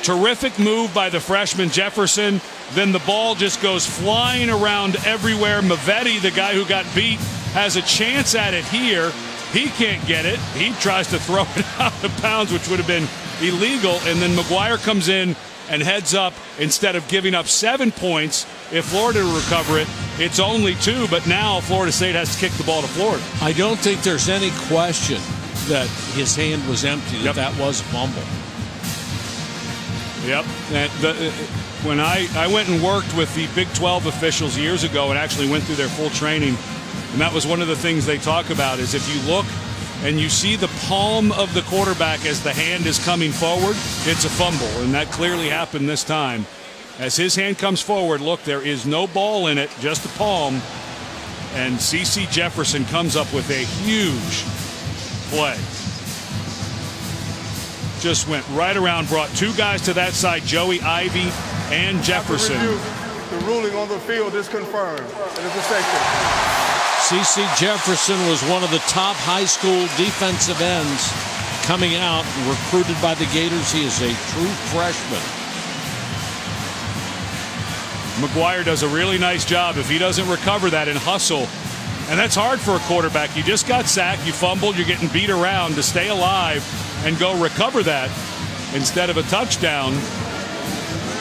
Terrific move by the freshman Jefferson. Then the ball just goes flying around everywhere. Mavetti, the guy who got beat, has a chance at it here. He can't get it. He tries to throw it out of bounds, which would have been illegal. And then McGuire comes in and heads up. Instead of giving up 7 points, if Florida recover it, it's only 2. But now Florida State has to kick the ball to Florida. I don't think there's any question that his hand was empty, that was a fumble. Yep. When I went and worked with the Big 12 officials years ago and actually went through their full training, and that was one of the things they talk about, is if you look and you see the palm of the quarterback as the hand is coming forward, it's a fumble. And that clearly happened this time. As his hand comes forward, look, there is no ball in it, just the palm. And CeCe Jefferson comes up with a huge play. Just went right around, brought 2 guys to that side, Joey Ivy and Jefferson. The ruling on the field is confirmed. It is a safety. CeCe Jefferson was one of the top high school defensive ends coming out, recruited by the Gators. He is a true freshman. McGuire does a really nice job if he doesn't recover that and hustle. And that's hard for a quarterback. You just got sacked, you fumbled, you're getting beat around. To stay alive and go recover that instead of a touchdown,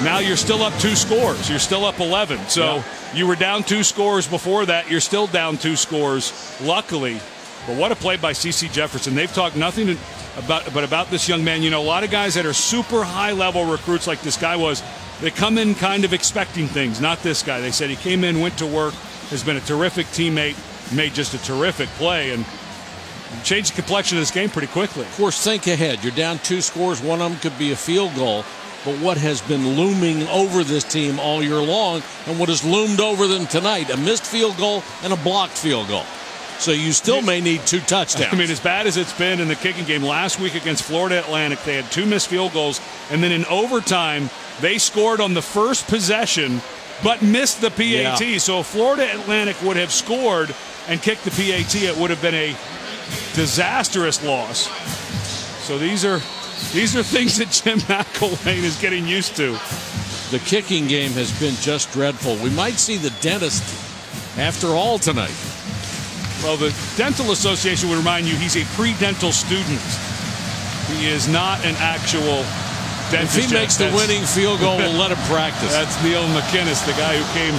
now you're still up 2 scores. You're still up 11. So you were down 2 scores before that. You're still down 2 scores, luckily. But what a play by CeCe Jefferson. They've talked nothing about this young man. You know, a lot of guys that are super high-level recruits like this guy was, they come in kind of expecting things. Not this guy. They said he came in, went to work, has been a terrific teammate, made just a terrific play, and changed the complexion of this game pretty quickly. Of course, think ahead. You're down 2 scores. One of them could be a field goal. But what has been looming over this team all year long, and what has loomed over them tonight, a missed field goal and a blocked field goal. So you still may need 2 touchdowns. I mean, as bad as it's been in the kicking game last week against Florida Atlantic, they had 2 missed field goals, and then in overtime, they scored on the first possession, but missed the PAT. Yeah. So if Florida Atlantic would have scored and kicked the PAT, it would have been a disastrous loss. So these are things that Jim McElwain is getting used to. The kicking game has been just dreadful. We might see the dentist after all tonight. Well, the Dental Association would remind you he's a pre-dental student. He is not an actual dentist. If he makes the winning field goal, we'll let him practice. That's Neil McInnes, the guy who came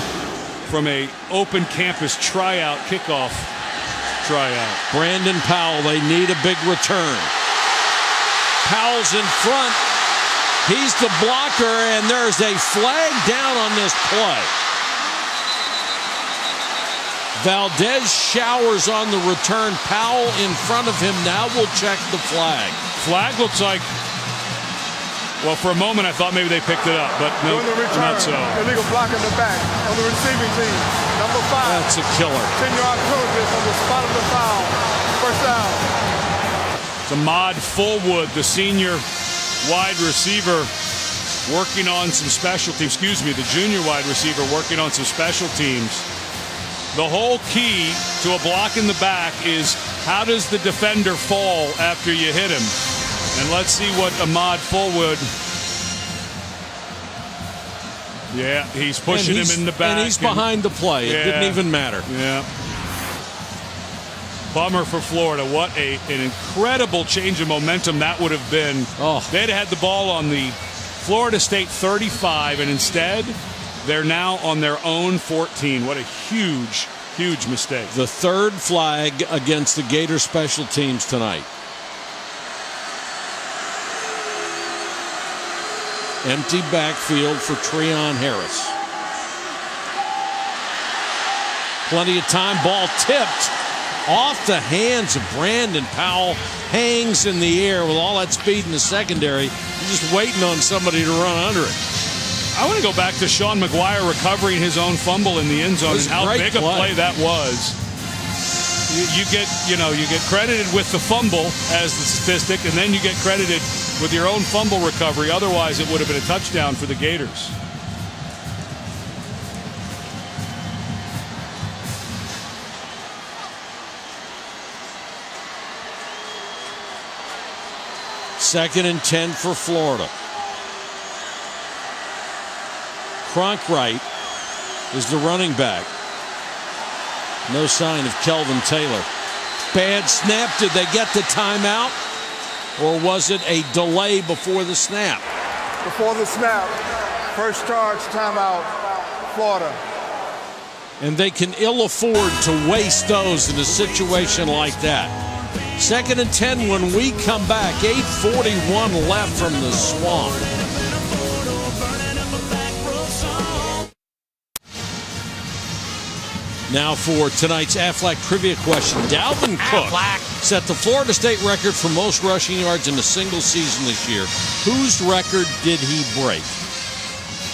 from a open campus tryout, kickoff tryout. Brandon Powell, they need a big return. Powell's in front. He's the blocker, and there's a flag down on this play. Valdez showers on the return. Powell in front of him now will check the flag. Flag looks like Well, for a moment I thought maybe they picked it up, but no, During the return, not so. illegal block in the back on the receiving team. Number 5. That's a killer. 10-yard penalty on the spot of the foul. First down. It's Ahmad Fullwood, the senior wide receiver, working on some special teams. Excuse me, the junior wide receiver working on some special teams. The whole key to a block in the back is how does the defender fall after you hit him? And let's see what Ahmad Fullwood. Yeah, he's pushing him in the back. And he's behind the play. It didn't even matter. Yeah. Bummer for Florida. What an incredible change of momentum that would have been. Oh. They'd had the ball on the Florida State 35, and instead they're now on their own 14. What a huge, huge mistake. The third flag against the Gator special teams tonight. Empty backfield for Treon Harris. Plenty of time. Ball tipped off the hands of Brandon Powell. Hangs in the air with all that speed in the secondary. You're just waiting on somebody to run under it. I want to go back to Sean McGuire recovering his own fumble in the end zone and how big a play that was. You get credited with the fumble as the statistic, and then you get credited with your own fumble recovery. Otherwise, it would have been a touchdown for the Gators. Second and 10 for Florida. Cronkright is the running back. No sign of Kelvin Taylor. Bad snap. Did they get the timeout? Or was it a delay before the snap? Before the snap. First charge, timeout, Florida. And they can ill afford to waste those in a situation like that. Second and 10 when we come back. 8:41 left from the Swamp. Now for tonight's Aflac trivia question. Dalvin Cook set the Florida State record for most rushing yards in a single season this year. Whose record did he break?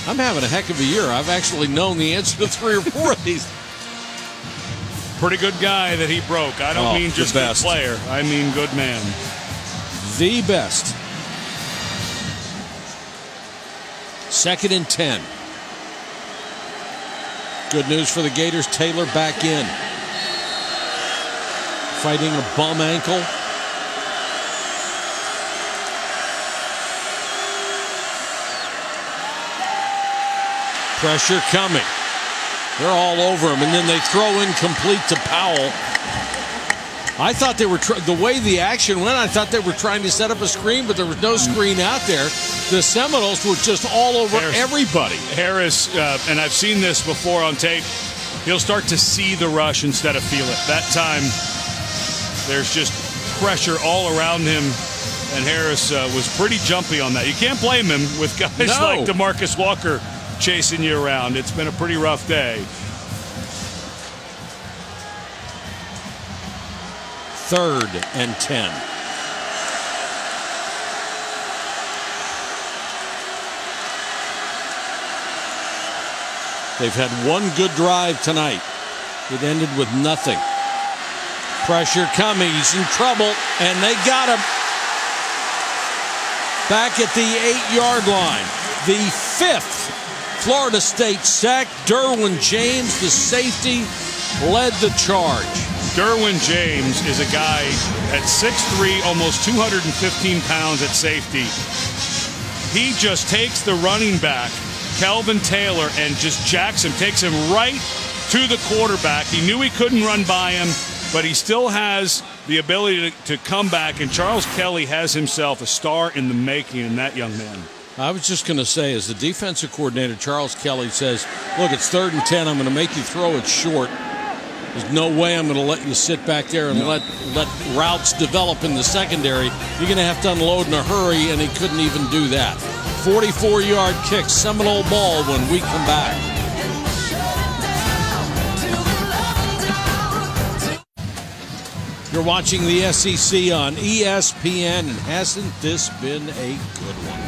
I'm having a heck of a year. I've actually known the answer to 3 or 4 of these. Pretty good guy that he broke. I don't mean just good player. I mean good man. The best. Second and 10. Good news for the Gators. Taylor back in. Fighting a bum ankle. Pressure coming. They're all over him, and then they throw incomplete to Powell. I thought they were, the way the action went, I thought they were trying to set up a screen, but there was no screen out there. The Seminoles were just all over everybody. Harris, and I've seen this before on tape, he'll start to see the rush instead of feel it. That time, there's just pressure all around him, and Harris was pretty jumpy on that. You can't blame him with guys like DeMarcus Walker chasing you around. It's been a pretty rough day. Third and 10. They've had one good drive tonight. It ended with nothing. Pressure coming. He's in trouble, and they got him. Back at the 8-yard line. The 5th Florida State sack. Derwin James, the safety, led the charge. Derwin James is a guy at 6'3", almost 215 pounds at safety. He just takes the running back, Kelvin Taylor, and just jacks him, takes him right to the quarterback. He knew he couldn't run by him, but he still has the ability to come back, and Charles Kelly has himself a star in the making in that young man. I was just going to say, as the defensive coordinator, Charles Kelly says, look, it's 3rd and 10. I'm going to make you throw it short. There's no way I'm going to let you sit back there and let routes develop in the secondary. You're going to have to unload in a hurry, and he couldn't even do that. 44-yard kick, Seminole ball when we come back. You're watching the SEC on ESPN, and hasn't this been a good one?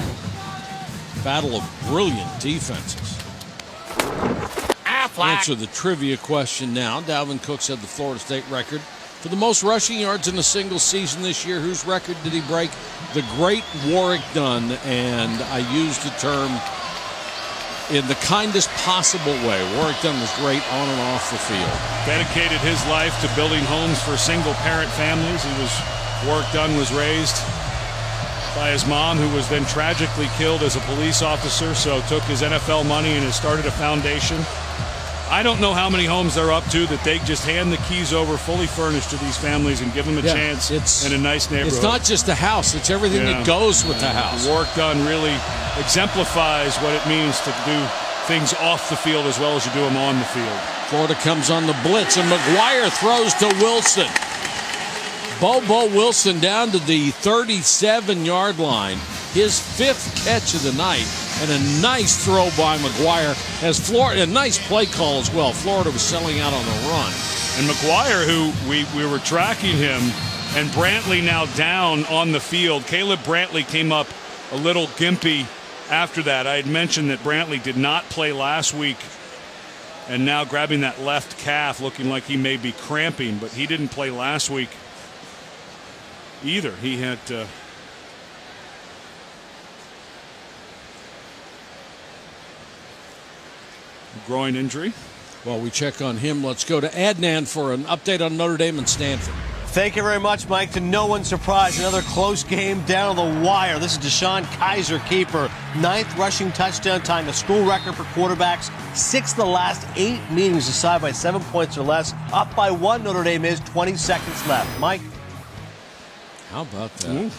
battle of brilliant defenses. Answer the trivia question now. Dalvin Cook set the Florida State record for the most rushing yards in a single season this year. Whose record did he break? The great Warrick Dunn, and I used the term in the kindest possible way. Warrick Dunn was great on and off the field. Dedicated his life to building homes for single-parent families. Warrick Dunn was raised by his mom, who was then tragically killed as a police officer, so took his NFL money and has started a foundation. I don't know how many homes they're up to that they just hand the keys over fully furnished to these families and give them a chance in a nice neighborhood. It's not just a house, it's everything that goes with the house. Warrick Dunn really exemplifies what it means to do things off the field as well as you do them on the field. Florida comes on the blitz, and McGuire throws to Wilson. Bobo Wilson down to the 37-yard line. His 5th catch of the night, and a nice throw by McGuire. As Florida, a nice play call as well. Florida was selling out on the run. And McGuire, who we were tracking him, and Brantley now down on the field. Caleb Brantley came up a little gimpy after that. I had mentioned that Brantley did not play last week, and now grabbing that left calf, looking like he may be cramping, but he didn't play last week either. He had groin injury. While we check on him, let's go to Adnan for an update on Notre Dame and Stanford. Thank you very much, Mike. To no one's surprise, another close game down on the wire. This is Deshaun Kaiser, keeper. 9th rushing touchdown, tying a school record for quarterbacks. 6 of the last 8 meetings decided by 7 points or less. Up by 1, Notre Dame is. 20 seconds left. Mike? How about that?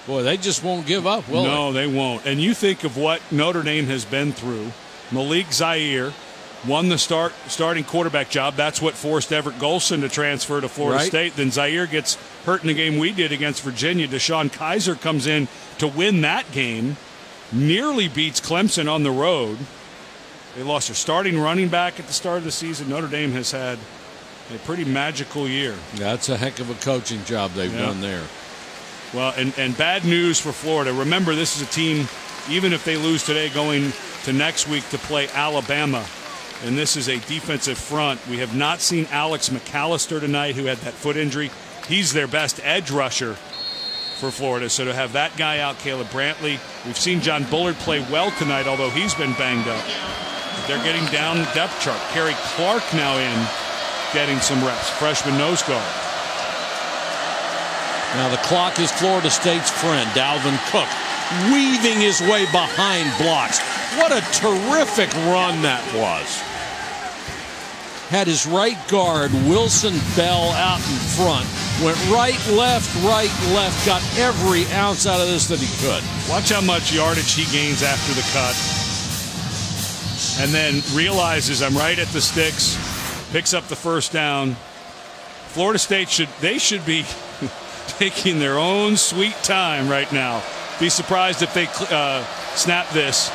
Boy, they just won't give up, will they? No, they won't. And you think of what Notre Dame has been through. Malik Zaire won the starting quarterback job. That's what forced Everett Golson to transfer to Florida State. Then Zaire gets hurt in the game we did against Virginia. Deshaun Kaiser comes in to win that game. Nearly beats Clemson on the road. They lost their starting running back at the start of the season. Notre Dame has had a pretty magical year. That's a heck of a coaching job they've done there. Well, and bad news for Florida. Remember, this is a team, even if they lose today, going to next week to play Alabama. And this is a defensive front. We have not seen Alex McAllister tonight, who had that foot injury. He's their best edge rusher for Florida. So to have that guy out, Caleb Brantley. We've seen John Bullard play well tonight, although he's been banged up. But they're getting down the depth chart. Kerry Clark now in, getting some reps. Freshman nose guard. Now the clock is Florida State's friend, Dalvin Cook, weaving his way behind blocks. What a terrific run that was. Had his right guard, Wilson Bell, out in front. Went right, left, got every ounce out of this that he could. Watch how much yardage he gains after the cut. And then realizes I'm right at the sticks, picks up the first down. Florida State should be taking their own sweet time right now. Be surprised if they snap this.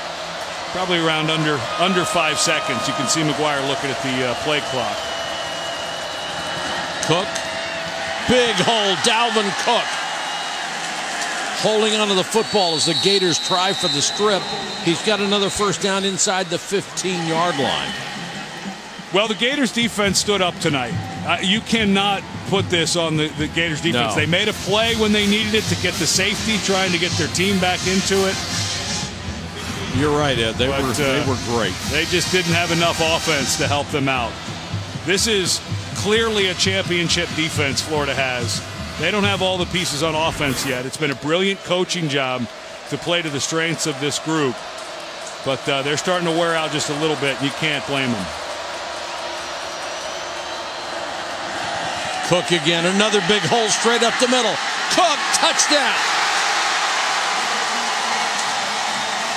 Probably around under 5 seconds. You can see McGuire looking at the play clock. Cook, big hole, Dalvin Cook. Holding onto the football as the Gators try for the strip. He's got another first down inside the 15-yard line. Well, the Gators defense stood up tonight. You cannot put this on the Gators defense. No. They made a play when they needed it to get the safety, trying to get their team back into it. You're right, Ed. They were great. They just didn't have enough offense to help them out. This is clearly a championship defense Florida has. They don't have all the pieces on offense yet. It's been a brilliant coaching job to play to the strengths of this group. But they're starting to wear out just a little bit, and you can't blame them. Cook again, another big hole straight up the middle. Cook, touchdown.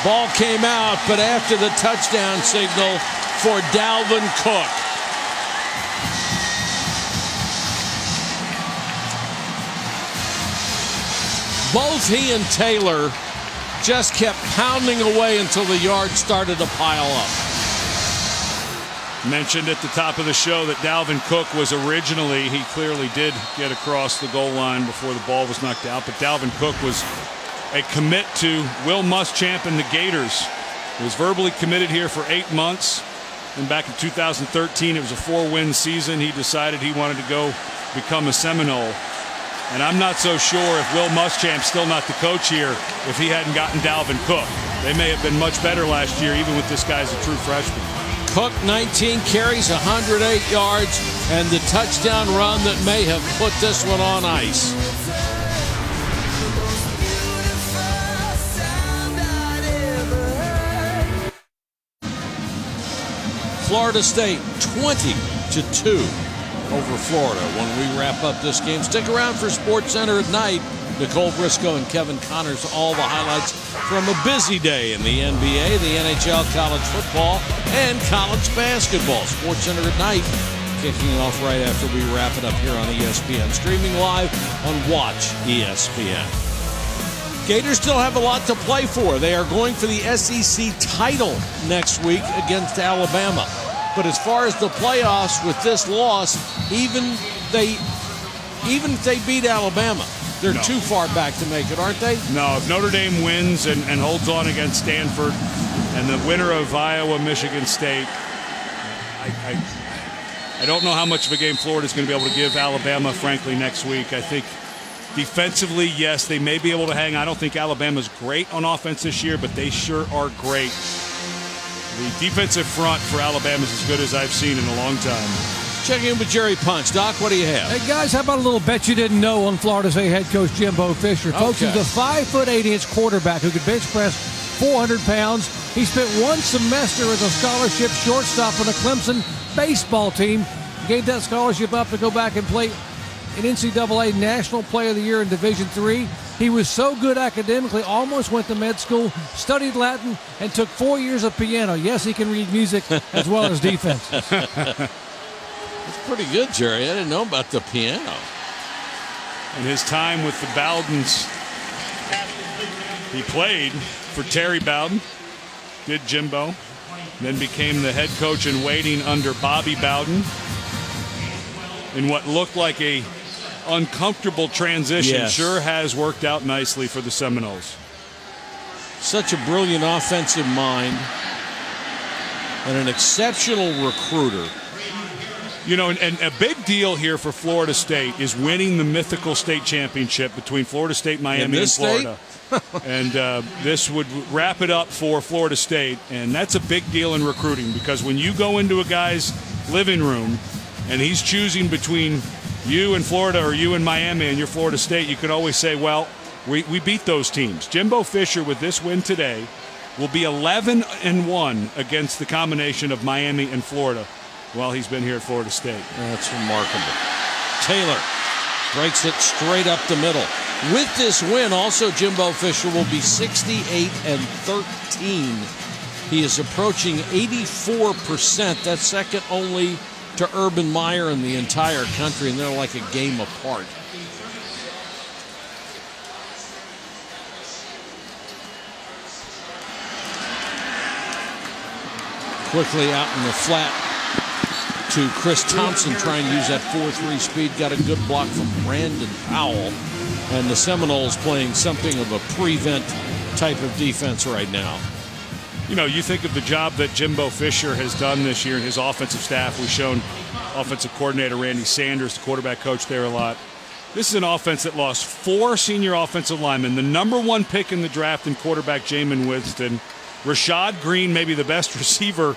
Ball came out, but after the touchdown signal for Dalvin Cook. Both he and Taylor just kept pounding away until the yards started to pile up. Mentioned at the top of the show that Dalvin Cook was originally, he clearly did get across the goal line before the ball was knocked out, but Dalvin Cook was a commit to Will Muschamp and the Gators. He was verbally committed here for 8 months. And back in 2013, it was a 4-win season. He decided he wanted to go become a Seminole. And I'm not so sure if Will Muschamp's still not the coach here if he hadn't gotten Dalvin Cook. They may have been much better last year, even with this guy as a true freshman. Cook, 19 carries, 108 yards, and the touchdown run that may have put this one on ice. Florida State 20-2 over Florida. When we wrap up this game, stick around for SportsCenter at night. Nicole Briscoe and Kevin Connors, all the highlights from a busy day in the NBA, the NHL, college football, and college basketball. SportsCenter at night, kicking off right after we wrap it up here on ESPN. Streaming live on Watch ESPN. Gators still have a lot to play for. They are going for the SEC title next week against Alabama. But as far as the playoffs with this loss, even if they beat Alabama, they're too far back to make it, aren't they? No, if Notre Dame wins and holds on against Stanford and the winner of Iowa, Michigan State, I don't know how much of a game Florida's going to be able to give Alabama, frankly, next week. I think defensively, yes, they may be able to hang. I don't think Alabama's great on offense this year, but they sure are great. The defensive front for Alabama is as good as I've seen in a long time. Checking in with Jerry Punch. Doc, what do you have? Hey, guys, how about a little bet you didn't know on Florida State head coach Jimbo Fisher? Folks, he's a 5'8" quarterback who could bench press 400 pounds. He spent one semester as a scholarship shortstop on the Clemson baseball team. Gave that scholarship up to go back and play in NCAA National Player of the Year in Division III. He was so good academically, almost went to med school, studied Latin, and took 4 years of piano. Yes, he can read music as well as defense. That's pretty good, Jerry. I didn't know about the piano. In his time with the Bowdens, he played for Terry Bowden, did Jimbo, then became the head coach in waiting under Bobby Bowden in what looked like a uncomfortable transition. Yes. Sure has worked out nicely for the Seminoles. Such a brilliant offensive mind and an exceptional recruiter. You know, and a big deal here for Florida State is winning the mythical state championship between Florida State, Miami, and Florida. And this would wrap it up for Florida State, and that's a big deal in recruiting because when you go into a guy's living room and he's choosing between you and Florida or you and Miami and you're Florida State, you can always say, well, we beat those teams. Jimbo Fisher, with this win today, will be 11-1 against the combination of Miami and Florida while he's been here at Florida State. That's remarkable. Taylor breaks it straight up the middle. With this win, also Jimbo Fisher will be 68-13. He is approaching 84%. That's second only to Urban Meyer in the entire country, and they're like a game apart. Quickly out in the flat to Chris Thompson, trying to use that 4-3 speed. Got a good block from Brandon Powell. And the Seminoles playing something of a prevent type of defense right now. You know, you think of the job that Jimbo Fisher has done this year and his offensive staff. We've shown offensive coordinator Randy Sanders, the quarterback coach there, a lot. This is an offense that lost 4 senior offensive linemen. The number 1 pick in the draft in quarterback Jamin Winston. Rashad Green, maybe the best receiver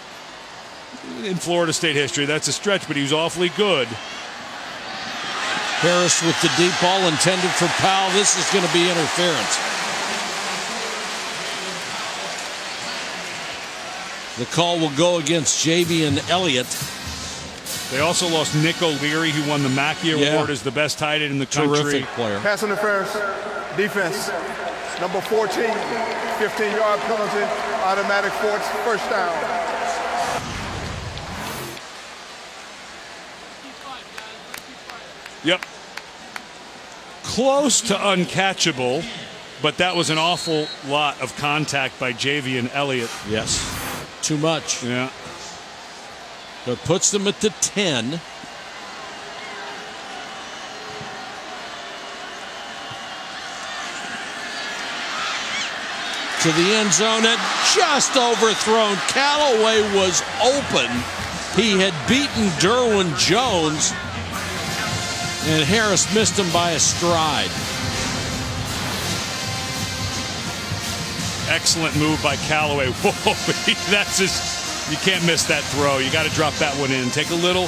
in Florida State history. That's a stretch, but he was awfully good. Harris with the deep ball intended for Powell. This is going to be interference. The call will go against Javian Elliott. They also lost Nick O'Leary, who won the Mackey Award as the best tight end in the country. Terrific player. Pass interference, defense, number 14, 15-yard penalty, automatic first down. Yep. Close to uncatchable, but that was an awful lot of contact by Javian Elliott. Yes. Too much. Yeah. But puts them at the 10. to the end zone and just overthrown. Callaway was open. He had beaten Derwin Jones, and Harris missed him by a stride. Excellent move by Callaway. Whoa, that's just, you can't miss that throw. You got to drop that one in. Take a little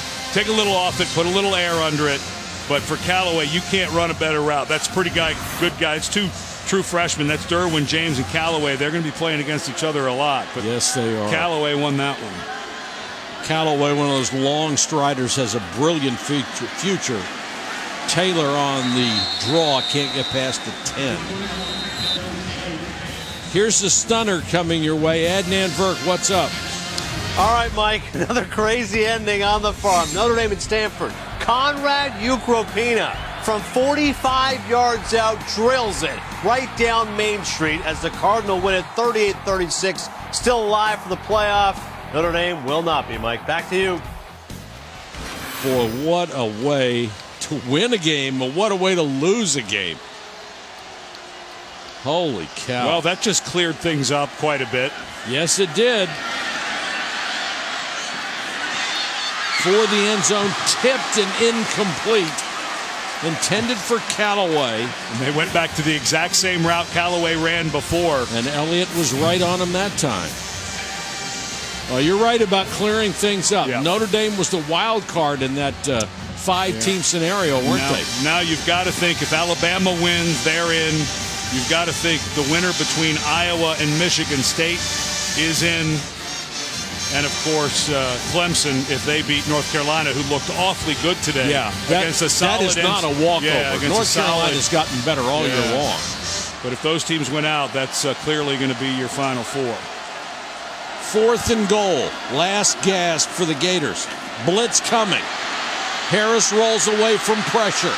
off it, put a little air under it. But for Callaway, you can't run a better route. That's pretty good guy. It's two true freshmen. That's Derwin James and Callaway. They're going to be playing against each other a lot. But yes, they are. Callaway won that one. Callaway, one of those long striders, has a brilliant future. Taylor on the draw, can't get past the 10. Here's the stunner coming your way. Adnan Virk, what's up? All right, Mike, another crazy ending on the farm. Notre Dame and Stanford. Conrad Ukropina from 45 yards out drills it right down Main Street as the Cardinal win it 38-36. Still alive for the playoff. Notre Dame will not be, Mike. Back to you. Boy, what a way to win a game, but what a way to lose a game. Holy cow. Well, that just cleared things up quite a bit. Yes, it did. For the end zone, tipped and incomplete. Intended for Callaway. And they went back to the exact same route Callaway ran before. And Elliott was right on him that time. Well, you're right about clearing things up. Yeah. Notre Dame was the wild card in that five-team scenario, weren't they? Now you've got to think if Alabama wins, they're in. You've got to think the winner between Iowa and Michigan State is in. And, of course, Clemson, if they beat North Carolina, who looked awfully good today. Yeah, against a solid. that is not a walkover. Yeah, North Carolina's gotten better all year long. But if those teams win out, that's clearly going to be your Final Four. 4th and goal. Last gasp for the Gators. Blitz coming. Harris rolls away from pressure.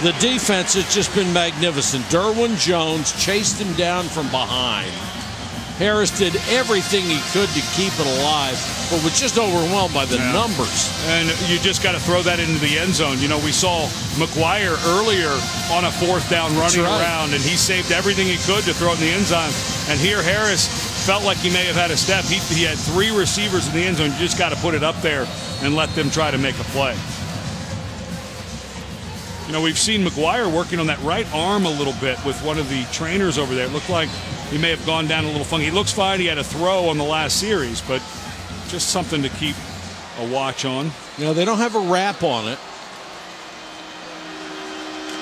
The defense has just been magnificent. Derwin Jones chased him down from behind. Harris did everything he could to keep it alive, but was just overwhelmed by the numbers. And you just got to throw that into the end zone. You know, we saw McGuire earlier on a 4th down running around, and he saved everything he could to throw it in the end zone. And here Harris felt like he may have had a step. He had 3 receivers in the end zone. You just got to put it up there and let them try to make a play. You know, we've seen McGuire working on that right arm a little bit with one of the trainers over there. It looked like he may have gone down a little funky. He looks fine. He had a throw on the last series, but just something to keep a watch on. You know, they don't have a wrap on it.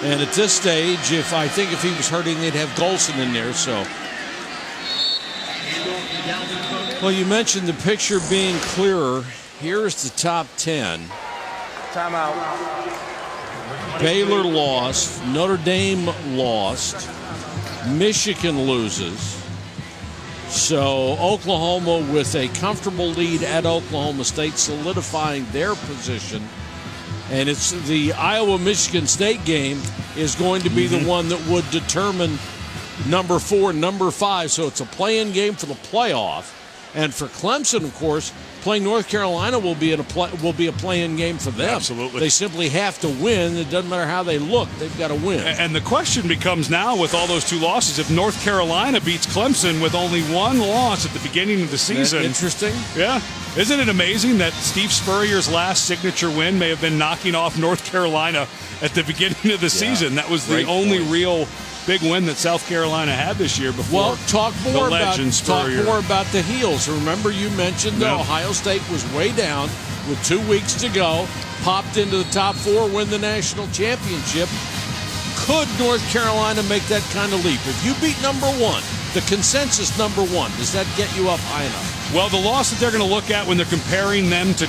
And at this stage, I think if he was hurting, they'd have Golson in there, so. Well, you mentioned the picture being clearer. Here's the top 10. Timeout. Baylor lost. Notre Dame lost. Michigan loses. So Oklahoma with a comfortable lead at Oklahoma State, solidifying their position. And it's the Iowa-Michigan State game is going to be the one that would determine number 4 and number 5. So it's a play-in game for the playoff. And for Clemson, of course, playing North Carolina will be a play-in game for them. Absolutely. They simply have to win. It doesn't matter how they look. They've got to win. And the question becomes now with all those 2 losses, if North Carolina beats Clemson with only 1 loss at the beginning of the season. Interesting. Yeah. Isn't it amazing that Steve Spurrier's last signature win may have been knocking off North Carolina at the beginning of the season? That was the only real big win that South Carolina had this year before. Well, talk more about the heels. Remember, you mentioned that Ohio State was way down with 2 weeks to go, popped into the top 4, win the national championship. Could North Carolina make that kind of leap? If you beat number 1, the consensus number 1, does that get you up high enough? Well, the loss that they're going to look at when they're comparing them to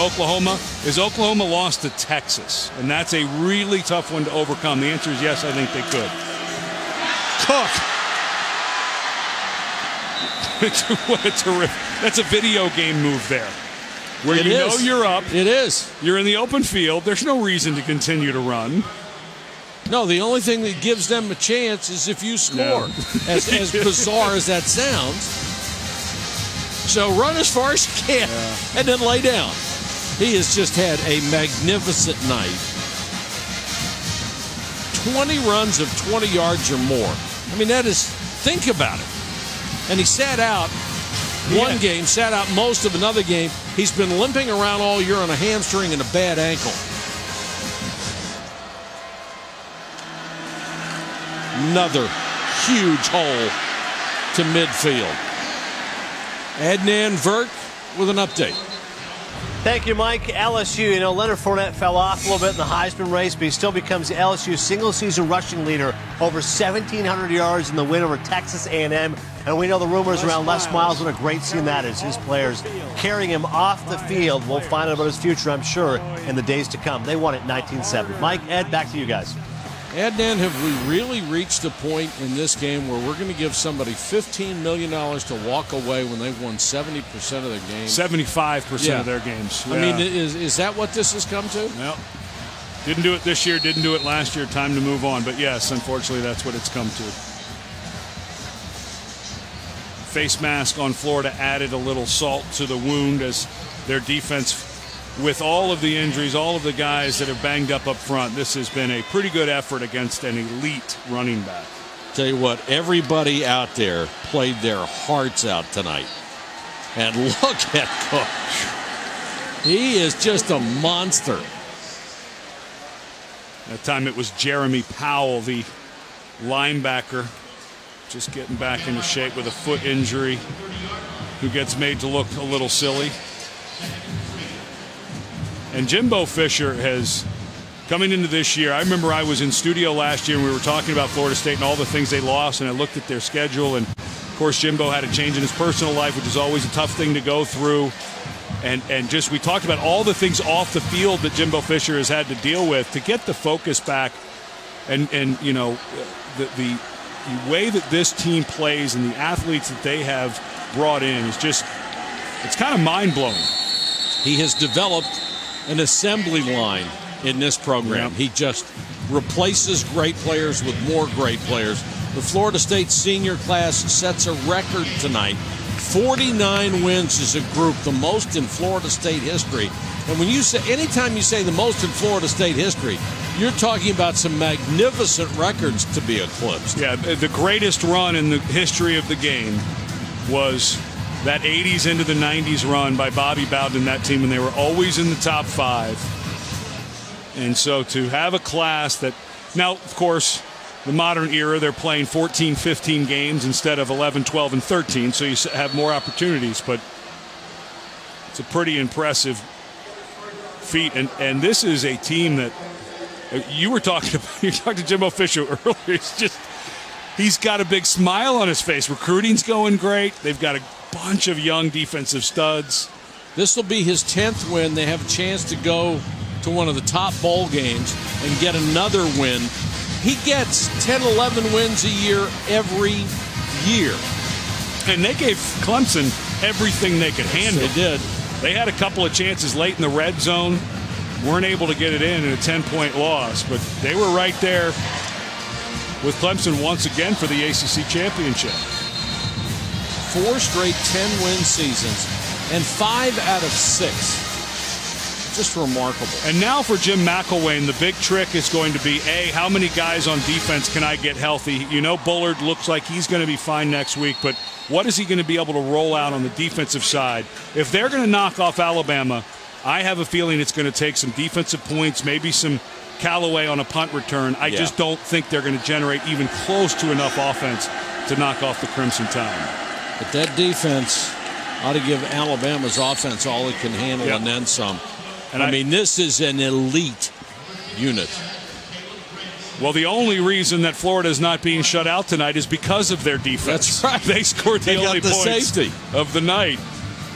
Oklahoma is Oklahoma lost to Texas, and that's a really tough one to overcome. The answer is yes, I think they could. Cook. What a terrific. That's a video game move there. Where you know you're up. It is. You're in the open field. There's no reason to continue to run. No, the only thing that gives them a chance is if you score. As bizarre as that sounds. So run as far as you can and then lay down. He has just had a magnificent night. 20 runs of 20 yards or more. I mean, that is, think about it. And he sat out one game, sat out most of another game. He's been limping around all year on a hamstring and a bad ankle. Another huge hole to midfield. Adnan Virk with an update. Thank you, Mike. LSU, Leonard Fournette fell off a little bit in the Heisman race, but he still becomes the LSU single-season rushing leader, over 1,700 yards in the win over Texas A&M. And we know the rumors around Les Miles. What a great scene that is. His players carrying him off the field. We'll find out about his future, I'm sure, in the days to come. They won it in 1970. Mike, Ed, back to you guys. Adnan, have we really reached a point in this game where we're going to give somebody $15 million to walk away when they've won 70% of their games? 75% of their games. I mean, is that what this has come to? Well, didn't do it this year, didn't do it last year. Time to move on. But yes, unfortunately, that's what it's come to. Face mask on Florida added a little salt to the wound as their defense, with all of the injuries, all of the guys that are banged up front, this has been a pretty good effort against an elite running back. Tell you what, everybody out there played their hearts out tonight. And look at Cook. He is just a monster. That time it was Jeremy Powell, the linebacker, just getting back into shape with a foot injury, who gets made to look a little silly. And Jimbo Fisher has, coming into this year, I remember I was in studio last year and we were talking about Florida State and all the things they lost, and I looked at their schedule, and of course Jimbo had a change in his personal life, which is always a tough thing to go through. And just we talked about all the things off the field that Jimbo Fisher has had to deal with to get the focus back. And the way that this team plays and the athletes that they have brought in is just, it's kind of mind-blowing. He has developed an assembly line in this program. He just replaces great players with more great players. The Florida State senior class sets a record tonight. 49 wins as a group, the most in Florida State history. And when you say, anytime you say the most in Florida State history, you're talking about some magnificent records to be eclipsed. Yeah, the greatest run in the history of the game was that 80s into the 90s run by Bobby Bowden and that team, and they were always in the top 5. And so to have a class that, now, of course, the modern era, they're playing 14, 15 games instead of 11, 12, and 13, so you have more opportunities, but it's a pretty impressive feat. And this is a team that you were talking about. You talked to Jimbo Fisher earlier. It's just, he's got a big smile on his face. Recruiting's going great. They've got a bunch of young defensive studs. This will be his 10th win. They have a chance to go to one of the top bowl games and get another win. He gets 10, 11 wins a year every year. And they gave Clemson everything they could handle. Yes, they did. They had a couple of chances late in the red zone, weren't able to get it in a 10-point loss, but they were right there with Clemson once again for the ACC championship. 4 straight 10-win seasons and 5 out of 6. Just remarkable. And now for Jim McElwain, the big trick is going to be, A, how many guys on defense can I get healthy? You know, Bullard looks like he's going to be fine next week, but what is he going to be able to roll out on the defensive side? If they're going to knock off Alabama, I have a feeling it's going to take some defensive points, maybe some Callaway on a punt return. I just don't think they're going to generate even close to enough offense to knock off the Crimson Tide. But that defense ought to give Alabama's offense all it can handle and then some. And I mean, this is an elite unit. Well, the only reason that Florida is not being shut out tonight is because of their defense. That's right. They scored the only points safety of the night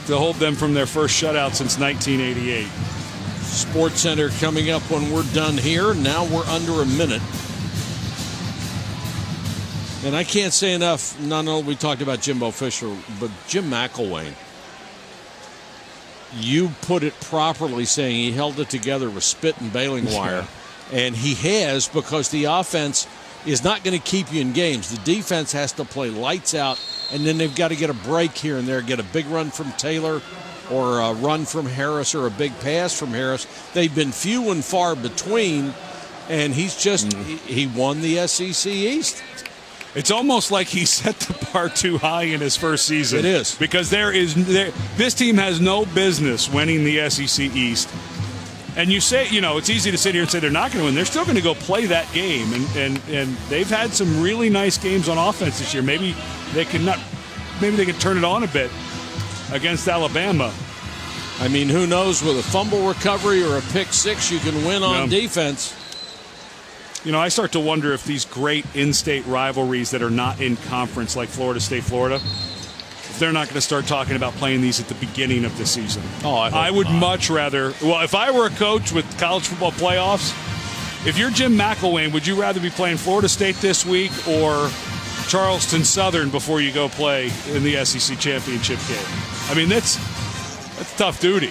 to hold them from their first shutout since 1988. Sports Center coming up when we're done here. Now we're under a minute. And I can't say enough, not only we talked about Jimbo Fisher, but Jim McElwain. You put it properly saying he held it together with spit and baling wire. And he has, because the offense is not going to keep you in games. The defense has to play lights out, and then they've got to get a break here and there, get a big run from Taylor or a run from Harris or a big pass from Harris. They've been few and far between, and he's just he won the SEC East. It's almost like he set the bar too high in his first season. It is. Because this team has no business winning the SEC East. And you say, it's easy to sit here and say they're not going to win. They're still going to go play that game. And they've had some really nice games on offense this year. Maybe they can turn it on a bit against Alabama. I mean, who knows, with a fumble recovery or a pick six, you can win on defense. I start to wonder if these great in-state rivalries that are not in conference, like Florida State, Florida, if they're not going to start talking about playing these at the beginning of the season. Oh, I would much rather. Well, if I were a coach with college football playoffs, if you're Jim McElwain, would you rather be playing Florida State this week or Charleston Southern before you go play in the SEC championship game? I mean, that's tough duty.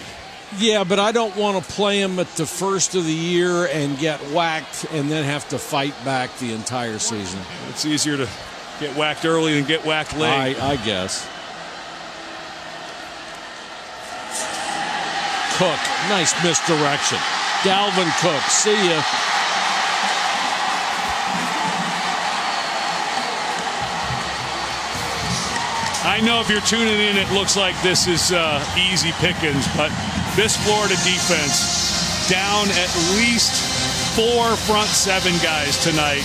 Yeah, but I don't want to play him at the first of the year and get whacked and then have to fight back the entire season. It's easier to get whacked early than get whacked late. I guess. Cook, nice misdirection. Dalvin Cook, see ya. I know if you're tuning in, it looks like this is easy pickings, but this Florida defense down at least 4 front 7 guys tonight.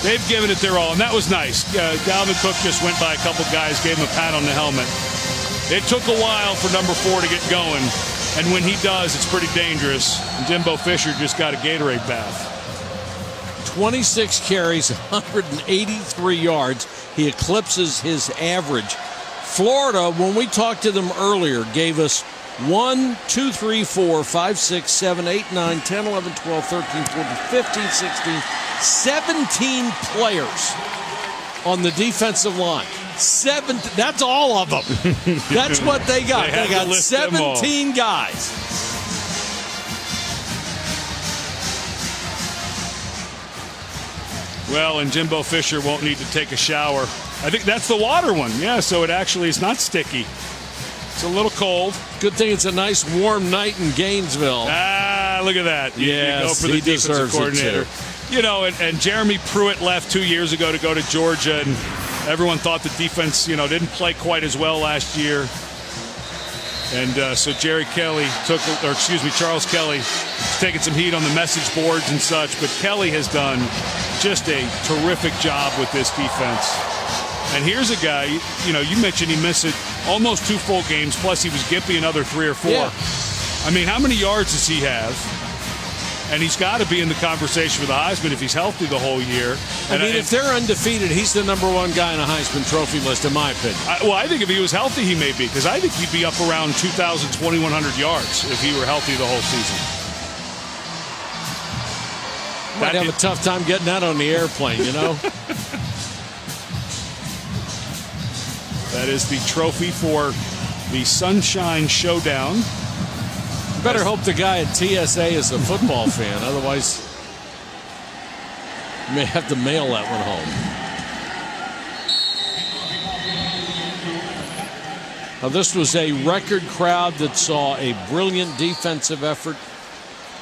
They've given it their all, and that was nice. Dalvin Cook just went by a couple guys, gave him a pat on the helmet. It took a while for number 4 to get going, and when he does, it's pretty dangerous. And Jimbo Fisher just got a Gatorade bath. 26 carries, 183 yards. He eclipses his average. Florida, when we talked to them earlier, gave us 1, 2, 3, 4, 5, 6, 7, 8, 9, 10, 11, 12, 13, 14, 15, 16, 17 players on the defensive line. That's all of them. That's what they got. They got 17 guys. Well, and Jimbo Fisher won't need to take a shower. I think that's the water one. Yeah, so it actually is not sticky. It's a little cold. Good thing it's a nice warm night in Gainesville. Look at that. Yes, you go for the defensive coordinator. And Jeremy Pruitt left 2 years ago to go to Georgia, and everyone thought the defense, didn't play quite as well last year. And so Charles Kelly is taking some heat on the message boards and such, but Kelly has done just a terrific job with this defense. And here's a guy, you mentioned he missed almost 2 full games, plus he was gimpy another 3 or 4. Yeah. I mean, how many yards does he have? And he's got to be in the conversation for the Heisman if he's healthy the whole year. If they're undefeated, he's the number 1 guy on a Heisman Trophy list, in my opinion. I think if he was healthy, he may be, because I think he'd be up around 2,000, 2,100 yards if he were healthy the whole season. Might have a tough time getting out on the airplane, That is the trophy for the Sunshine Showdown. Better hope the guy at TSA is a football fan. Otherwise, you may have to mail that one home. Now, this was a record crowd that saw a brilliant defensive effort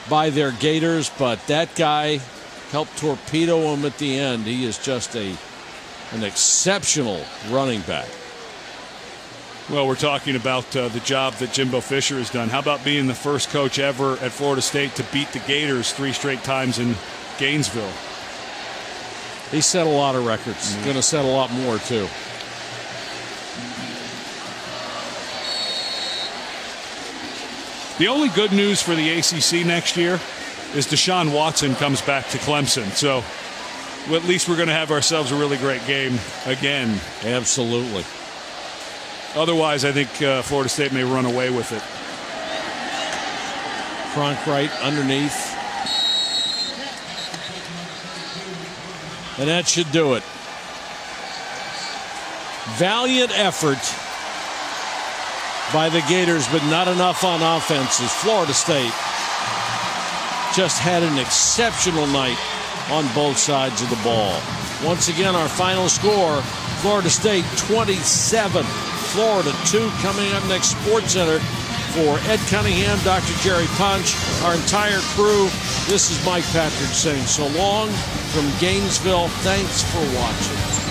by their Gators, but that guy helped torpedo him at the end. He is just an exceptional running back. Well, we're talking about the job that Jimbo Fisher has done. How about being the first coach ever at Florida State to beat the Gators 3 straight times in Gainesville? He set a lot of records. Going to set a lot more, too. The only good news for the ACC next year is Deshaun Watson comes back to Clemson. So at least we're going to have ourselves a really great game again. Absolutely. Otherwise, I think Florida State may run away with it. Cronkrite underneath. And that should do it. Valiant effort by the Gators, but not enough on offense, as Florida State just had an exceptional night on both sides of the ball. Once again, our final score, Florida State 27, Florida 2. Coming up next, SportsCenter, For Ed Cunningham, Dr. Jerry Punch, our entire crew, this is Mike Patrick saying so long from Gainesville. Thanks for watching.